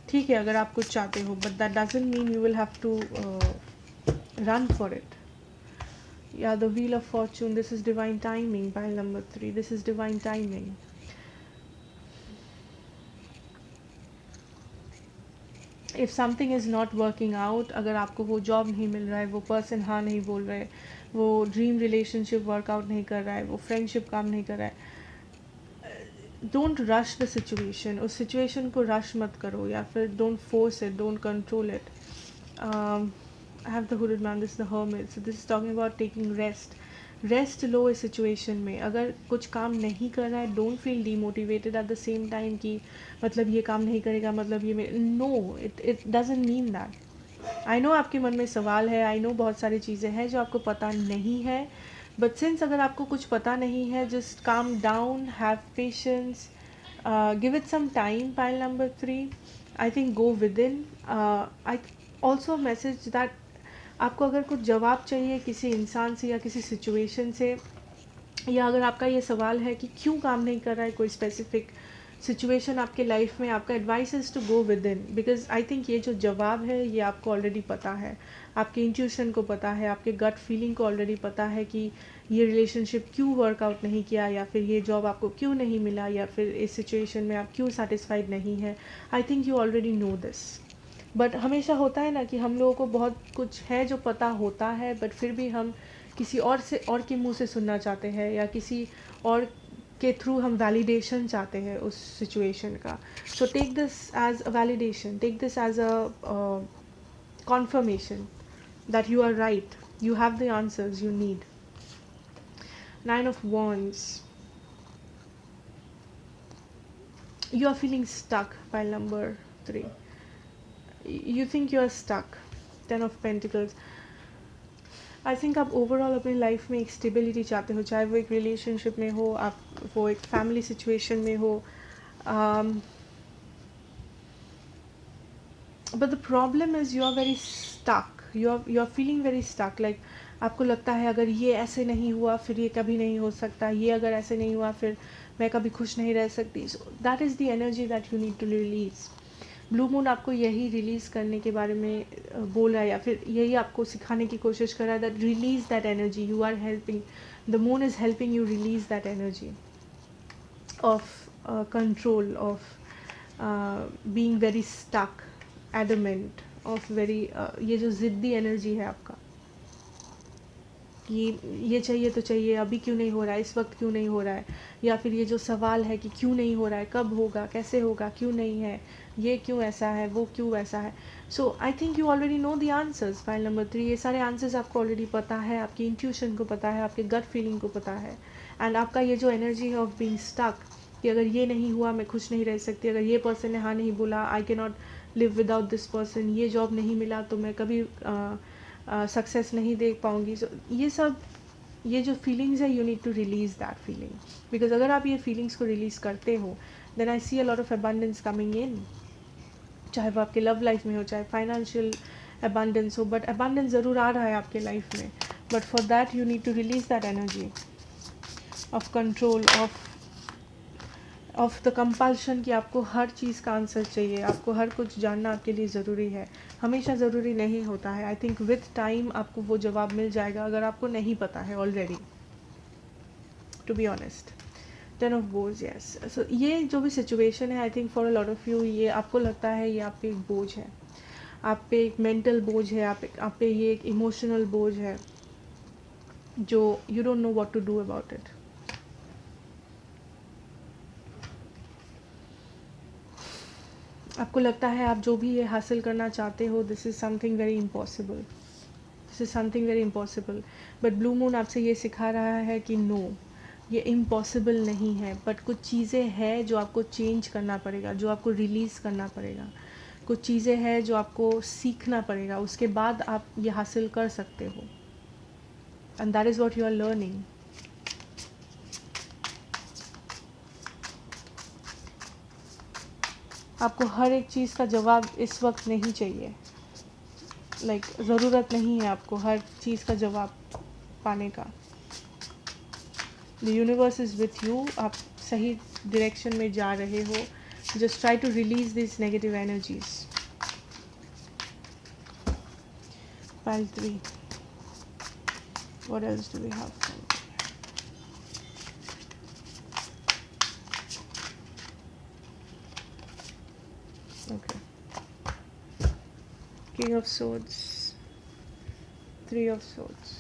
ठीक है अगर आप कुछ चाहते हो, but that doesn't mean you will have to run for it. या the wheel of fortune, this is divine timing pile number 3, this is divine timing. If something is not working out, अगर आपको वो job नहीं मिल रहा है, वो person हाँ नहीं बोल रहे, वो ड्रीम रिलेशनशिप वर्कआउट नहीं कर रहा है, वो फ्रेंडशिप काम नहीं कर रहा है, डोंट रश द सिचुएशन। उस सिचुएशन को रश मत करो, या फिर don't force it, don't control it. I have the hooded man, this the hermit, so this is talking about taking rest. Rest लो इस सिचुएशन में। अगर कुछ काम नहीं कर रहा है, don't feel demotivated at the same time कि मतलब ये काम नहीं करेगा, मतलब ये no, it doesn't mean that. I know आपके मन में सवाल है, आई नो बहुत सारी चीज़ें हैं जो आपको पता नहीं है, बट सिंस अगर आपको कुछ पता नहीं है, just calm down, have patience, give it some time pile number 3। I think go within. I also message that आपको अगर कुछ जवाब चाहिए किसी इंसान से या किसी सिचुएशन से, या अगर आपका ये सवाल है कि क्यों काम नहीं कर रहा है कोई स्पेसिफिक सिचुएशन आपके लाइफ में, आपका advice is to go within, because I think ये जो जवाब है ये आपको ऑलरेडी पता है, आपके इंट्यूशन को पता है, आपके गट फीलिंग को ऑलरेडी पता है कि ये रिलेशनशिप क्यों वर्कआउट नहीं किया, या फिर ये जॉब आपको क्यों नहीं मिला, या फिर इस सिचुएशन में आप क्यों सेटिस्फाइड नहीं है। I think you already no this. But हमेशा होता है ना कि हम लोगों को बहुत कुछ है जो पता होता है, बट फिर भी हम किसी और से और के मुंह से सुनना चाहते हैं, या किसी और के थ्रू हम वैलिडेशन चाहते हैं उस सिचुएशन का। So take this as a validation, take this as a confirmation that you are right, you have the answers you need. Nine of Wands. You are feeling stuck, pile number 3. You think you are stuck. Ten of Pentacles. I think आप overall अपनी life में एक stability चाहते हो, चाहे वो एक relationship में हो, आप वो एक फैमिली सिचुएशन में हो, but the problem is you are very stuck, you are feeling very stuck. Like आपको लगता है अगर ये ऐसे नहीं हुआ फिर ये कभी नहीं हो सकता, ये अगर ऐसे नहीं हुआ फिर मैं कभी खुश नहीं रह सकती। So that is the energy that you need to release. Blue moon आपको यही रिलीज़ करने के बारे में बोल रहा है, या फिर यही आपको सिखाने की कोशिश कर रहा है, that release that energy. You are helping, the moon is helping you release that energy of control, of being very stuck, adamant, of very ये जो ज़िद्दी एनर्जी है आपका, ये चाहिए तो चाहिए, अभी क्यों नहीं हो रहा है, इस वक्त क्यों नहीं हो रहा है, या फिर ये जो सवाल है कि क्यों नहीं हो रहा है, कब होगा, कैसे होगा, क्यों नहीं है, ये क्यों ऐसा है, वो क्यों वैसा है। So I think you already know the answers. Pile number 3, ये सारे आंसर्स आपको ऑलरेडी पता है, आपकी इंट्यूशन को पता है, आपके गट फीलिंग को पता है। एंड आपका ये जो एनर्जी है ऑफ बीइंग स्टक, कि अगर ये नहीं हुआ मैं खुश नहीं रह सकती, अगर ये पर्सन ने हाँ नहीं बोला, I can not live without this person, ये जॉब नहीं मिला तो मैं कभी सक्सेस नहीं देख पाऊँगी। सो ये सब, ये जो फीलिंग्स है, you need to release that feeling, because अगर आप ये फीलिंग्स को रिलीज़ करते हो, then I see a lot of abundance coming in, चाहे वो आपके लव लाइफ में हो, चाहे फाइनेंशियल अबंडेंस हो, बट अबंडेंस ज़रूर आ रहा है आपके लाइफ में। But for that you need to release that energy of control, of the compulsion, कि आपको हर चीज़ का आंसर चाहिए, आपको हर कुछ जानना आपके लिए ज़रूरी है। हमेशा ज़रूरी नहीं होता है। आई थिंक विथ टाइम आपको वो जवाब मिल जाएगा अगर आपको नहीं पता है already, to be honest. 10 of बोझ, यस। सो ये जो भी सिचुएशन है, I think for a lot of you ये आपको लगता है ये आप पे एक बोझ है, आप पे एक मेंटल बोझ है, आप पे ये एक इमोशनल बोझ है, जो you don't know what to do about it. आपको लगता है आप जो भी ये हासिल करना चाहते हो, this is something very impossible, this is something very impossible. But blue moon आपसे ये सिखा रहा है कि नो, ये इम्पॉसिबल नहीं है, बट कुछ चीज़ें हैं जो आपको चेंज करना पड़ेगा, जो आपको रिलीज़ करना पड़ेगा, कुछ चीज़ें हैं जो आपको सीखना पड़ेगा, उसके बाद आप ये हासिल कर सकते हो। And that is what you are learning. आपको हर एक चीज़ का जवाब इस वक्त नहीं चाहिए, लाइक ज़रूरत नहीं है आपको हर चीज़ का जवाब पाने का। The universe is with you, आप सही डायरेक्शन में जा रहे हो। Just try to release this negative energies. Pile 3. What else do we have? Okay. King of Swords, 3 of Swords.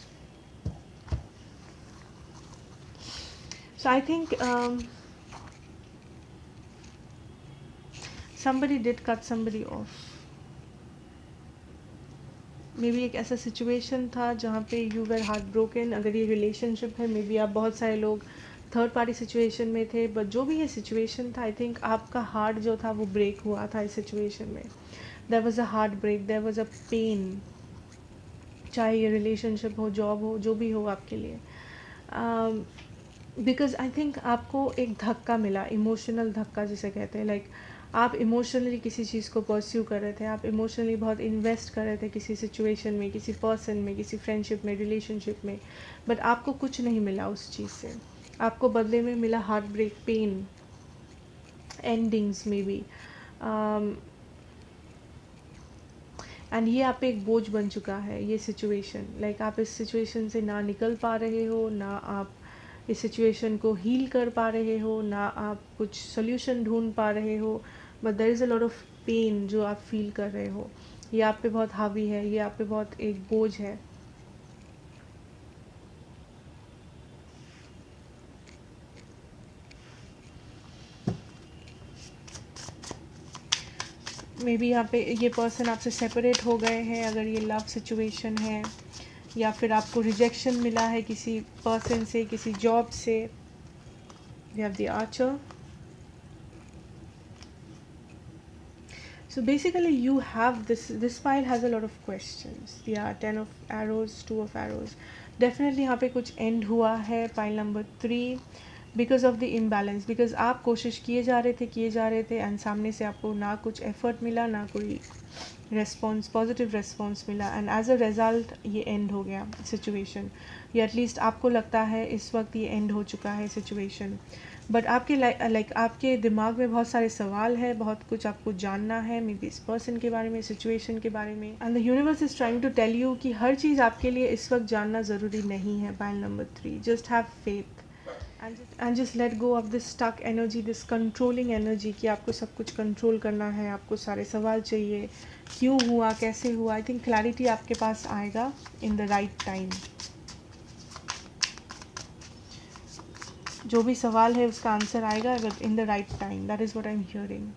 So I think somebody did cut somebody off. May be एक ऐसा situation था जहाँ पे you where heart broken. अगर ये relationship है, maybe आप बहुत सारे लोग थर्ड पार्टी सिचुएशन में थे, बट जो भी ये सिचुएशन था, आई थिंक आपका हार्ट जो था वो ब्रेक हुआ था इस सिचुएशन में। There was a heart break, there was a pain, चाहे ये रिलेशनशिप हो, जॉब हो, जो भी हो आपके लिए। बिकॉज आई थिंक आपको एक धक्का मिला, इमोशनल धक्का जिसे कहते हैं। लाइक आप इमोशनली किसी चीज़ को परस्यू कर रहे थे, आप इमोशनली बहुत इन्वेस्ट कर रहे थे किसी सिचुएशन में, किसी पर्सन में, किसी फ्रेंडशिप में, रिलेशनशिप में, बट आपको कुछ नहीं मिला उस चीज़ से। आपको बदले में मिला heart break, pain, endings maybe, and ये आप पे एक बोझ बन चुका है ये सिचुएशन। लाइक आप इस सिचुएशन से ना निकल पा रहे हो, ना आप इस सिचुएशन को हील कर पा रहे हो, ना आप कुछ सोल्यूशन ढूंढ पा रहे हो, but there is a lot of pain जो आप फील कर रहे हो। ये आप पे बहुत हावी है, ये आप पे बहुत एक बोझ है। मे बी यहाँ पे ये पर्सन आपसे सेपरेट हो गए हैं अगर ये लव सिचुएशन है, या फिर आपको रिजेक्शन मिला है किसी पर्सन से, किसी जॉब से। We have the archer. So basically you have this pile has a lot of questions. Yeah, 10 of arrows, 2 of arrows. Definitely यहाँ पे कुछ end हुआ है pile number 3 because of the imbalance, because आप कोशिश किए जा रहे थे and सामने से आपको ना कुछ effort मिला, ना कोई response, positive response मिला, and as a result ये end हो गया situation, या at least आपको लगता है इस वक्त ये end हो चुका है situation। बट आपके लाइक आपके दिमाग में बहुत सारे सवाल है, बहुत कुछ आपको जानना है, मे बी इस पर्सन के बारे में, सिचुएशन के बारे में, and the universe is trying to tell you कि हर चीज़ आपके लिए इस वक्त जानना ज़रूरी नहीं है। Pile number 3, just have faith and just let go of this stuck energy, this controlling energy कि आपको सब कुछ कंट्रोल करना है, आपको सारे सवाल चाहिए, क्यों हुआ, कैसे हुआ। आई थिंक क्लैरिटी आपके पास आएगा इन द राइट टाइम। जो भी सवाल है उसका आंसर आएगा but in the right time, that is what I am hearing.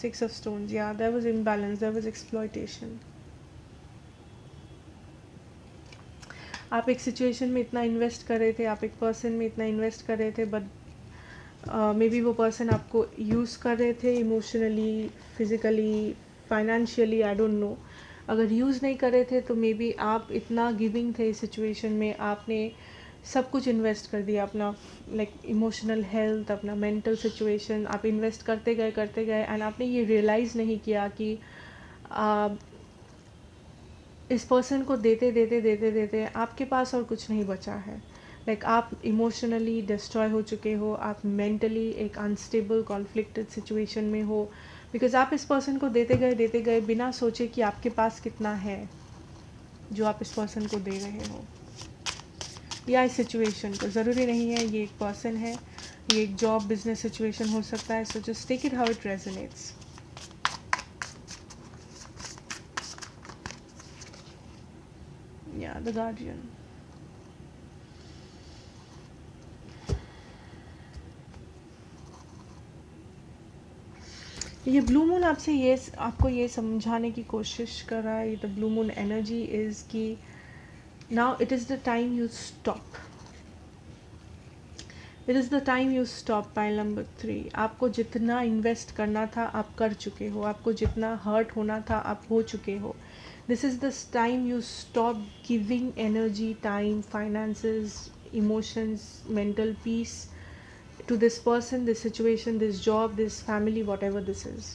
6 of stones, yeah, there was imbalance, there was exploitation. आप एक सिचुएशन में इतना इन्वेस्ट कर रहे थे, आप एक पर्सन में इतना इन्वेस्ट कर रहे थे, बट मे बी वो पर्सन आपको यूज़ कर रहे थे emotionally, physically, financially, I don't no. अगर यूज़ नहीं कर रहे थे तो मे बी आप इतना गिविंग थे इस सिचुएशन में, आपने सब कुछ इन्वेस्ट कर दिया, अपना लाइक इमोशनल हेल्थ, अपना मेंटल सिचुएशन, आप इन्वेस्ट करते गए एंड आपने ये रियलाइज़ नहीं किया कि इस पर्सन को देते आपके पास और कुछ नहीं बचा है। लाइक आप इमोशनली डिस्ट्रॉय हो चुके हो, आप मेंटली एक अनस्टेबल कॉन्फ्लिक्टेड सिचुएशन में हो, बिकॉज आप इस पर्सन को देते गए बिना सोचे कि आपके पास कितना है जो आप इस पर्सन को दे रहे हो, या इस सिचुएशन को। ज़रूरी नहीं है ये एक पर्सन है, ये एक जॉब बिजनेस सिचुएशन हो सकता है। So just take it how it resonates. या द गार्डियन। ये ब्लू मून आपसे आपको ये समझाने की कोशिश कर रहा है, the blue moon energy is कि now it is the time you stop, it is the time you stop. Pile number 3, आपको जितना इन्वेस्ट करना था आप कर चुके हो, आपको जितना हर्ट होना था आप हो चुके हो। This is the time you stop giving energy, time, finances, emotions, mental peace to this person, this situation, this job, this family, whatever this is.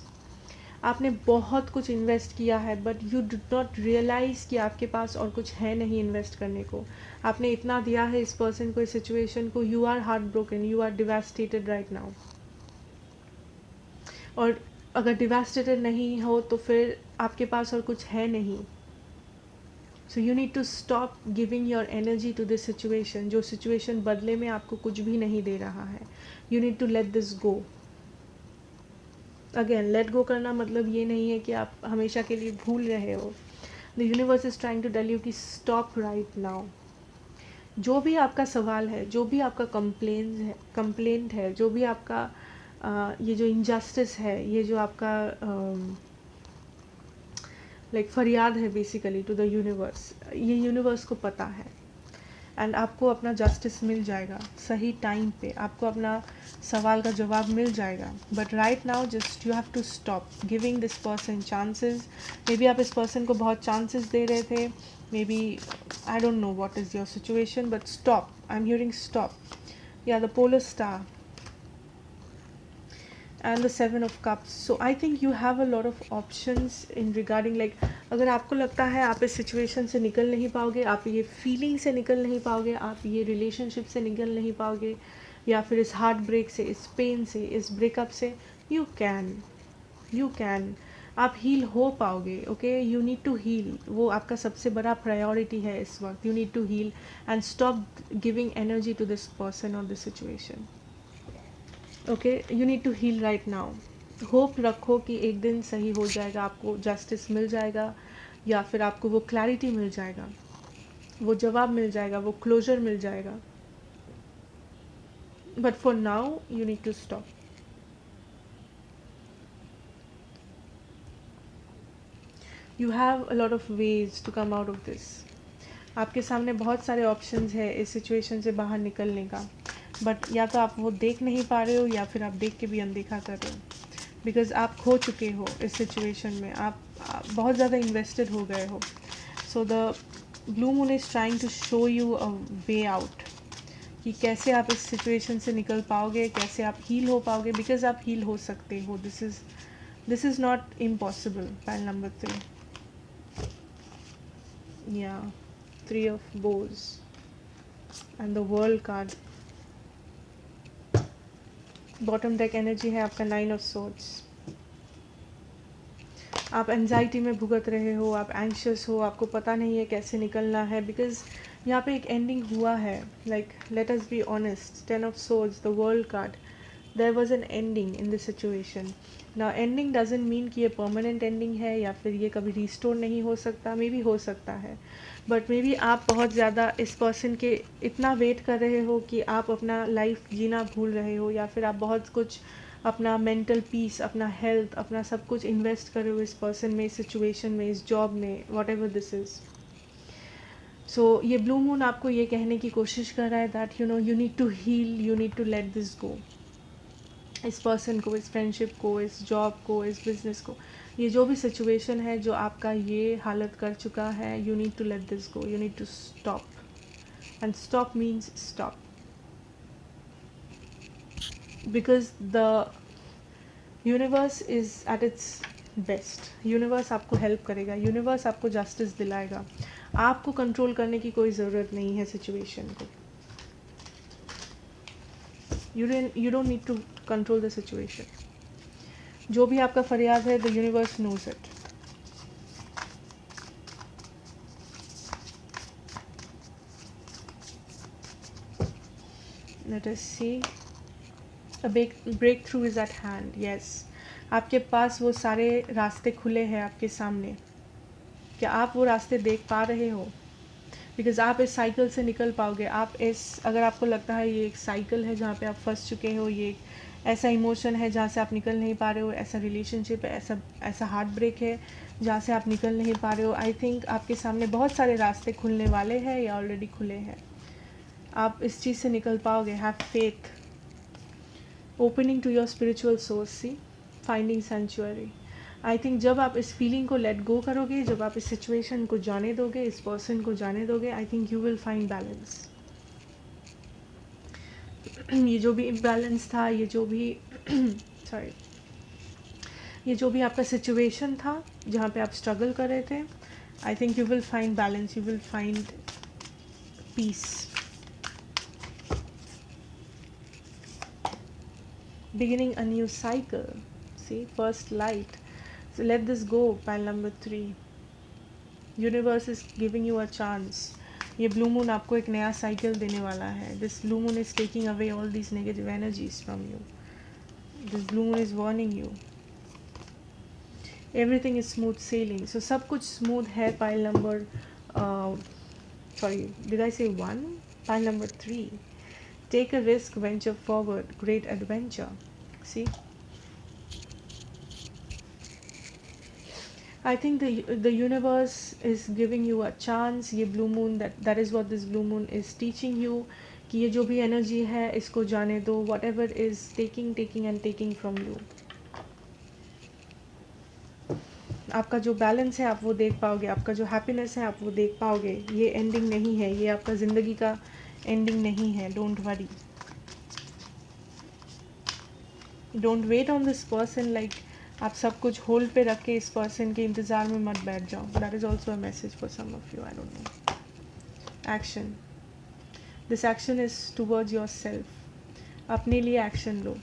आपने बहुत कुछ इन्वेस्ट किया है but you did not realise कि आपके पास और कुछ है नहीं इन्वेस्ट करने को। आपने इतना दिया है इस पर्सन को, इस सिचुएशन को, you are heart broken, you are devastated right now. और अगर डिवास्टेटेड नहीं हो तो फिर आपके पास और कुछ है नहीं। So you need to stop giving your energy to this situation, जो सिचुएशन बदले में आपको कुछ भी नहीं दे रहा है। You need to let this go. Again, let go करना मतलब ये नहीं है कि आप हमेशा के लिए भूल रहे हो। The universe is trying to tell you कि स्टॉप राइट नाउ। जो भी आपका सवाल है, जो भी आपका कंप्लेंट है, जो भी आपका ये जो इनजस्टिस है, ये जो आपका लाइक फरियाद है बेसिकली टू द यूनिवर्स, ये यूनिवर्स को पता है एंड आपको अपना जस्टिस मिल जाएगा सही टाइम पे, आपको अपना सवाल का जवाब मिल जाएगा। But right now just you have to stop giving this person chances. Maybe आप इस पर्सन को बहुत चांसेस दे रहे थे, maybe I don't know what is your situation, but stop. I am hearing stop. या the polar star, and the Seven of Cups. So I think you have a lot of options in regarding like, अगर आपको लगता है आप इस situation से निकल नहीं पाओगे, आप ये फीलिंग से निकल नहीं पाओगे, आप ये रिलेशनशिप से निकल नहीं पाओगे, या फिर इस हार्ट ब्रेक से, इस पेन से, इस ब्रेकअप से, यू कैन आप हील हो पाओगे. Okay, you need to heal. वो आपका सबसे बड़ा प्रायोरिटी है इस वक्त. You need to heal and stop giving energy to this person और this situation. Okay, you need to heal right now. Hope रखो कि एक दिन सही हो जाएगा, आपको जस्टिस मिल जाएगा, या फिर आपको वो क्लैरिटी मिल जाएगा, वो जवाब मिल जाएगा, वो क्लोजर मिल जाएगा. But for now you need to stop. You have a lot of ways to come out of this. आपके सामने बहुत सारे ऑप्शंस है इस सिचुएशन से बाहर निकलने का, बट या तो आप वो देख नहीं पा रहे हो, या फिर आप देख के भी अनदेखा कर रहे हो, बिकॉज आप खो चुके हो इस सिचुएशन में. आप बहुत ज़्यादा इन्वेस्टेड हो गए हो. So the blue moon is trying to show you a way out, कि कैसे आप इस सिचुएशन से निकल पाओगे, कैसे आप हील हो पाओगे, बिकॉज आप हील हो सकते हो. This is not impossible. Pile number 3, या 3 of bows and the world card. Bottom deck energy है आपका 9 of swords. आप एंजाइटी में भुगत रहे हो, आप एंशियस हो, आपको पता नहीं है कैसे निकलना है, बिकॉज यहाँ पे एक एंडिंग हुआ है. Like let us be honest, 10 of swords, the world card, there was an ending in this situation. ना एंडिंग डजेंट मीन कि ये परमानेंट एंडिंग है, या फिर ये कभी रिस्टोर नहीं हो सकता. मे बी हो सकता है, बट मे बी आप बहुत ज़्यादा इस पर्सन के इतना वेट कर रहे हो कि आप अपना लाइफ जीना भूल रहे हो, या फिर आप बहुत कुछ अपना मेंटल पीस, अपना हेल्थ, अपना सब कुछ इन्वेस्ट कर रहे हो इस पर्सन में, इस सिचुएशन में, इस जॉब में, वॉट एवर दिस इज़. सो ये ब्लू मून आपको ये कहने की कोशिश कर रहा है that you know you need to heal, you need to let this go. इस पर्सन को, इस फ्रेंडशिप को, इस जॉब को, इस बिज़नेस को, ये जो भी सिचुएशन है जो आपका ये हालत कर चुका है, you need to let this go, you need to stop. And stop means stop, because the universe is at its best. Universe आपको हेल्प करेगा, यूनिवर्स आपको जस्टिस दिलाएगा. आपको कंट्रोल करने की कोई ज़रूरत नहीं है सिचुएशन को. you don't need to control the situation. जो भी आपका फरियाद है, the universe knows it. Let us see. A breakthrough is at hand. Yes. आपके पास वो सारे रास्ते खुले हैं आपके सामने. क्या आप वो रास्ते देख पा रहे हो? बिकॉज आप इस साइकिल से निकल पाओगे. आप अगर आपको लगता है ये एक साइकिल है जहाँ पे आप फंस चुके हो, ये एक ऐसा इमोशन है जहाँ से आप निकल नहीं पा रहे हो, ऐसा रिलेशनशिप है, ऐसा हार्ट ब्रेक है जहाँ से आप निकल नहीं पा रहे हो, आई थिंक आपके सामने बहुत सारे रास्ते खुलने वाले हैं या ऑलरेडी खुले हैं. आप इस चीज़ से निकल पाओगे. Have faith. Opening to your spiritual source, see, finding sanctuary. I think जब आप इस फीलिंग को लेट गो करोगे, जब आप इस सिचुएशन को जाने दोगे, इस पर्सन को जाने दोगे, आई think you will find balance. ये जो भी इम्बैलेंस था, ये जो भी सॉरी, ये जो भी आपका सिचुएशन था जहाँ पे आप स्ट्रगल कर रहे थे, I think you will find balance, you will find peace. Beginning a new cycle, see, first light. So let this go, pile number 3. Universe is giving you a chance. ये blue moon आपको एक नया cycle देने वाला है. This blue moon is taking away all these negative energies from you. This blue moon is warning you. Everything is smooth sailing. So सब कुछ smooth है. Pile number sorry, did I say 1? Pile number 3. Take a risk, venture forward, great adventure. See? I think the universe is giving you a chance. ये blue moon, that is what this blue moon is teaching you, कि ये जो भी energy है इसको जाने दो. Whatever is taking and taking from you. आपका जो बैलेंस है आप वो देख पाओगे, आपका जो हैप्पीनेस है आप वो देख पाओगे. ये एंडिंग नहीं है, ये आपका ज़िंदगी का एंडिंग नहीं है. Don't worry. Don't wait on this person, like आप सब कुछ होल्ड पे रख के इस पर्सन के इंतज़ार में मत बैठ जाओ. That is also a message for some of you. I don't know. Action. This action is towards yourself. अपने लिए एक्शन लो,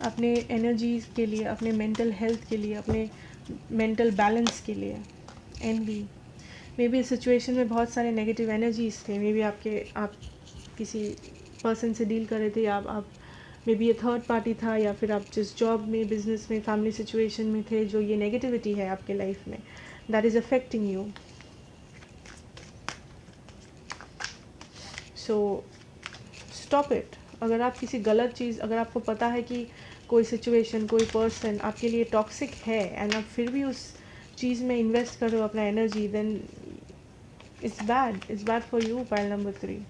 अपने एनर्जीज़ के लिए, अपने मेंटल हेल्थ के लिए, अपने मेंटल बैलेंस के लिए. एंड बी मे बी इस सिचुएशन में बहुत सारे नेगेटिव एनर्जीज थे. मे बी आप किसी पर्सन से डील कर रहे थे, या आप मे बी ये थर्ड पार्टी था, या फिर आप जिस जॉब में, बिजनेस में, फैमिली सिचुएशन में थे, जो ये नेगेटिविटी है आपके लाइफ में, that is affecting you. So stop it. अगर आप किसी गलत चीज़, अगर आपको पता है कि कोई सिचुएशन, कोई पर्सन आपके लिए टॉक्सिक है, एंड आप फिर भी उस चीज़ में इन्वेस्ट कर रहे हो अपना energy, then it's bad for you. Pile number 3,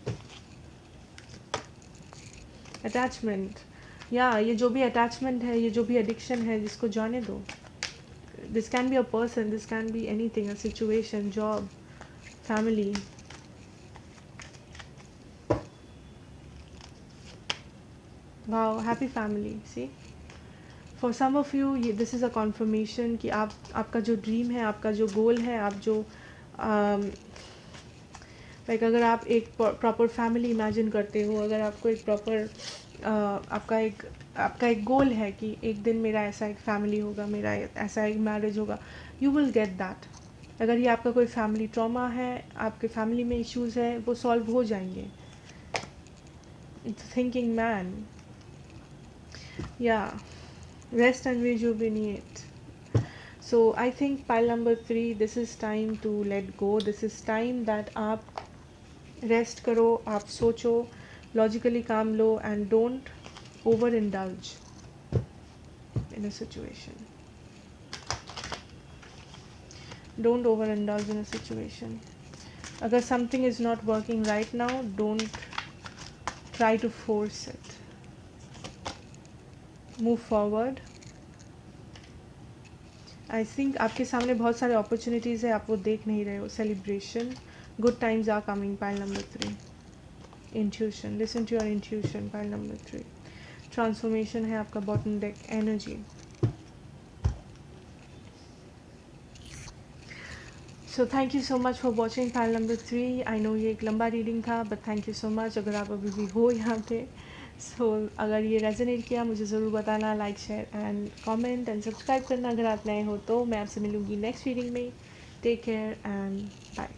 attachment. या ये जो भी अटैचमेंट है, ये जो भी एडिक्शन है, जिसको जाने दो. This can be a person, this can be anything, a situation, job, family. Wow, happy family. See, for some of you this is a confirmation कि आपका जो ड्रीम है, आपका जो गोल है, आप जो लाइक अगर आप एक प्रॉपर फैमिली इमेजिन करते हो, अगर आपको एक प्रॉपर आपका एक गोल है कि एक दिन मेरा ऐसा एक फैमिली होगा, मेरा ऐसा एक मैरिज होगा, यू विल गेट दैट. अगर ये आपका कोई फैमिली ट्रॉमा है, आपके फैमिली में इश्यूज़ है, वो सॉल्व हो जाएंगे. It's thinking man. या rest and rejuvenate. So I think pile number 3, this is time to let go. This is time that आप रेस्ट करो, आप सोचो, लॉजिकली काम लो, and don't overindulge in a situation. Don't overindulge in a situation. अगर something is not working right now, don't try to force it. Move forward. I think आपके सामने बहुत सारे अपॉर्चुनिटीज़ है, आप वो देख नहीं रहे हो. Celebration. Good times are coming. Pile number 3, intuition. Listen to your intuition. Pile number 3, transformation है आपका bottom deck. Energy. So thank you so much for watching pile number 3. I know ये एक लंबा रीडिंग था, but thank you so much अगर आप अभी भी हो यहाँ पे. सो अगर ये रेजोनेट किया, मुझे ज़रूर बताना. Like, share and comment and subscribe करना अगर आप नए हो तो. मैं आपसे मिलूँगी नेक्स्ट रीडिंग में. Take care and bye.